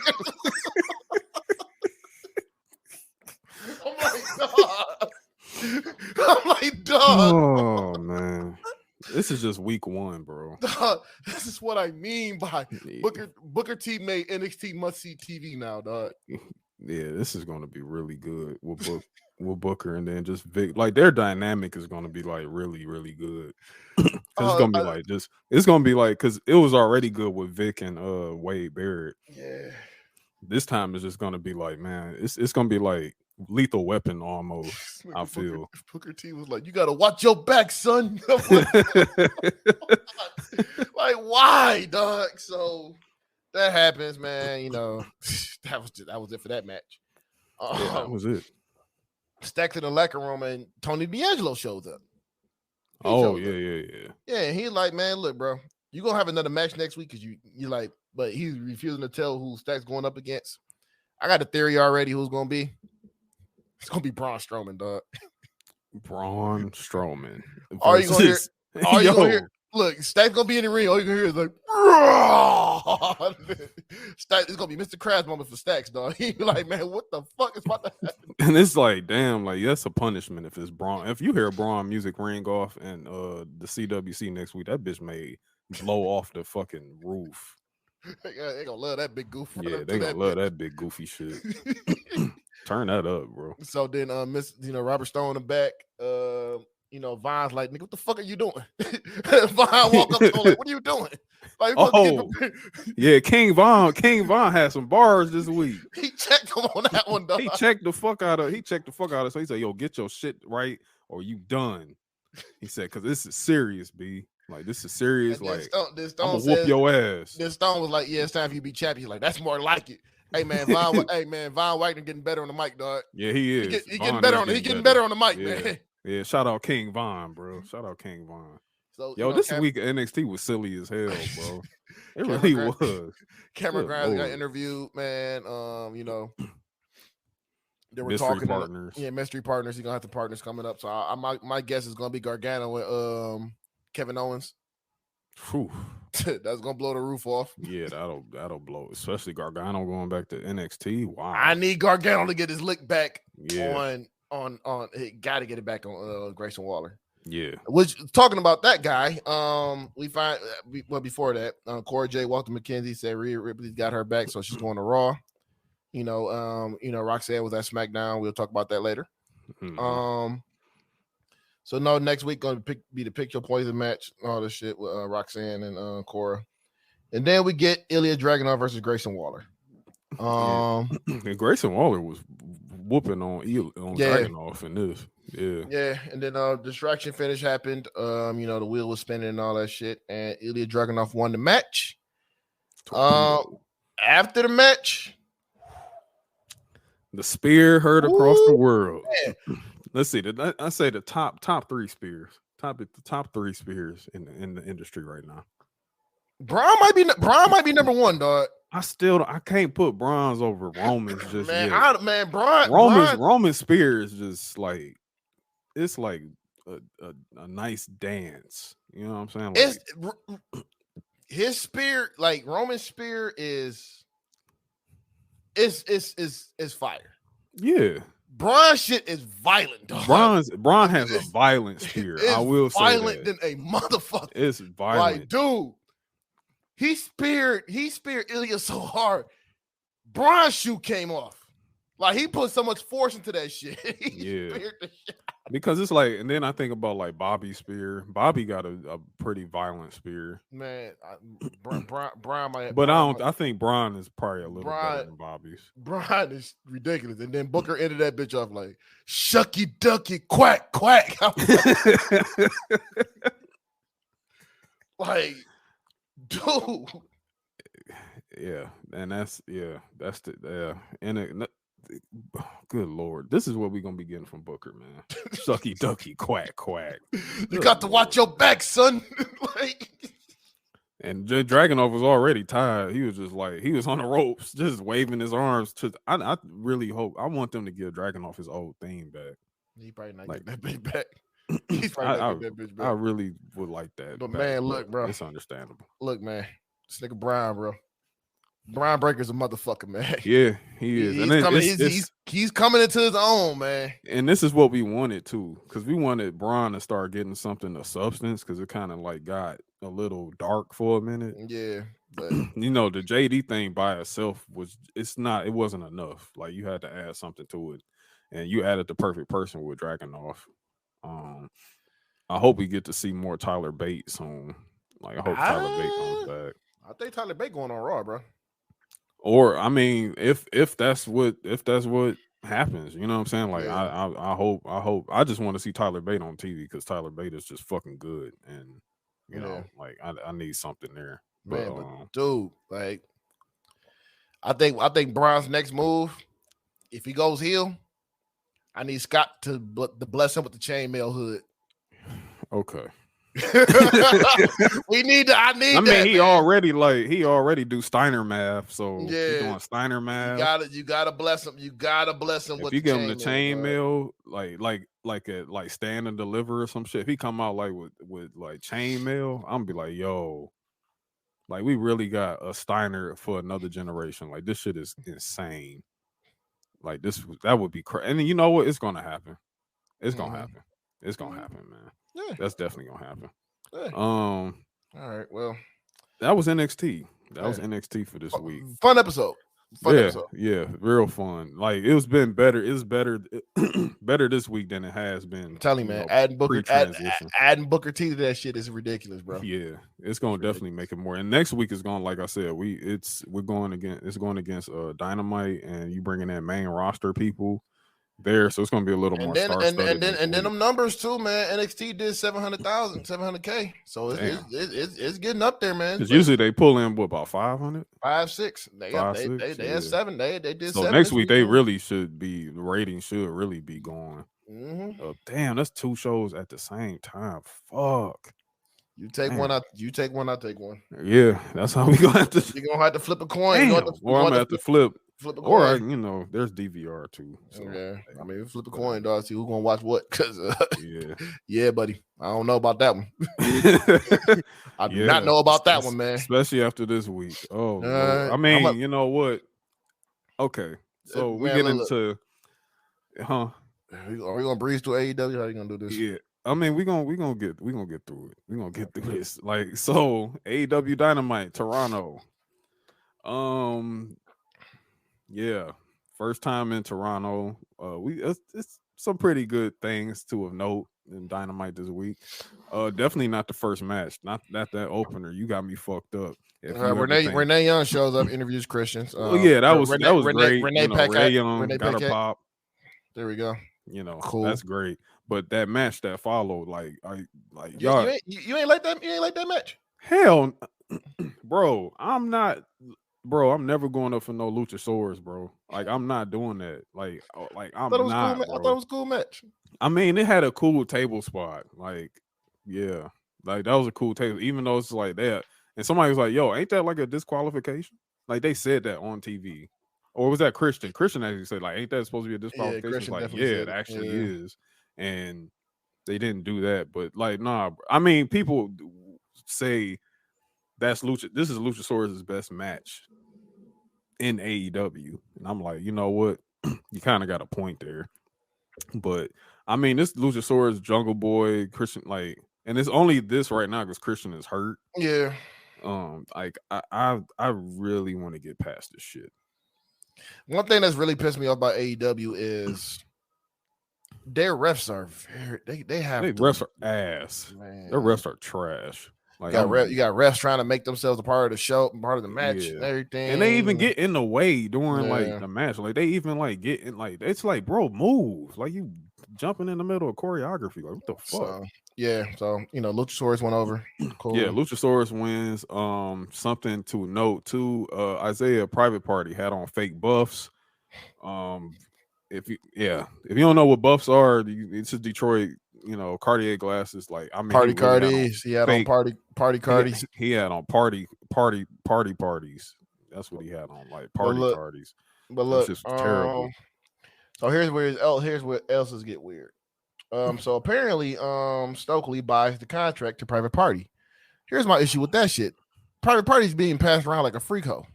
I'm like, dog. Oh man, this is just week one, bro. Dog, this is what I mean by Booker T made NXT must see TV now, dog. Yeah, this is gonna be really good with Booker, and then just Vic. Like their dynamic is gonna be like really, really good. Cause it's gonna be it's gonna be like because it was already good with Vic and Wade Barrett. Yeah. This time it's just gonna be like, man, it's gonna be like Lethal Weapon almost. I feel Booker T was like, "You gotta watch your back, son." Like, why, dog? So that happens, man. You know, that was it for that match. Yeah, that was it. Stacked in the locker room, and Tony D'Angelo shows up. Yeah, he's like, "Man, look, bro, you gonna have another match next week because you like," but he's refusing to tell who Stack's going up against. I got a theory already. Who's gonna be? It's gonna be Braun Strowman, dog. Braun Strowman. Are you gonna hear? Look, Stack's gonna be in the ring. All you gonna hear is like, Stack. It's gonna be Mr. Krabs moment for Stacks, dog. He be like, man, what the fuck is about to happen? And it's like, damn, like that's a punishment if it's Braun. If you hear Braun music ring off and the CWC next week, that bitch may blow off the fucking roof. They gonna love that big goof. Yeah, they gonna love that big goofy shit. Turn that up, bro. So then, Robert Stone in the back. Von's like, nigga, what the fuck are you doing? Von walk up to him like, what are you doing? Like, yeah, King Von had some bars this week. He checked him on that one, dog. He checked the fuck out of. So he said, "Yo, get your shit right, or you done." He said, "Cause this is serious, B. Like this is serious. Like I'm gonna whoop your ass." Then Stone was like, "Yeah, it's time for you to be champion." He's like, "That's more like it." Hey man, Von Wagner getting better on the mic, dog. Yeah, he is. He getting better on. He getting better on the mic, man. Yeah, shout out King Von, bro. Shout out King Von. So, this week of NXT was silly as hell, bro. It really was. Cameron Grimes got interviewed, man. They were mystery talking partners. Mystery partners. He's gonna have the partners coming up. So my guess is gonna be Gargano with Kevin Owens. Whew. That's gonna blow the roof off. Yeah, that'll blow, especially Gargano going back to NXT. Wow. I need Gargano to get his lick back on he got to get it back on Grayson Waller. Yeah. Which talking about that guy, we find before that, Cora J. Walter McKenzie said Rhea Ripley's got her back, so she's going to Raw. Roxanne was at SmackDown. We'll talk about that later. Mhm. So no, next week going to be the Pick Your Poison match, all this shit with Roxanne and Cora, and then we get Ilya Dragunov versus Grayson Waller. And Grayson Waller was whooping on Dragunov in this. Yeah, and then distraction finish happened. The wheel was spinning and all that shit, and Ilya Dragunov won the match. After the match, the spear heard across the world. Man. Let's see. I say the top 3 spears. The top 3 spears in the industry right now. Braun might be number 1, dog. I can't put Braun's over Roman's just yet. Braun spear is just like, it's like a nice dance. You know what I'm saying? Like, his spear, like Roman's spear, is fire. Yeah. Braun shit is violent, dog. Braun has a violent spear. I will say violent that. than a motherfucker. It's violent. Like, dude, he speared Ilya so hard. Braun's shoe came off. Like, he put so much force into that shit. He speared the shit. Because it's like, and then I think about like Bobby's spear. Bobby got a pretty violent spear. Man, Braun might. But I think Braun is probably a little better than Bobby's. Braun is ridiculous. And then Booker ended that bitch off like, shucky ducky quack quack. Like, dude. Yeah, and that's good Lord, this is what we're gonna be getting from Booker, man. Sucky ducky quack quack. You got to watch your back, son. Like, and Dragunov was already tired. He was just like, he was on the ropes, just waving his arms. I really hope, I want them to give Dragunov his old theme back. He probably not getting that bitch back. He's probably not getting that bitch back. I really would like that. But man, look, bro, it's understandable. Look, man, this nigga Brian, bro. Brian Breaker's a motherfucker, man. Yeah, he is. He's coming into his own, man. And this is what we wanted too, because we wanted Braun to start getting something of substance, because it kind of like got a little dark for a minute. Yeah, but the JD thing by itself it wasn't enough. Like, you had to add something to it, and you added the perfect person with Dragunov. I hope we get to see more Tyler Bate soon. Like, I hope Tyler Bate comes back. I think Tyler Bate going on Raw, bro. Or I mean, if that's what happens, you know what I'm saying? Like, yeah. I hope I just want to see Tyler Bate on TV, because Tyler Bate is just fucking good, and you know, like I need something there. Man, but dude, like, I think Braun's next move, if he goes heel, I need Scott to bless him with the chainmail hood. Okay. He already do Steiner math, so he's doing Steiner math. You gotta bless him. You gotta bless him. If you give him the chainmail, like stand and deliver or some shit. If he come out like with like chainmail, I'm gonna be like, yo, like, we really got a Steiner for another generation. Like, this shit is insane. Like, that would be crazy. And you know what? It's gonna happen. It's gonna happen. It's gonna happen, man. Yeah, that's definitely gonna happen. Yeah. All right. Well, that was NXT. That was NXT for this week. Fun episode. Yeah, real fun. Like, it's been better. It's better this week than it has been. I'm telling you, man. Adding Booker T to that shit is ridiculous, bro. Yeah, it's gonna definitely make it more. And next week is going, like I said, it's going against Dynamite, and you bringing in main roster people there, so it's gonna be a little more. And then them numbers too, man. NXT did 700K, so it's getting up there, man. Because usually they pull in about 500, 5-6. They had 7. They did. So 7 next week they really should be, the rating should really be going. Damn, that's 2 shows at the same time. Fuck. You take one, I take one. Yeah, that's how we gonna have to. You're gonna have to flip a coin. Or I'm gonna have to flip. Flip a coin. Or there's DVR too. So. Yeah, I mean, flip a coin, dog. See who's gonna watch what? Because yeah, buddy, I don't know about that one. I do not know about that one, man. Especially after this week. Oh, I mean, you know what? Okay, so we get into, Are we gonna breeze through AEW? How are you gonna do this? Yeah. I mean, we gonna get through it. We gonna get through this. Like, so AEW Dynamite Toronto. Yeah, first time in Toronto. It's some pretty good things to have note in Dynamite this week. Definitely not the first match. Not that opener. You got me fucked up. If you ever think, Renee Young shows up, interviews Christians. oh yeah, that was great. Renee you know, Paquette, Ray Young Renee got her Paquette. pop. There we go. You know, Cool. that's great. But that match that followed, y'all, you ain't like that. You ain't like that match. Hell, bro, I'm never going up for no Luchasaurus, bro. Like, I'm not doing that. I'm I thought it was not. cool. I thought it was a cool match. I mean, it had a cool table spot. Like, yeah, like that was a cool table. Even though it's like that, and somebody was like, "Yo, ain't that like a disqualification?" Like they said that on TV, or was that Christian? Christian actually said, "Like, ain't that supposed to be a disqualification?" Yeah, it actually is, and they didn't do that. But like, nah, I mean, people say that's Lucha. This is Luchasaurus' best match in AEW, and I'm like, you know what? You kind of got a point there. But I mean, this Luchasaurus, Jungle Boy, Christian, like, and it's only this right now because Christian is hurt. Yeah. Like I really want to get past this shit. One thing that's really pissed me off about AEW is their refs are they have refs are ass. Man. Their refs are trash. Like you got refs trying to make themselves a part of the show, part of the match, and everything. And they even get in the way during like the match. Like they even like get in, like it's like, bro, move. Like you jumping in the middle of choreography. Like what the fuck? So you know, Luchasaurus went over. Cool. Yeah, Luchasaurus wins. Something to note too. Isaiah Private Party had on fake buffs. If you don't know what buffs are, it's just Detroit. You know, Cartier glasses. Like I mean, party Cardis. He had on party Cardis. He had on parties. That's what he had on, like party Cardis. But look, it's just terrible. So here's where else get weird. So apparently, Stokely buys the contract to Private Party. Here's my issue with that shit. Private Party's being passed around like a freak hoe.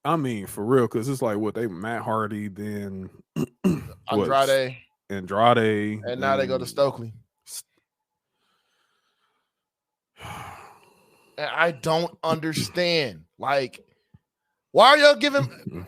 I mean, for real, because it's like what they Matt Hardy, then Andrade, and now they go to Stokely. And I don't understand. Like, why are y'all giving?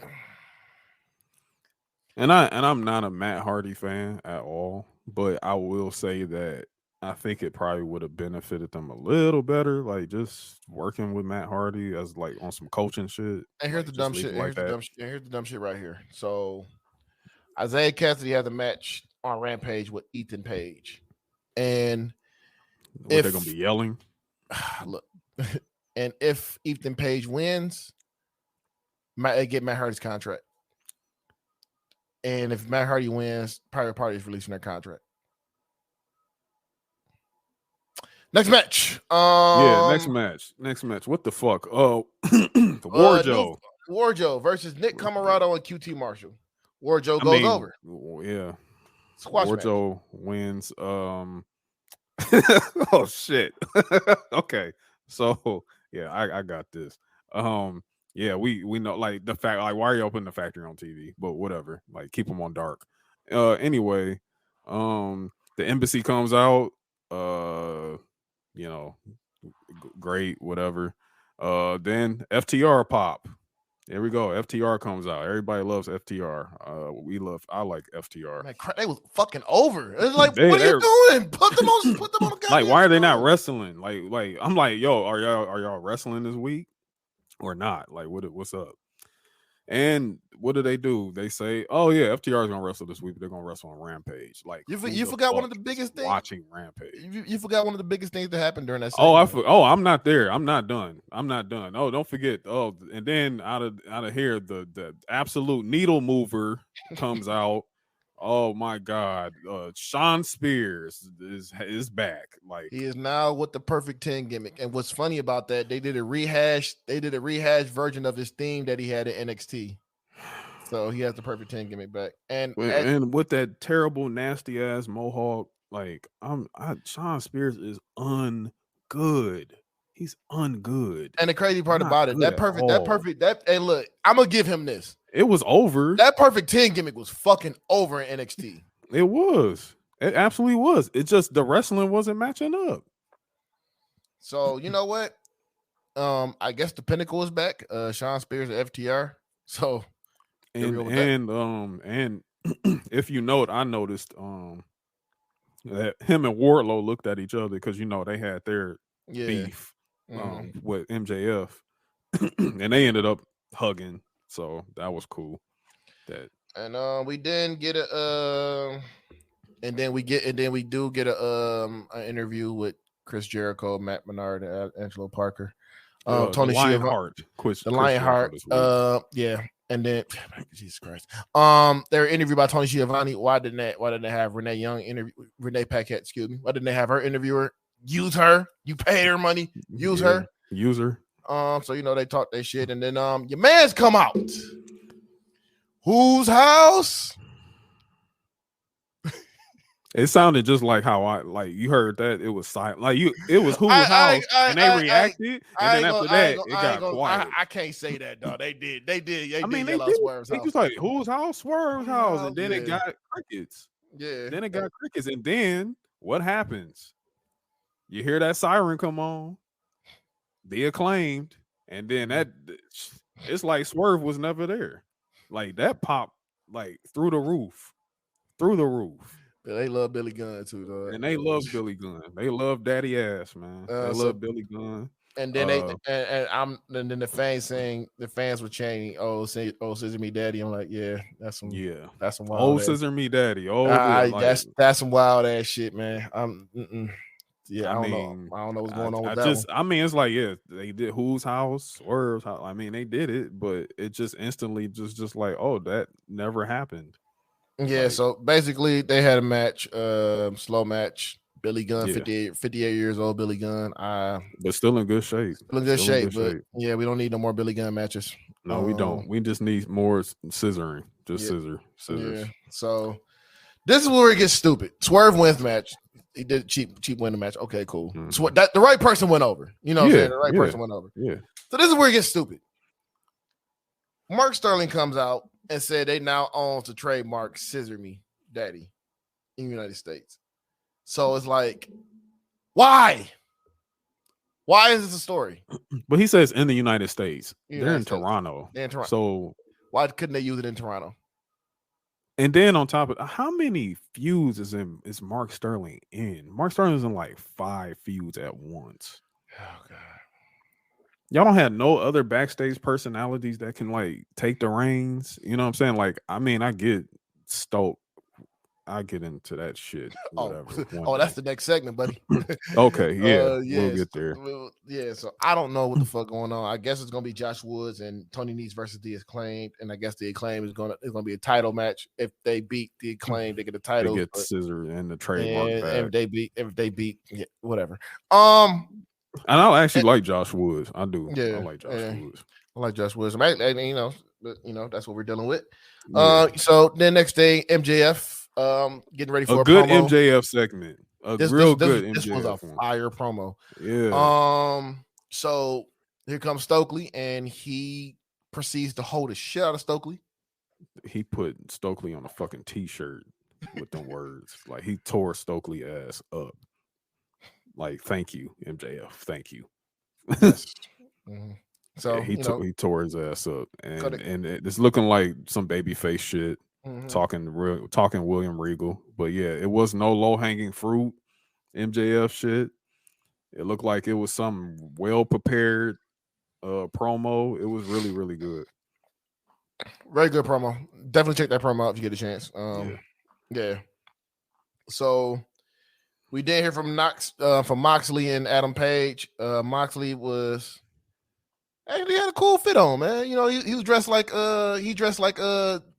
And I'm not a Matt Hardy fan at all, but I will say that I think it probably would have benefited them a little better, like just working with Matt Hardy as like on some coaching shit. And here's the dumb shit. Here's the dumb shit right here. So Isaiah Cassidy has a match on Rampage with Ethan Page, and they're gonna be yelling. Look, and if Ethan Page wins, they get Matt Hardy's contract. And if Matt Hardy wins, Private Party is releasing their contract. Next match. Next match. What the fuck? Oh, Warjo. Warjo versus Nick Camarado and QT Marshall. Warjo goes over. Yeah. Squash Warjo match. Wins. Oh shit. Okay. So yeah, I got this. Yeah, we know like the fact, like why are you opening the factory on TV? But whatever. Like keep them on dark. Anyway, the embassy comes out. You know, great, whatever. Then FTR pop. There we go. FTR comes out. Everybody loves FTR. I like FTR. Man, they was fucking over. It's like, what are you doing? Put them on the like, why are they not wrestling? Like I'm like, yo, are y'all wrestling this week or not? Like, what's up? And what do? They say, oh yeah, FTR is gonna wrestle this week, but they're gonna wrestle on Rampage. Like you forgot one of the biggest things. Watching Rampage. You forgot one of the biggest things that happened during that. I'm not there. I'm not done. Oh, don't forget. Oh, and then out of here, the absolute needle mover comes out. Oh my God, Sean Spears is back. Like he is now with the Perfect 10 gimmick. And what's funny about that, they did a rehash version of his theme that he had in NXT. So he has the Perfect 10 gimmick back. And with that terrible, nasty ass mohawk, like Sean Spears is ungood. He's ungood. And the crazy part about it, hey, look, I'm gonna give him this. It was over. That Perfect 10 gimmick was fucking over in NXT. It was. It absolutely was. It just the wrestling wasn't matching up. So you know what? I guess the Pinnacle is back. Sean Spears and FTR. So And if you note, I noticed that him and Wardlow looked at each other because they had their beef with MJF, and they ended up hugging. So that was cool. And we didn't get and then we do get an interview with Chris Jericho, Matt Menard, and Angelo Parker. Tony Lionheart, the Lionheart. Yeah, and then Jesus Christ. They're interviewed by Tony Schiavone. Why didn't they have Renee Young interview Renee Paquette? Excuse me. Why didn't they have her interviewer? Use her. You paid her money. Use her. Use her. So they talk their shit, and then your man's come out. Whose house? It sounded just like how you heard that it was silent. It was whose house, and they reacted, and then after that, it got quiet. I can't say that, dog. They did. They did Swerve's house. Just like whose house, Swerve's house, and then it got crickets. Yeah. Then it got crickets, and then what happens? You hear that siren come on, the Acclaimed, and then it's like Swerve was never there. Like that popped through the roof. Yeah, they love Billy Gunn too, though. And they love Billy Gunn. They love Daddy Ass, man. They love Billy Gunn. And then then the fans were chanting, Scissor Me Daddy. I'm like, yeah, that's some wild Scissor Me Daddy. That's some wild ass shit, man. I don't know what's going on with that one. I mean, it's like, they did whose house, Swerve's house. I mean, they did it, but it just instantly just like, oh, that never happened. Yeah, so basically they had a match, slow match. Billy Gunn, 58 years old, Billy Gunn. But still in good shape. Yeah, we don't need no more Billy Gunn matches. No, we don't. We just need more scissoring. Just scissors. Yeah. So this is where it gets stupid. Swerve wins match. He did cheap win the match. Okay, cool. Mm-hmm. So the right person went over. You know what I'm saying? The right person went over. Yeah. So this is where it gets stupid. Mark Sterling comes out and said they now own the trademark Scissor Me Daddy in the United States. So it's like, why? Why is this a story? But he says in the United States. They're in Toronto. So why couldn't they use it in Toronto? And then on top of how many feuds is Mark Sterling in? Mark Sterling is in like 5 feuds at once. Oh God. Y'all don't have no other backstage personalities that can take the reins. You know what I'm saying? I mean, I get stoked. I get into that shit. Whatever. That's the next segment, buddy. Okay, we'll get there. So I don't know what the fuck going on. I guess it's gonna be Josh Woods and Tony Nese versus the Acclaimed, and I guess the Acclaimed is gonna be a title match. If they beat the Acclaimed, they get the title. They get Scissor and the trademark back. If they beat, whatever. And I actually like Josh Woods. I do. Yeah, I like Josh Woods. I like Josh Woods. That's what we're dealing with. So then next day, MJF. Getting ready for a good promo. MJF segment. This was a fire promo. Yeah. So here comes Stokely, and he proceeds to hold the shit out of Stokely. He put Stokely on a fucking t-shirt with them words. He tore Stokely ass up. Thank you, MJF. Thank you. Mm-hmm. So he tore his ass up, and it's looking like some babyface shit. Mm-hmm. Talking William Regal, but it was no low hanging fruit MJF shit. It looked like it was some well prepared promo. It was really, really good. Very good promo. Definitely check that promo out if you get a chance. Yeah. So we did hear from Moxley and Adam Page. Moxley actually had a cool fit on, man. He was dressed like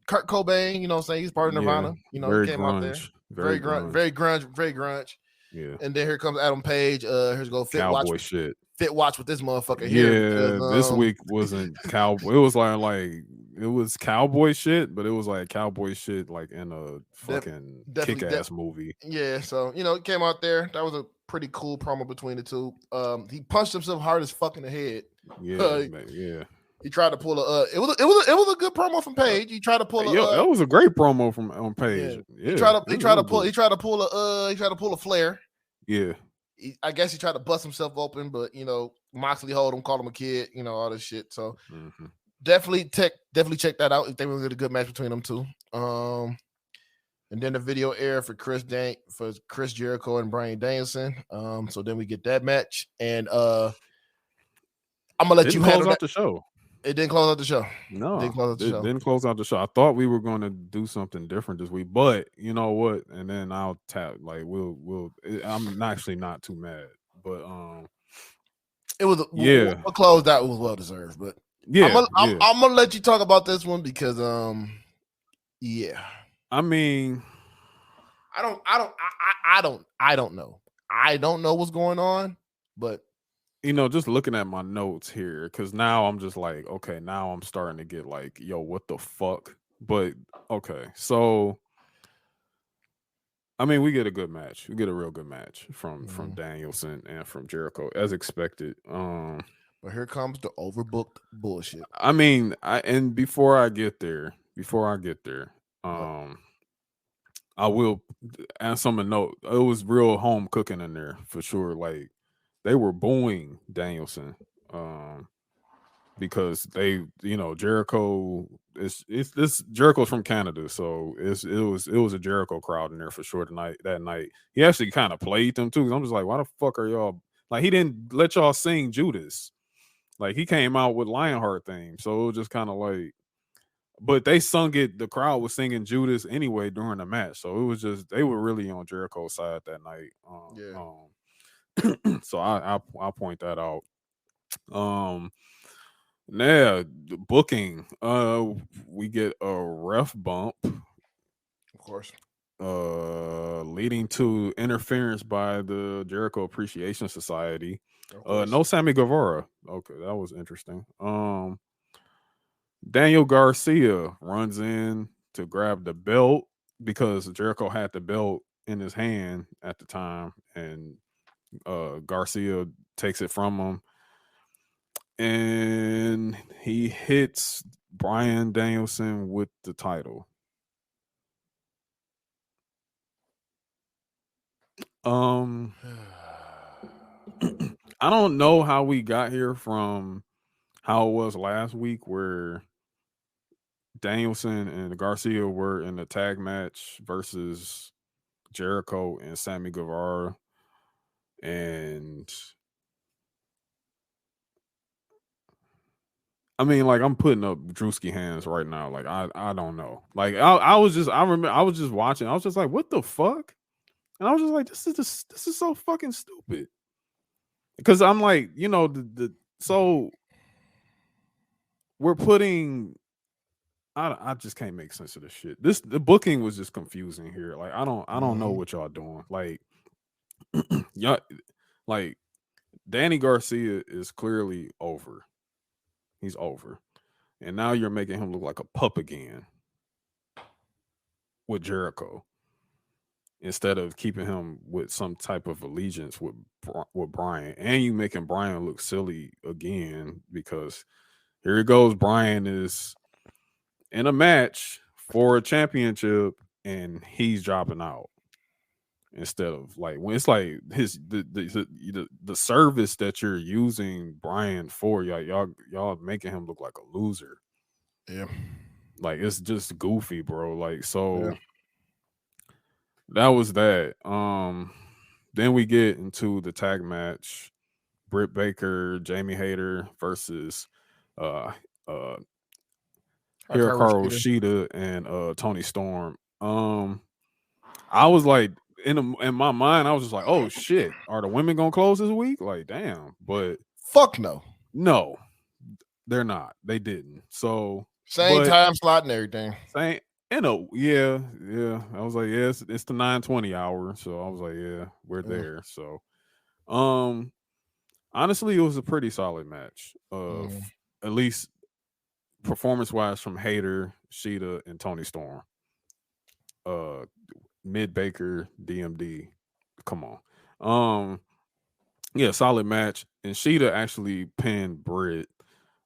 Kurt Cobain, you know what I'm saying? He's part of Nirvana. He came out there. Very grunge. Yeah. And then here comes Adam Page. Here's go fit cowboy watch. Shit. Fit watch with this motherfucker here. Yeah, this week wasn't cowboy. It was it was cowboy shit, but it was cowboy shit in a fucking kick-ass movie. Yeah, so he came out there. That was a pretty cool promo between the two. He punched himself hard as fuck in the head. Yeah, yeah. He tried to pull a. It was a good promo from Paige. He tried to pull a. That was a great promo from on Paige. Yeah. Yeah, He tried to pull a flare. Yeah. I guess he tried to bust himself open, but Moxley hold him, called him a kid, all this shit. So definitely check that out if they were get a good match between them two. And then the video aired for Chris Jericho and Bryan Danielson. So then we get that match, and I'm gonna let you close out the show. It didn't close out the show. No, it didn't close out the show. I thought we were going to do something different this week, but you know what? And then I'll tap like I'm actually not too mad, but it was what closed out was well deserved. But I'm gonna let you talk about this one because yeah. I mean, I don't know. I don't know what's going on, but just looking at my notes here, because now I'm just like, okay, now I'm starting to get like, yo, what the fuck? But okay, so I mean, we get a good match. We get a real good match from Danielson and from Jericho, as expected. But here comes the overbooked bullshit. I mean, before I get there, I will add something note. It was real home cooking in there for sure. Like they were booing Danielson because they, Jericho it's this Jericho's from Canada, so it was a Jericho crowd in there for sure that night. He actually kind of played them too. I'm just like, why the fuck are y'all like? He didn't let y'all sing Judas. Like he came out with Lionheart theme, so it was just kind of like. But they sung it. The crowd was singing Judas anyway during the match, so it was just they were really on Jericho's side that night. So I'll point that out. Yeah, the booking. We get a ref bump, of course. Leading to interference by the Jericho Appreciation Society. No Sammy Guevara. Okay, that was interesting. Daniel Garcia runs in to grab the belt because Jericho had the belt in his hand at the time, and Garcia takes it from him, and he hits Bryan Danielson with the title. I don't know how we got here from how it was last week where Danielson and Garcia were in a tag match versus Jericho and Sammy Guevara. And I mean, like I'm putting up Drewski hands right now. Like I don't know. Like I was just watching. I was just like, what the fuck? And I was just like, this is so fucking stupid. Because I'm like, so we're putting. I just can't make sense of this shit. The booking was just confusing here. Like I don't know what y'all doing. Like y'all, like Danny Garcia is clearly over. He's over, and now you're making him look like a pup again with Jericho instead of keeping him with some type of allegiance with Bryan, and you making Bryan look silly again because here it goes. Bryan is in a match for a championship and he's dropping out instead of like when it's like the service that you're using Bryan for, y'all making him look like a loser. Yeah, like it's just goofy, bro. Like so that was that. Then we get into the tag match: Britt Baker, Jamie Hayter versus Hikaru Shida and Tony Storm. I was like, in my mind, I was just like, oh shit, are the women gonna close this week? Like, damn, but fuck no, they're not. They didn't. So same time slot and everything. Same. Yeah. I was like, yeah, it's the 9:20 hour. So I was like, yeah, we're there. So, honestly, it was a pretty solid match. At least performance-wise from Hayter, Shida, and Tony Storm. Mid Baker, DMD. Come on. Yeah, solid match. And Shida actually pinned Britt.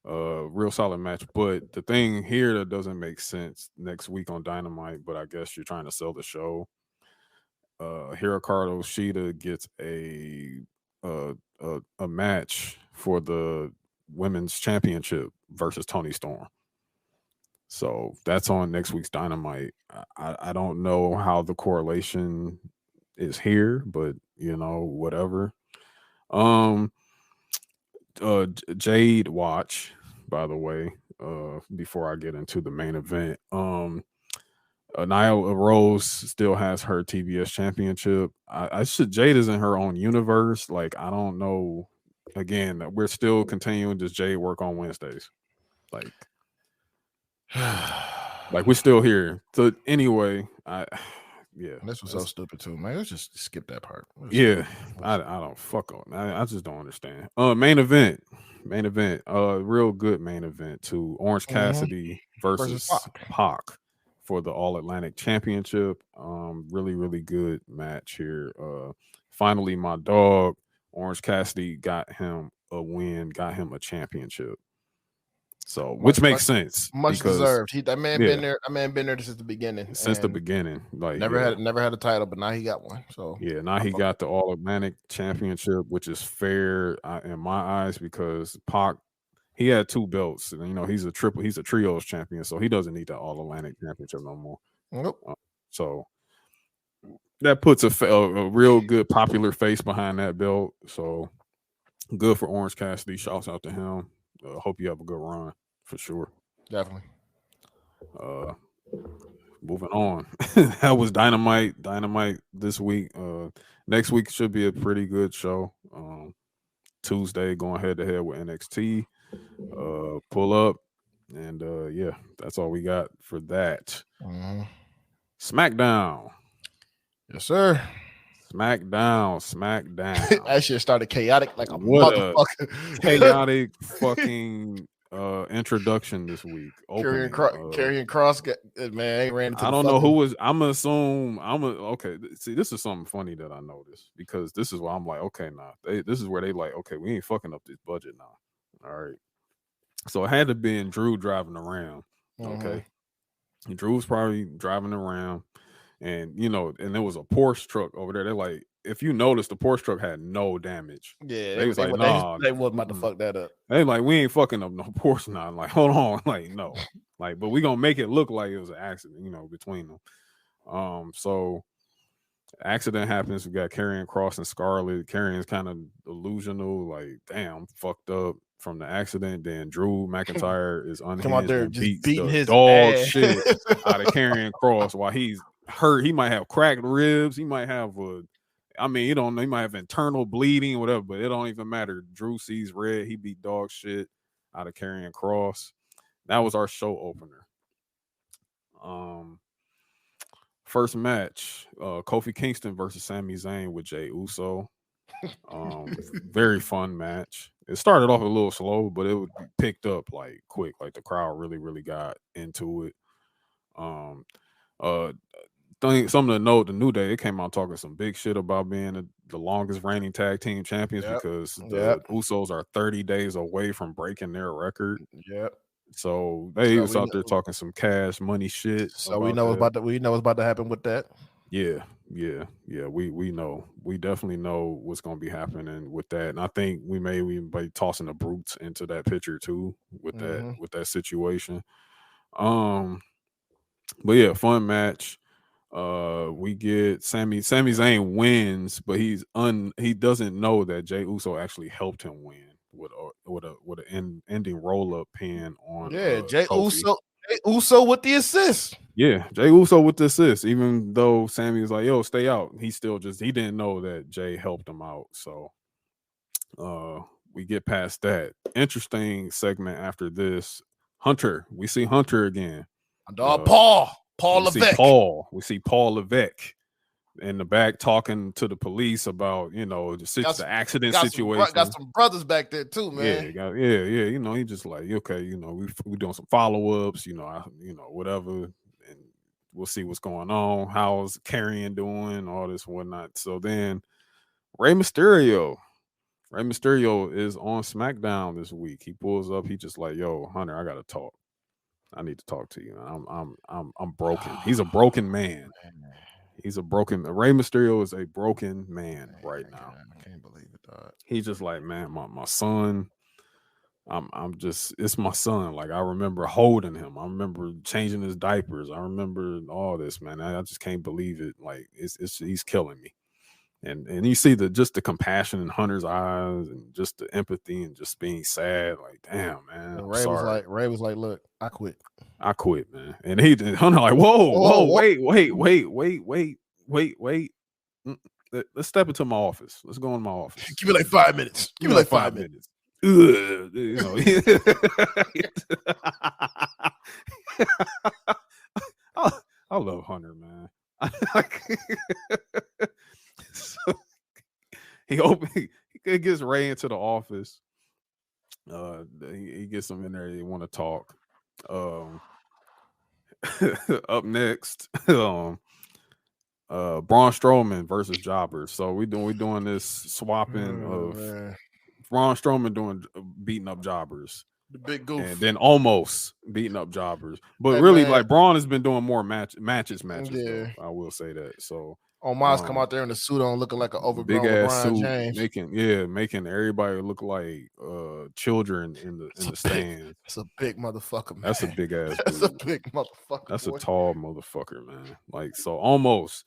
Real solid match. But the thing here that doesn't make sense next week on Dynamite, but I guess you're trying to sell the show. Hikaru Shida gets a match for the women's championship versus Tony Storm. So that's on next week's Dynamite. I don't know how the correlation is here, but whatever. Um, Jade watch, by the way. Before I get into the main event, Nia Rose still has her TBS championship. I should Jade is in her own universe. Like I don't know. Again, we're still continuing this Jade work on Wednesdays. Like we're still here. So anyway, yeah. This was so stupid too, man. Let's just skip that part. Yeah, I don't fuck on. I just don't understand. Main event. Real good main event too. Orange Cassidy versus Pac for the All Atlantic Championship. Really, really good match here. Finally, my dog Orange Cassidy got him a win, got him a championship. So, which makes sense. Much deserved. That man been there. That man been there since the beginning. Since the beginning, like never had a title, but now he got one. So yeah, now he got the All Atlantic Championship, which is fair in my eyes because Pac, he had 2 belts, and he's a trios champion, so he doesn't need the All Atlantic Championship no more. Nope. So that puts a real good popular face behind that belt. So good for Orange Cassidy. Shouts out to him. Hope you have a good run for sure. Definitely. Moving on. That was Dynamite this week. Next week should be a pretty good show. Tuesday going head to head with NXT. Pull up. And yeah, that's all we got for that. SmackDown. Yes, sir. SmackDown. That shit started chaotic like a motherfucker. Chaotic fucking introduction this week. Karrion Kross, man, ran into I don't know who was. I'm gonna assume. Okay. See, this is something funny that I noticed because this is why I'm like, okay, nah. This is where they like, okay, we ain't fucking up this budget now. All right. So it had to be Drew driving around. Okay. Drew was probably driving around. And and there was a Porsche truck over there. They're like, if you notice, the Porsche truck had no damage. Yeah, they was like, nah, they wasn't about to fuck that up. They like, we ain't fucking up no Porsche now. I'm like, hold on, like no, like, but we gonna make it look like it was an accident, between them. So accident happens. We got Karrion Kross and Scarlett. Karrion's kind of delusional, like, damn, fucked up from the accident. Then Drew McIntyre is unhinged. Come out there and just beats beating the his dog ass. shit out of Karrion Kross while he's hurt. He might have cracked ribs. He might have you don't know. He might have internal bleeding or whatever, but it don't even matter. Drew sees red. He beat dog shit out of Karrion Kross. That was our show opener. First match, Kofi Kingston versus Sami Zayn with Jey Uso. Very fun match. It started off a little slow, but it would be picked up like quick. Like the crowd really, really got into it. Something to note, the New Day, it came out talking some big shit about being the longest reigning tag team champions because the Usos are 30 days away from breaking their record. Yep. So they was out there talking some cash money shit. So we know what's about to happen with that. Yeah. We know. We definitely know what's gonna be happening with that. And I think we may even be tossing the Brutes into that picture too with that situation. But yeah, fun match. We get Sami Zayn wins, but he doesn't know that Jey Uso actually helped him win with an ending roll up pin on Jey Kofi. Uso with the assist. Yeah, Jey Uso with the assist. Even though Sammy was like, "Yo, stay out," he didn't know that Jey helped him out. So, we get past that. Interesting segment after this. Hunter, we see Hunter again. Paul Levesque. We see Paul Levesque in the back talking to the police about the accident situation. Got some brothers back there too, man. Yeah. He just like, okay, we doing some follow-ups, whatever, and we'll see what's going on. How's Karrion doing? All this and whatnot. So then Rey Mysterio Rey Mysterio is on SmackDown this week. He pulls up. He just like, yo, Hunter, I gotta talk. I need to talk to you. I'm broken. He's a broken man. He's a broken. Rey Mysterio is a broken man right now. I can't believe it, dog. He's just like, man, my son. I'm just, it's my son. Like, I remember holding him. I remember changing his diapers. I remember all this, man. I just can't believe it. Like, it's he's killing me. And you see the compassion in Hunter's eyes and just the empathy and just being sad. Like, damn, man. Ray was like, look, I quit. I quit, man. And Hunter like, whoa, wait. Let's step into my office. Let's go in my office. Give me like 5 minutes. Give me like 5 minutes. You know. I love Hunter, man. So he gets Ray into the office. He gets him in there. They want to talk. Up next, Braun Strowman versus Jobbers. So we doing this swapping of Braun Strowman beating up Jobbers. The big goof. And then almost beating up Jobbers. But really, man, like Braun has been doing more matches. Yeah. Though, I will say that. So Omos come out there in the suit on looking like an overgrown big ass LeBron suit, James. making everybody look like children in the stands. That's a big motherfucker, man. That's a big ass. That's a big motherfucker. That's boy. A tall motherfucker, man. Like, so almost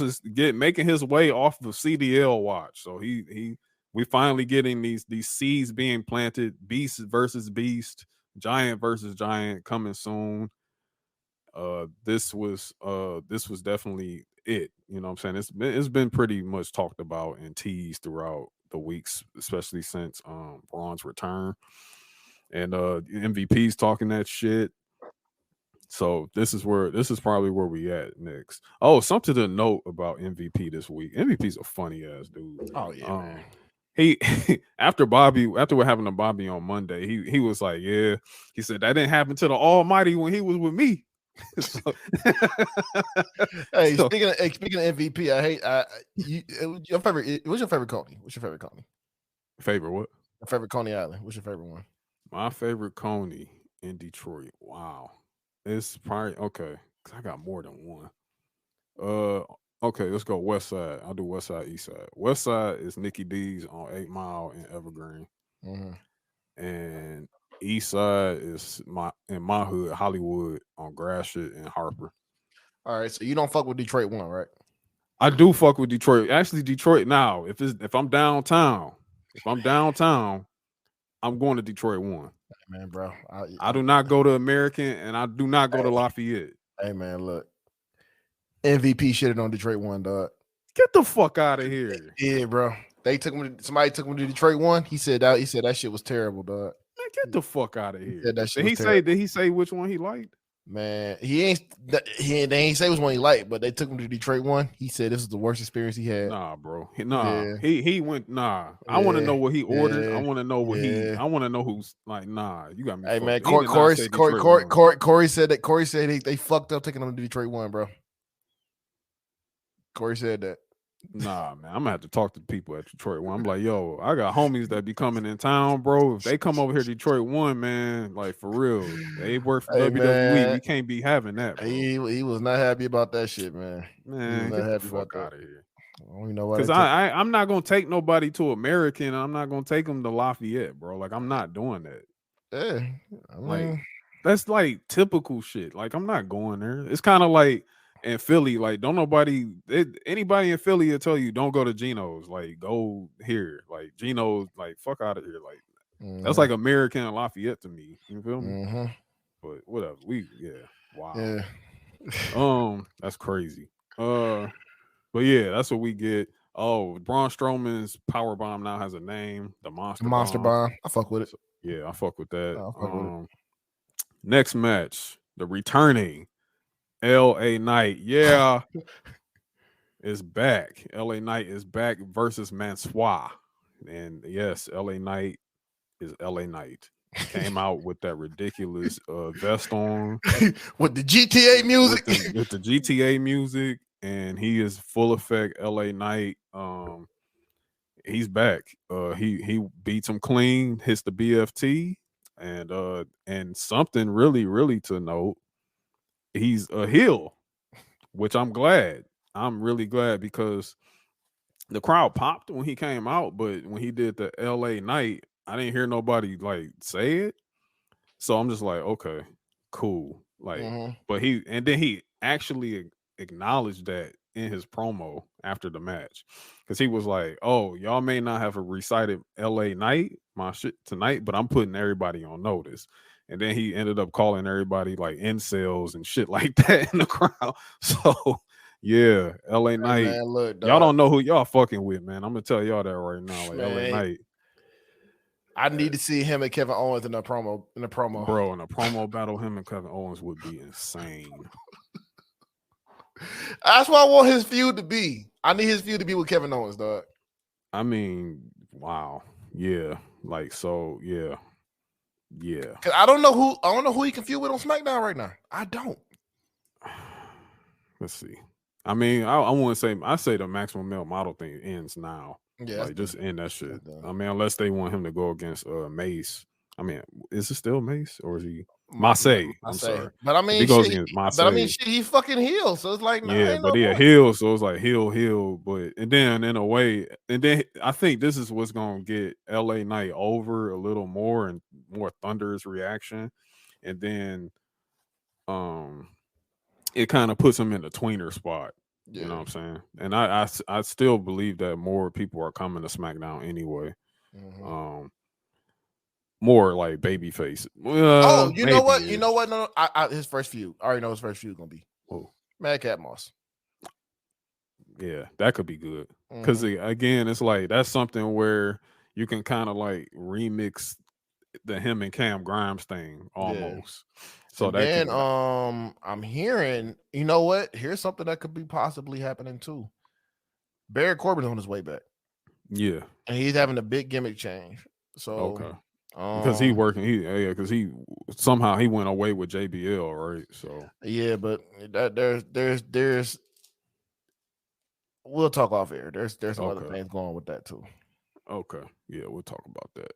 is making his way off the CDL watch. So we finally getting these seeds being planted. Beast versus beast, giant versus giant coming soon. This was definitely it. You know what I'm saying? It's been pretty much talked about and teased throughout the weeks, especially since Braun's return. And MVP's talking that shit. So this is probably where we at next. Oh, something to note about MVP this week. MVP's a funny ass dude. Oh yeah, man. He after what happened to Bobby on Monday, he was like, yeah. He said that didn't happen to the Almighty when he was with me. Hey, speaking of MVP, what's your favorite Coney? What's your favorite Coney? Favorite what? Your favorite Coney Island. What's your favorite one? My favorite Coney in Detroit. Wow. It's probably okay. Cause I got more than one. Okay, let's go West Side. I'll do West Side, East Side. West Side is Nikki D's on 8 Mile in Evergreen. Mm-hmm. And East Side is in my hood, Hollywood, on Gratiot and Harper. All right, so you don't fuck with Detroit 1, right? I do fuck with Detroit. Actually, Detroit now. If I'm downtown, I'm going to Detroit 1. Man, bro. I do not go to American and I do not go to Lafayette. Hey man, look. MVP shitted on Detroit 1, dog. Get the fuck out of here. Yeah, bro. Somebody took him to Detroit 1. He said that shit was terrible, dog. Man, get the fuck out of here. Did he say which one he liked? Man, they ain't say which one he liked, but they took him to Detroit 1. He said this was the worst experience he had. Nah, bro. He went. Nah, I want to know what he ordered. I want to know what I want to know who's like. Nah, you got me. Hey man, Corey said that. Corey said they fucked up taking him to Detroit 1, bro. Corey said that. Nah, man, I'm gonna have to talk to the people at Detroit 1. I'm like, yo, I got homies that be coming in town, bro. If they come over here, Detroit 1, man, like for real, they work for WWE. Man. We can't be having that. Bro. He was not happy about that shit, man. Man, get the fuck out of here. I don't even know why. Because I'm not gonna take nobody to American. I'm not gonna take them to Lafayette, bro. Like I'm not doing that. Yeah, like that's like typical shit. Like I'm not going there. It's kind of like. In Philly, like, don't anybody in Philly will tell you don't go to Geno's. Like, go here. Like, Geno's, like, fuck out of here. Like, that's like American and Lafayette to me. You feel me? Mm-hmm. But whatever. Wow. Yeah. That's crazy. But yeah, that's what we get. Oh, Braun Strowman's power bomb now has a name. The Monster Bomb. I fuck with it. So, yeah, I fuck with that. With it. Next match, the returning LA Knight, is back. LA Knight is back versus Mansoor. And yes, LA Knight is LA Knight. Came out with that ridiculous vest on. With the GTA music. With the GTA music. And he is full effect LA Knight. he's back. He beats him clean, hits the BFT, and something really to note, he's a heel, which I'm glad. I'm really glad because the crowd popped when he came out, but when he did the LA night, I didn't hear nobody like say it. So I'm just like, okay, cool. Like, but he actually acknowledged that in his promo after the match. Because he was like, oh, y'all may not have a recited LA night, my shit tonight, but I'm putting everybody on notice. And then he ended up calling everybody like incels and shit like that in the crowd. So yeah, LA Hey, night. man, look, Y'all dog, don't know who y'all fucking with, man. I'm gonna tell y'all that right now. Like LA man, night. I need to see him and Kevin Owens in the promo. Bro, in a promo battle, him and Kevin Owens would be insane. That's what I want his feud to be. I need his feud to be with Kevin Owens, dog. I mean, wow. Yeah. Like, so, yeah. Yeah. Cause I don't know who he can feud with on SmackDown right now. I don't. Let's see. I mean, I wouldn't say, I say the maximum male model thing ends now. Yeah, Like, just end that shit. done. I mean, unless they want him to go against Mace. I mean, is it still Mace or is he Masay? I'm sorry. But I If mean, he goes shit, against Masay. he fucking heel. So it's like, nah, Yeah, ain't but no he a point. heel, so it's like heel, but and then in a way, and then I think this is what's gonna get LA Knight over a little more and more thunderous reaction, and then it kind of puts him in the tweener spot. Yeah. You know what I'm saying? And I still believe that more people are coming to SmackDown anyway. More like babyface. Oh, you know what? maybe You know what? No, his first feud. I already know his first feud is gonna be Madcap Moss. Yeah, that could be good. Because again, it's like that's something where you can kind of like remix the him and Cam Grimes thing almost. Yeah. So and that then can, I'm hearing, you know what? Here's something that could be possibly happening too. Barry Corbin's on his way back. Yeah. And he's having a big gimmick change. So Okay. Because he working, because he somehow he went away with JBL, right? So yeah, but that there's we'll talk off air. There's some other things going on with that too. Okay. Yeah, we'll talk about that.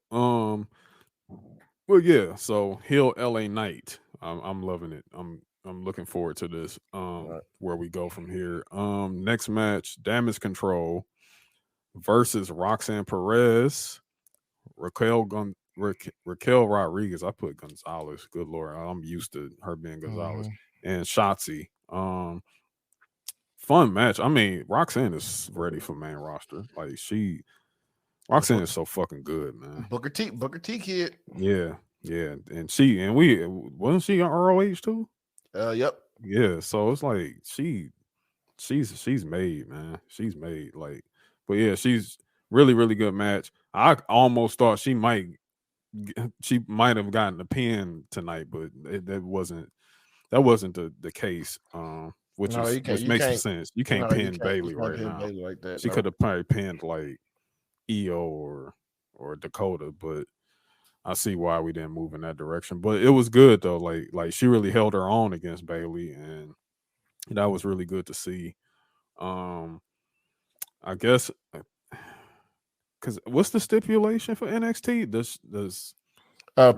Well, yeah. So Hill LA Knight. I'm loving it. I'm looking forward to this. Where we go from here. Next match, Damage Control versus Roxanne Perez, Raquel Rodriguez. I put Gonzalez. Good Lord, I'm used to her being Gonzalez and Shotzi. Fun match. I mean, Roxanne is ready for main roster. Like Roxanne is so fucking good, man. Booker T kid. Yeah, and we wasn't she on ROH too? Yep. Yeah, so it's like she's made, man. She's made. Like, but yeah, she's really good match. I almost thought she might have gotten the pin tonight, but that wasn't the case. Which makes sense. You can't pin Bailey right now. Bailey like that. She could have probably pinned like EO or Dakota, but I see why we didn't move in that direction. But it was good though. Like she really held her own against Bailey, and that was really good to see. I guess because what's the stipulation for NXT? Does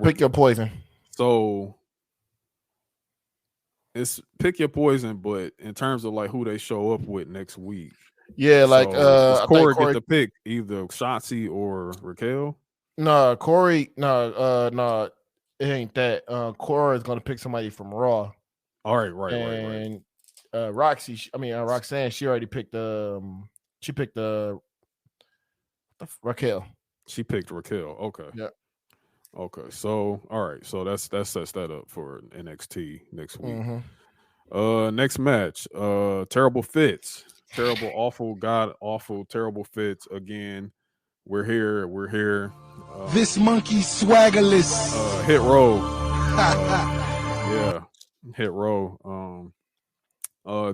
pick your poison. So it's pick your poison, but in terms of like who they show up with next week. Yeah, like does Corey get to pick either Shotzi or Raquel? No, Corey, no, it ain't that. Corey is gonna pick somebody from Raw. All right, right. Roxanne, she already picked Raquel. She picked Raquel. Okay. Yeah. Okay. So all right. So that sets that up for NXT next week. Next match. Terrible Fits. Terrible, awful, god awful, terrible Fits again. We're here. This monkey swaggerless. Hit Row. Yeah. Hit Row.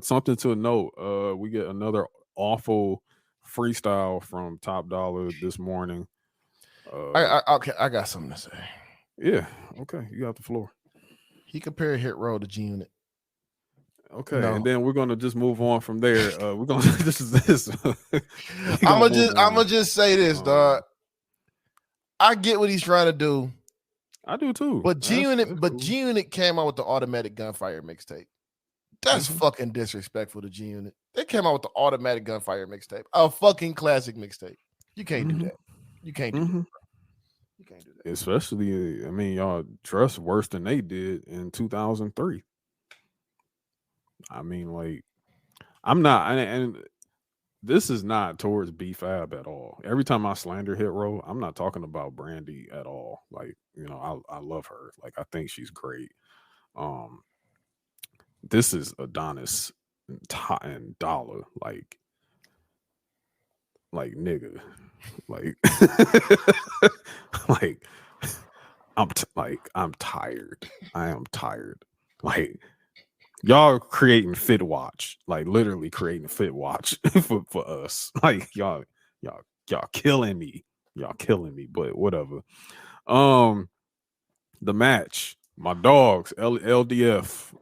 Something to note. We get another awful freestyle from Top Dollar this morning. I got something to say. Yeah. Okay. You got the floor. He compared Hit Row to G Unit. Okay, No. and then we're gonna just move on from there. We're gonna this. I'm gonna just say this, dog. I get what he's trying to do. I do too. But G-Unit, cool. G-Unit came out with the automatic gunfire mixtape. That's fucking disrespectful to G-Unit. They came out with the automatic gunfire mixtape, a fucking classic mixtape. You can't do that. You can't do that, bro. You can't do that. Especially, I mean, y'all dressed worse than they did in 2003. I mean, like, I'm not, and this is not towards B-Fab at all. Every time I slander Hit Row, I'm not talking about Brandy at all. Like, you know, I love her. Like, I think she's great. This is Adonis and Dollar, like nigga, like, like I'm tired. I am tired. Like, y'all creating Fit Watch, like literally creating Fit Watch for us. Like y'all killing me. Y'all killing me. But whatever. The match. My dogs, LDF,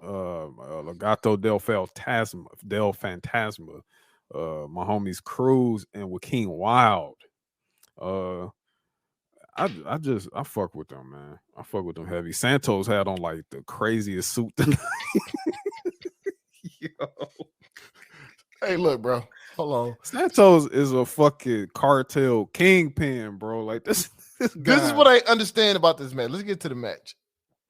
Legato del Fantasma, my homies Cruz and Joaquin Wild. I fuck with them, man. I fuck with them heavy. Santos had on like the craziest suit tonight. Yo. Hey, look, bro. Hold on. Santos is a fucking cartel kingpin, bro. Like this guy. This is what I understand about this match. Let's get to the match.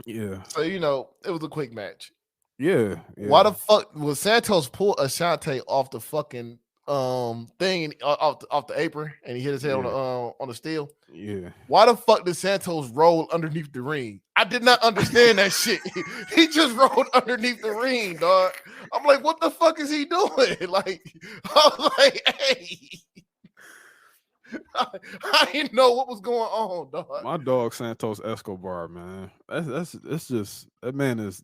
Yeah. So, you know, it was a quick match. Yeah. Why the fuck was Santos pull Ashante off the fucking thing off the apron and he hit his head on the steel? Yeah. Why the fuck did Santos roll underneath the ring? I did not understand that shit. He just rolled underneath the ring, dog. I'm like, what the fuck is he doing? Like, I was like, hey. I didn't know what was going on, dog. My dog Santos Escobar, man. That's just that man is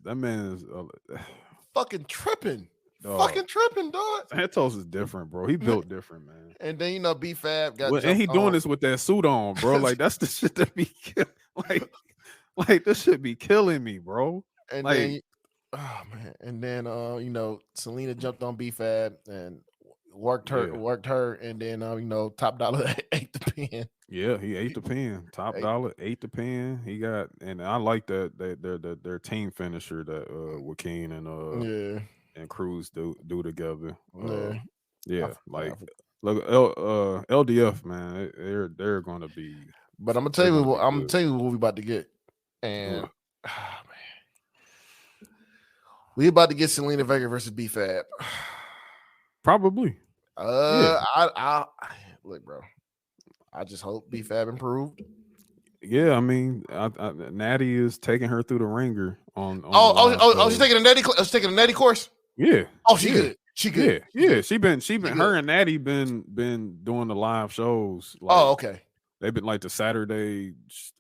fucking tripping. Dog. Fucking tripping, dog. Santos is different, bro. He built different, man. And then, you know, B-Fab got and he doing this with that suit on, bro. Like that's the shit that be like this should be killing me, bro. And like, then, oh man, and then you know, Selena jumped on B-Fab and worked her, and then you know, Top Dollar ate the pin. Yeah, he ate the pin. Top Dollar ate the pin. He got, and I like that their team finisher that Joaquin and Cruz do together. Like look, LDF, man, they're gonna be. But I'm gonna tell you what we about to get, and man, we about to get Selena Vega versus B-Fab. Probably. I look, bro. I just hope B-Fab improved. Yeah, I mean, Natty is taking her through the ringer on she's taking a Natty. She's taking a Natty course. Yeah. Oh, she good. She good. Yeah. She been. Her and Natty been doing the live shows. Like, okay. They've been like the Saturday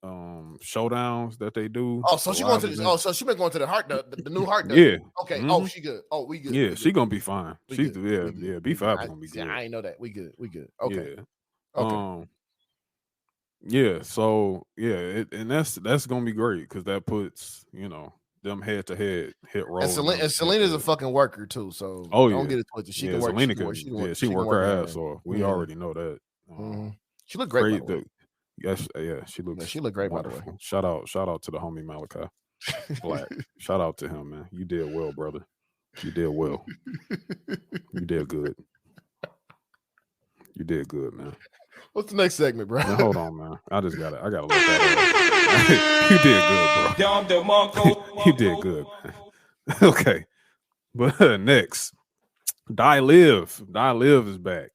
showdowns that they do. Oh, so she going to so she been going to the new heart. Yeah. Okay. Mm-hmm. Oh, she good. Oh, we good. Yeah, she gonna be fine. She's B-Fab gonna be good. I ain't know that. We good. Okay. Yeah. Okay. Yeah. So and that's gonna be great because that puts them head to head Hit Row. And Selena's a fucking worker too. So don't get it twisted. She can work. Selena she work her ass off. We already know that. She looked great. Yes, she looks. She looked great, wonderful. by the way. Shout out to the homie Malachi Black. Shout out to him, man. You did well, brother. You did well. You did good. You did good, man. What's the next segment, bro? Now, hold on, man. I gotta let that out. You did good, bro. You did good, man. Okay. But next, Die Live is back.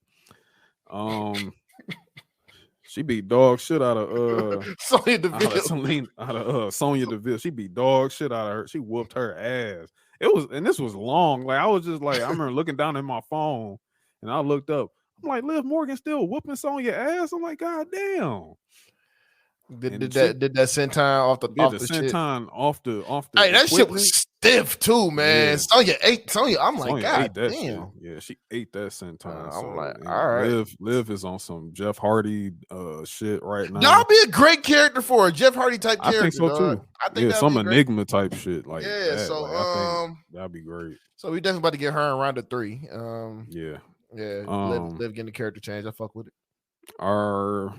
She beat dog shit out of Sonya Deville. Sonya Deville. She beat dog shit out of her. She whooped her ass. This was long. Like I was just like, I remember looking down at my phone and I looked up. I'm like, Liv Morgan still whooping Sonya ass. I'm like, God damn. Did that senton off the shit? Senton off the Hey, that equipment. shit was stiff too, man. Yeah. Sonya. I'm like, Sonya God ate that damn. shit. Yeah, she ate that senton. I'm like, all right. Liv is on some Jeff Hardy shit right now. That'll be a great character for a Jeff Hardy type character. I think so too. I think some enigma type shit like that. So I think that'd be great. So we definitely about to get her in round of 3. Yeah. Liv getting the character change. I fuck with it. Our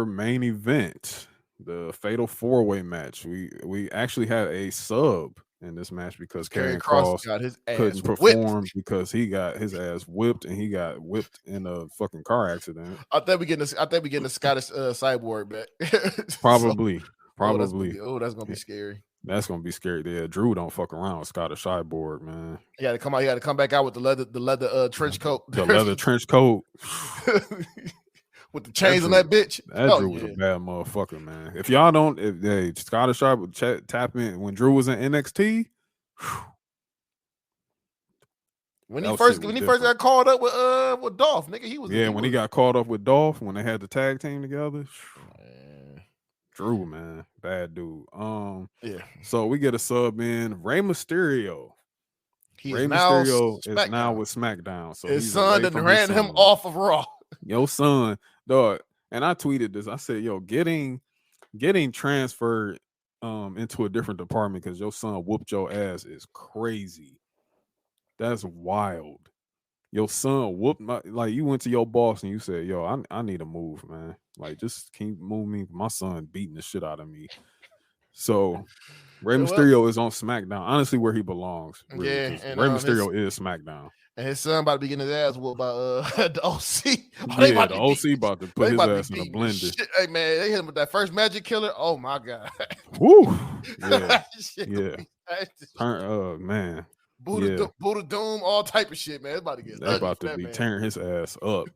main event, the Fatal 4-Way match. We actually had a sub in this match because Karrion Kross got his ass couldn't perform because he got his ass whipped and he got whipped in a fucking car accident. I think we getting a Scottish cyborg back. Probably. That's gonna be scary. That's gonna be scary. Yeah, Drew don't fuck around with Scottish cyborg, man. He had to come out. He had to come back out with the leather trench coat. The leather trench coat with the chains on that bitch. That Drew was a bad motherfucker, man. If y'all don't, Scottish cyborg tap in when Drew was in NXT. When he first got called up with Dolph, nigga, he was when he got called up with Dolph when they had the tag team together. Drew, man, bad dude. So we get a sub in Rey Mysterio. Rey Mysterio is now with SmackDown. So his son done ran him off of Raw. Yo, son, dog. And I tweeted this. I said, yo, getting transferred into a different department because your son whooped your ass is crazy. That's wild. Your son whooped like you went to your boss and you said, yo, I need a move, man. Like, just can you move me? My son beating the shit out of me. So Rey Mysterio is on SmackDown. Honestly, where he belongs. Really, and Rey Mysterio is SmackDown. And his son about to be getting his ass whooped by the OC. The OC about to put his ass in a blender. Shit. Hey man, they hit him with that first magic killer. Oh my god. Woo. Yeah. Man. Buddha Doom, all type of shit, man. It's about to get ugly. About to be tearing his ass up.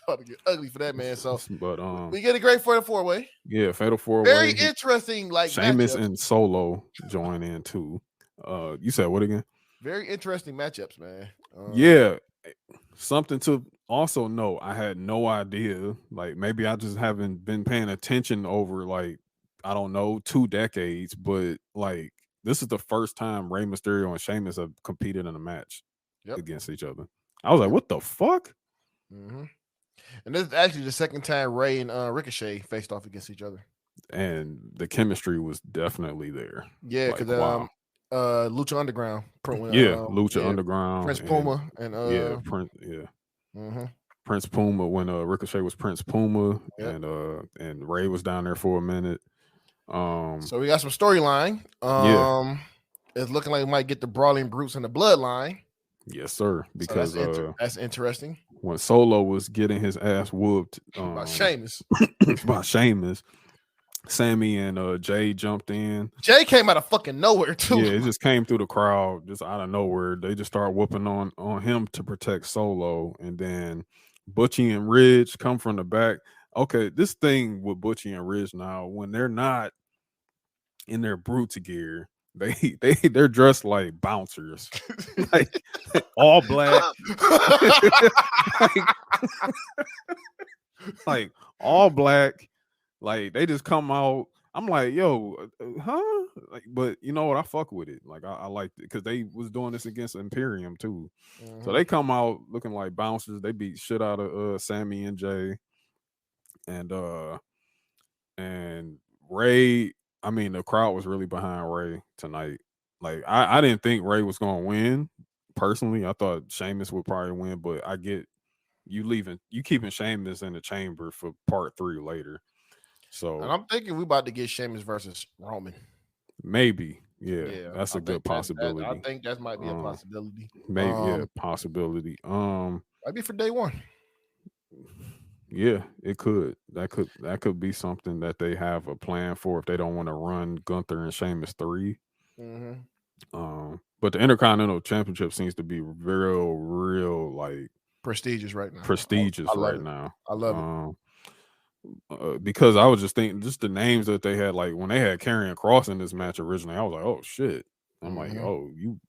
About to get ugly for that man. So, but we get a great Fatal 4-Way. Yeah, Fatal 4-Way. Very interesting. Like Sheamus matchups. and Solo join in too. You said what again? Very interesting matchups, man. Yeah, something to also know. I had no idea. Like maybe I just haven't been paying attention over like I don't know 2 decades, but like this is the first time Rey Mysterio and Sheamus have competed in a match against each other. I was like, what the fuck? Mm-hmm. And this is actually the second time Rey and Ricochet faced off against each other. And the chemistry was definitely there. Yeah, because Lucha Underground. Lucha Underground. Prince Puma and Prince Puma when Ricochet was Prince Puma and Rey was down there for a minute. So we got some storyline. It's looking like we might get the Brawling Brutes and the Bloodline. Yes, sir. Because that's interesting. When Solo was getting his ass whooped by Sheamus, Sammy and Jay jumped in. Jay came out of fucking nowhere too. Yeah, it just came through the crowd, just out of nowhere. They just started whooping on him to protect Solo, and then Butchie and Ridge come from the back. Okay, this thing with Butchie and Ridge now, when they're not in their Brutes gear, they're dressed like bouncers, like all black, like all black. Like they just come out. I'm like, yo, huh? Like, but you know what? I fuck with it. Like I liked it because they was doing this against Imperium too. Mm-hmm. So they come out looking like bouncers. They beat shit out of Sammy and Jay, and Ray. I mean, the crowd was really behind Ray tonight. Like, I didn't think Ray was going to win. Personally, I thought Sheamus would probably win, but I get you keeping Sheamus in the chamber for part 3 later. So, and I'm thinking we about to get Sheamus versus Roman. Maybe, yeah, that's a good possibility. I think that might be a possibility. Maybe, possibility. Might be for day 1. Yeah, it could. That could be something that they have a plan for if they don't want to run Gunther and Sheamus 3. Mm-hmm. But the Intercontinental Championship seems to be real like prestigious right now. I love it. Because I was just thinking, just the names that they had, like when they had Karrion Kross in this match originally, I was like, oh shit. I'm like, oh, you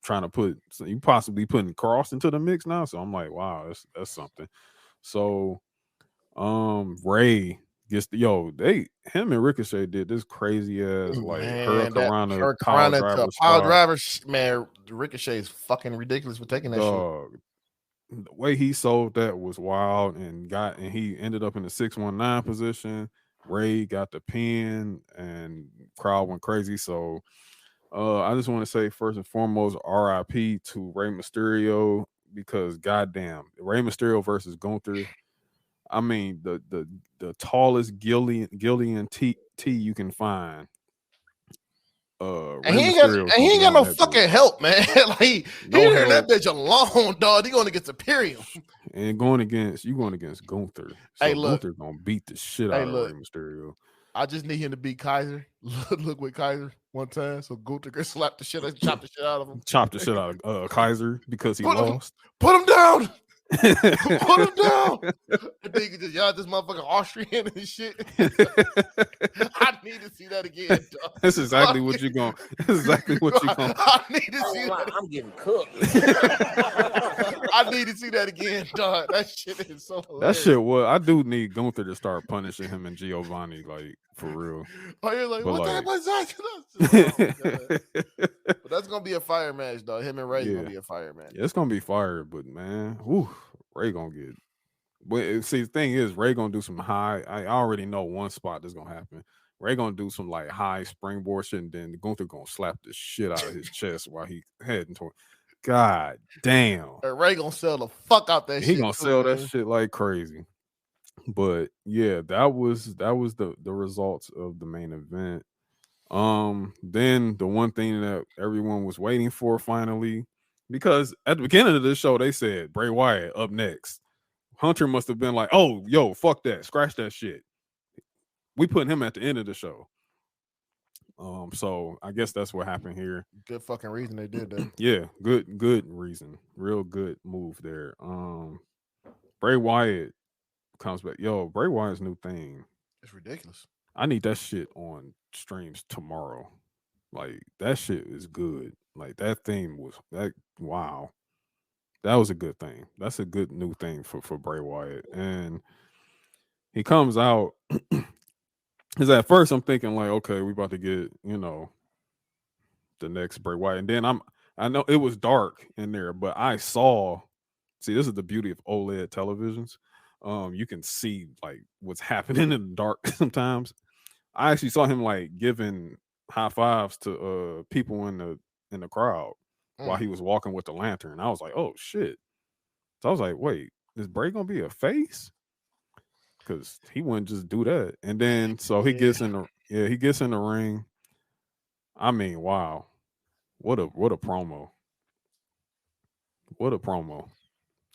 trying to you possibly putting Kross into the mix now? So I'm like, wow, that's something. So Ray him and Ricochet did this crazy ass like Man, that Hurricanrana power Hurricane to driver power spot. driver, man, Ricochet is fucking ridiculous for taking that shit. Dog, the way he sold that was wild, and he ended up in the 619 position. Ray got the pin, and crowd went crazy. So, I just want to say first and foremost, R.I.P. to Rey Mysterio, because goddamn, Rey Mysterio versus Gunther. I mean, the tallest Gillian T you can find. And Rey Mysterio is gonna he be ain't got on no that fucking bitch. help, man. Like he No leaving that help. bitch alone, dog. He going against Imperium. And going against Gunther. So Hey, look. Gunther gonna beat the shit Hey, out of look. Rey Mysterio. I just need him to beat Kaiser. Look with Kaiser one time, so Gunther can slap the shit, chop the shit out of him. Chop the shit out of Kaiser because he lost. Put him down. Put him down. I think just y'all this motherfucking Austrian and shit. I need to see that again, dog. That's exactly what you're going. That's exactly what you're going. I need to see that. I'm getting cooked. I need to see that again, dog. That shit is so hilarious. That shit was. I do need Gunther to start punishing him and Giovanni, like for real. Oh, you're like, But what like- the But that's gonna be a fire match, dog. Him and Ray Yeah. gonna be a fire match. Yeah, it's gonna be fire, but man, Ray gonna get. But see, the thing is, Ray gonna do some high. I already know one spot that's gonna happen. Ray gonna do some like high springboard shit, and then Gunther gonna slap the shit out of his chest while he heading toward. God damn, And Ray gonna sell the fuck out that shit. he gonna too, sell man. that shit like crazy. But yeah, that was the results of the main event. Then the one thing that everyone was waiting for finally, because at the beginning of this show they said Bray Wyatt up next. Hunter must have been like, "Oh, yo, fuck that, scratch that shit. We put him at the end of the show." So I guess that's what happened here. Good fucking reason they did that. Yeah, good reason, real good move there. Bray Wyatt comes back. Yo, Bray Wyatt's new thing. It's ridiculous. I need that shit on streams tomorrow. Like that shit is good. Like that thing was that. Wow. That was a good thing. That's a good new thing for Bray Wyatt. And he comes out. Because at first I'm thinking like, okay, we about to get, the next Bray Wyatt. And then I know it was dark in there, but I saw, see, this is the beauty of OLED televisions. You can see like what's happening in the dark sometimes. I actually saw him like giving high fives to people in the crowd while he was walking with the lantern. I was like, oh shit. So I was like, wait, is Bray gonna be a face? Because he wouldn't just do that. And then so he gets in the ring. I mean, wow. What a promo. What a promo.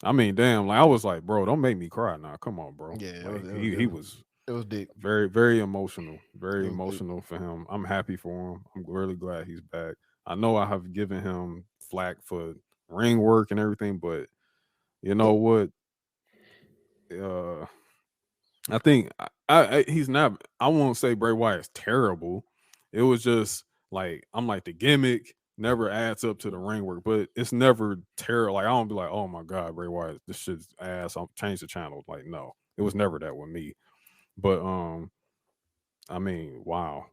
I mean, damn, like I was like, bro, don't make me cry now. Come on, bro. Yeah, like, it was deep. Very, very emotional. Very It was emotional for him. I'm happy for him. I'm really glad he's back. I know I have given him flack for ring work and everything, but you know what? I think he's not. I won't say Bray Wyatt's terrible. It was just like I'm like the gimmick never adds up to the ring work, but it's never terrible. Like I don't be like, oh my god, Bray Wyatt, this shit's ass. I'll change the channel. Like no, it was never that with me. But I mean, wow,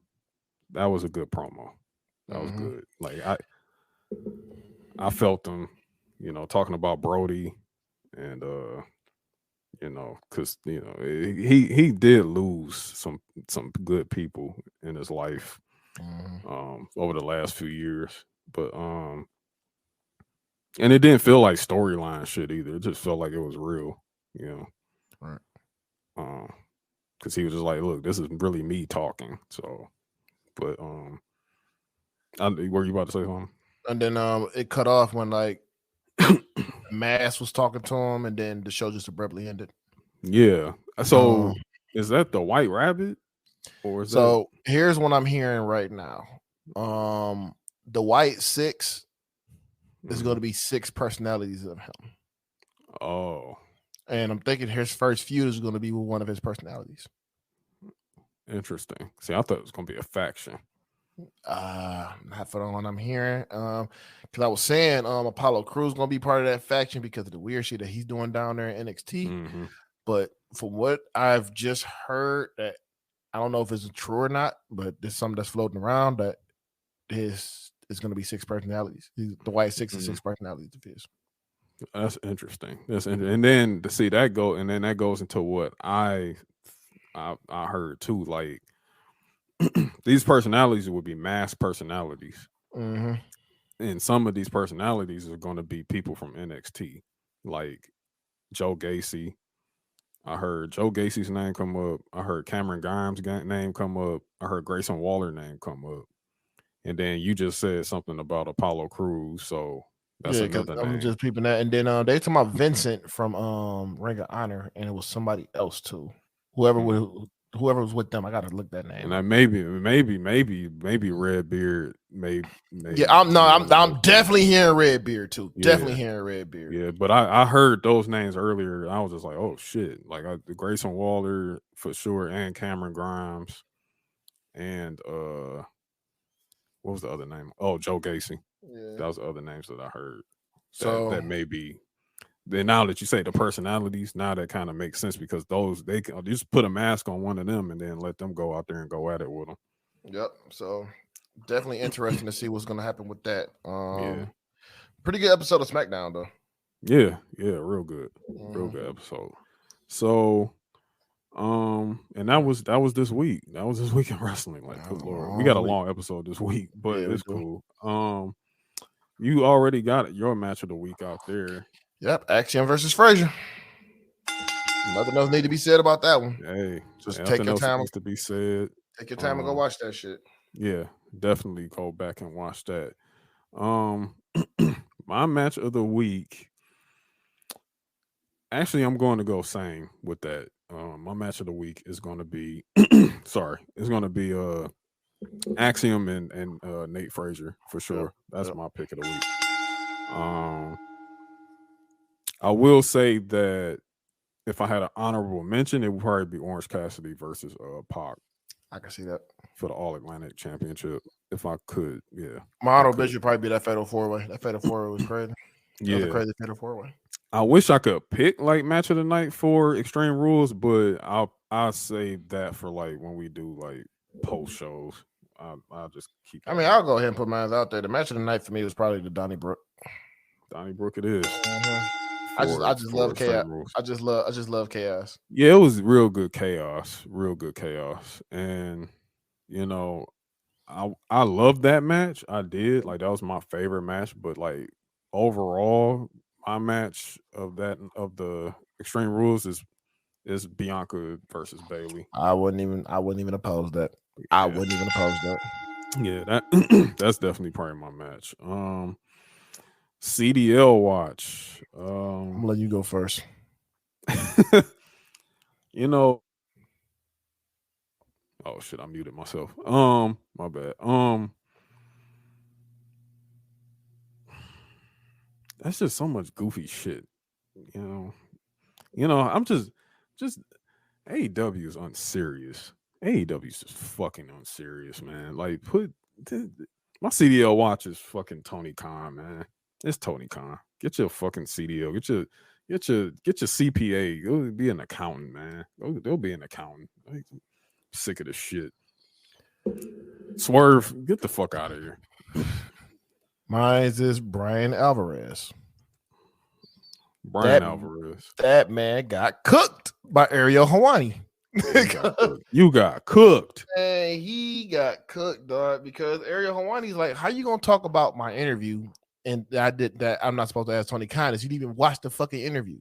that was a good promo. That was good. Like I felt them, talking about Brody and because he did lose some good people in his life over the last few years, but and it didn't feel like storyline shit either. It just felt like it was real, Right. Because he was just like, look, this is really me talking. So, but were you about to say something? And then it cut off when like Mass was talking to him, and then the show just abruptly ended. Yeah. So is that the White Rabbit, or is so here's what I'm hearing right now. The White Six is going to be 6 personalities of him. Oh, and I'm thinking his first feud is going to be with one of his personalities. Interesting. See, I thought it was going to be a faction. Not for the one I'm hearing. Because I was saying Apollo Crews gonna be part of that faction because of the weird shit that he's doing down there in NXT. But from what I've just heard, that I don't know if it's true or not, but there's something that's floating around that his is going to be 6 personalities. The White 6 is 6 personalities of his. That's interesting. And then to see that go, and then that goes into what I heard too. Like these personalities would be mass personalities, and some of these personalities are going to be people from NXT, like Joe Gacy. I heard Joe Gacy's name come up. I heard Cameron Grimes' name come up. I heard Grayson Waller name come up. And then you just said something about Apollo Crews, so that's another name. I'm just peeping that. And then they talking about Vincent from Ring of Honor, and it was somebody else too. Whoever was with them, I gotta look that name. And that maybe Redbeard, maybe. Yeah, I'm definitely hearing Redbeard too. Yeah. Definitely hearing Redbeard. Yeah, but I heard those names earlier. And I was just like, oh shit! Like the Grayson Waller for sure, and Cameron Grimes, and what was the other name? Oh, Joe Gacy. Yeah. That was the other names that I heard. So that may be. Then now that you say the personalities, now that kind of makes sense because those they can just put a mask on one of them and then let them go out there and go at it with them. Yep. So definitely interesting to see what's going to happen with that. Pretty good episode of SmackDown though. Yeah, real good, real good episode. So, and that was this week. That was this week in wrestling. Like, good Lord, we got a long episode this week, but it's cool. You already got your match of the week out there. Yep, Axiom versus Frazier. Nothing else need to be said about that one. Hey, just take your time to be said. Take your time and go watch that shit. Yeah, definitely go back and watch that. My match of the week. Actually, I'm going to go same with that. My match of the week is going to be it's going to be Axiom and Nate Frazier for sure. That's my pick of the week. I will say that if I had an honorable mention, it would probably be Orange Cassidy versus Pac. I can see that for the All Atlantic Championship. If I could, yeah. My honorable mention would probably be that Fatal 4-Way. That Fatal 4-Way was crazy. Yeah, that was a crazy Fatal 4-Way. I wish I could pick like match of the night for Extreme Rules, but I'll save that for like when we do like post shows. I'll just keep. I mean, I'll go ahead and put mine out there. The match of the night for me was probably the Donnybrook. Donnybrook, it is. I just love chaos. I just love chaos. Yeah, it was real good chaos, and you know, I loved that match. I did, like that was my favorite match. But like overall, my match of the Extreme Rules is Bianca versus Bayley. I wouldn't even oppose that. Yeah. I wouldn't even oppose that. Yeah, that's definitely probably my match. CDL watch. I'm gonna let you go first. You know. Oh shit, I muted myself. My bad. That's just so much goofy shit. You know, I'm just AEW is unserious. AEW is just fucking unserious, man. Like my CDL watch is fucking Tony Khan, man. It's Tony Khan. Get your fucking CDL. Get your CPA. Go be an accountant, man. They'll be an accountant. Like, sick of this shit. Swerve, get the fuck out of here. Mine is Brian Alvarez. Alvarez. That man got cooked by Ariel Helwani. You got cooked. And he got cooked, dog, because Ariel Helwani's like, how you gonna talk about my interview? And I did that. I'm not supposed to ask Tony Khan. You didn't even watch the fucking interview.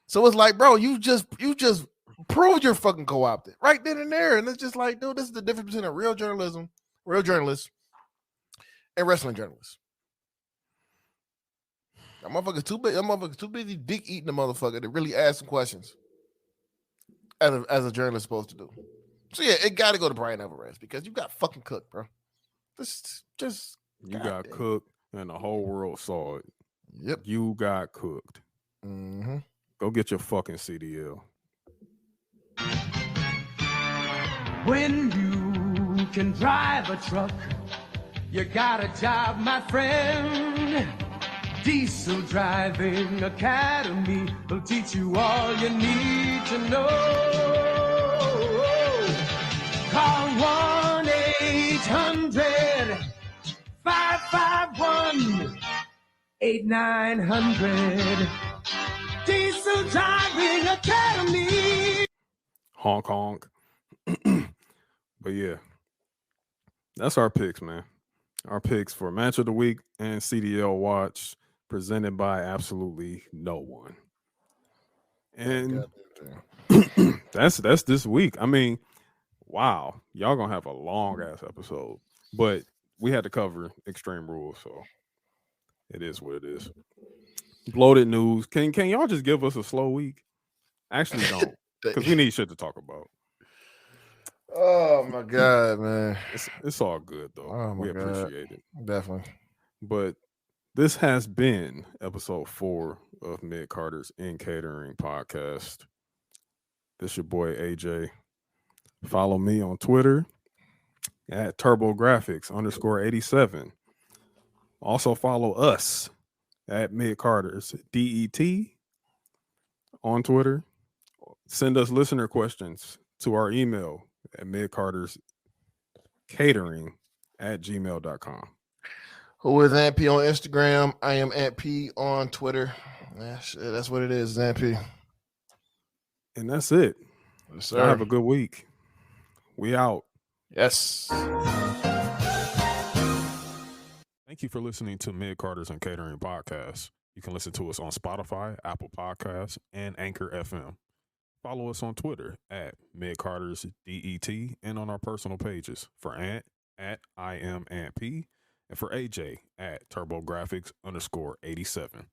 So it's like, bro, you just proved you're fucking co-opted right then and there. And it's just like, dude, this is the difference between a real journalist, and wrestling journalists. That motherfucker's too busy dick eating the motherfucker to really ask some questions as a journalist supposed to do. So yeah, it got to go to Brian Alvarez because you got fucking cooked, bro. You got cooked. And the whole world saw it. Yep. You got cooked. Mm-hmm. Go get your fucking CDL. When you can drive a truck, you got a job, my friend. Diesel Driving Academy will teach you all you need to know. Call 1-800-551-8900. Diesel Driving Academy. Honk honk. But yeah, that's our picks, man. Our picks for Match of the Week and CDL Watch, presented by absolutely no one. And that's this week. I mean, wow, y'all gonna have a long ass episode, but we had to cover Extreme Rules, so it is what it is. Bloated news. Can y'all just give us a slow week? Actually, don't, because we need shit to talk about. Oh my god, man! It's all good though. Oh my we appreciate it, definitely. But this has been episode 4 of Mid Carter's In Catering podcast. This your boy AJ. Follow me on Twitter at TurboGrafx_87. Also follow us at Mid Carter's DET on Twitter. Send us listener questions to our email at midcarterscatering@gmail.com. Who is Aunt P on Instagram? I am Aunt P on Twitter. That's what it is, Aunt P. And that's it. Yes, sir. Have a good week. We out. Yes. Thank you for listening to Mid Carter's and Catering Podcast. You can listen to us on Spotify, Apple Podcasts, and Anchor FM. Follow us on Twitter at Mid Carter's DET and on our personal pages. For Ant at I am Ant P, and for AJ at TurboGrafx_87.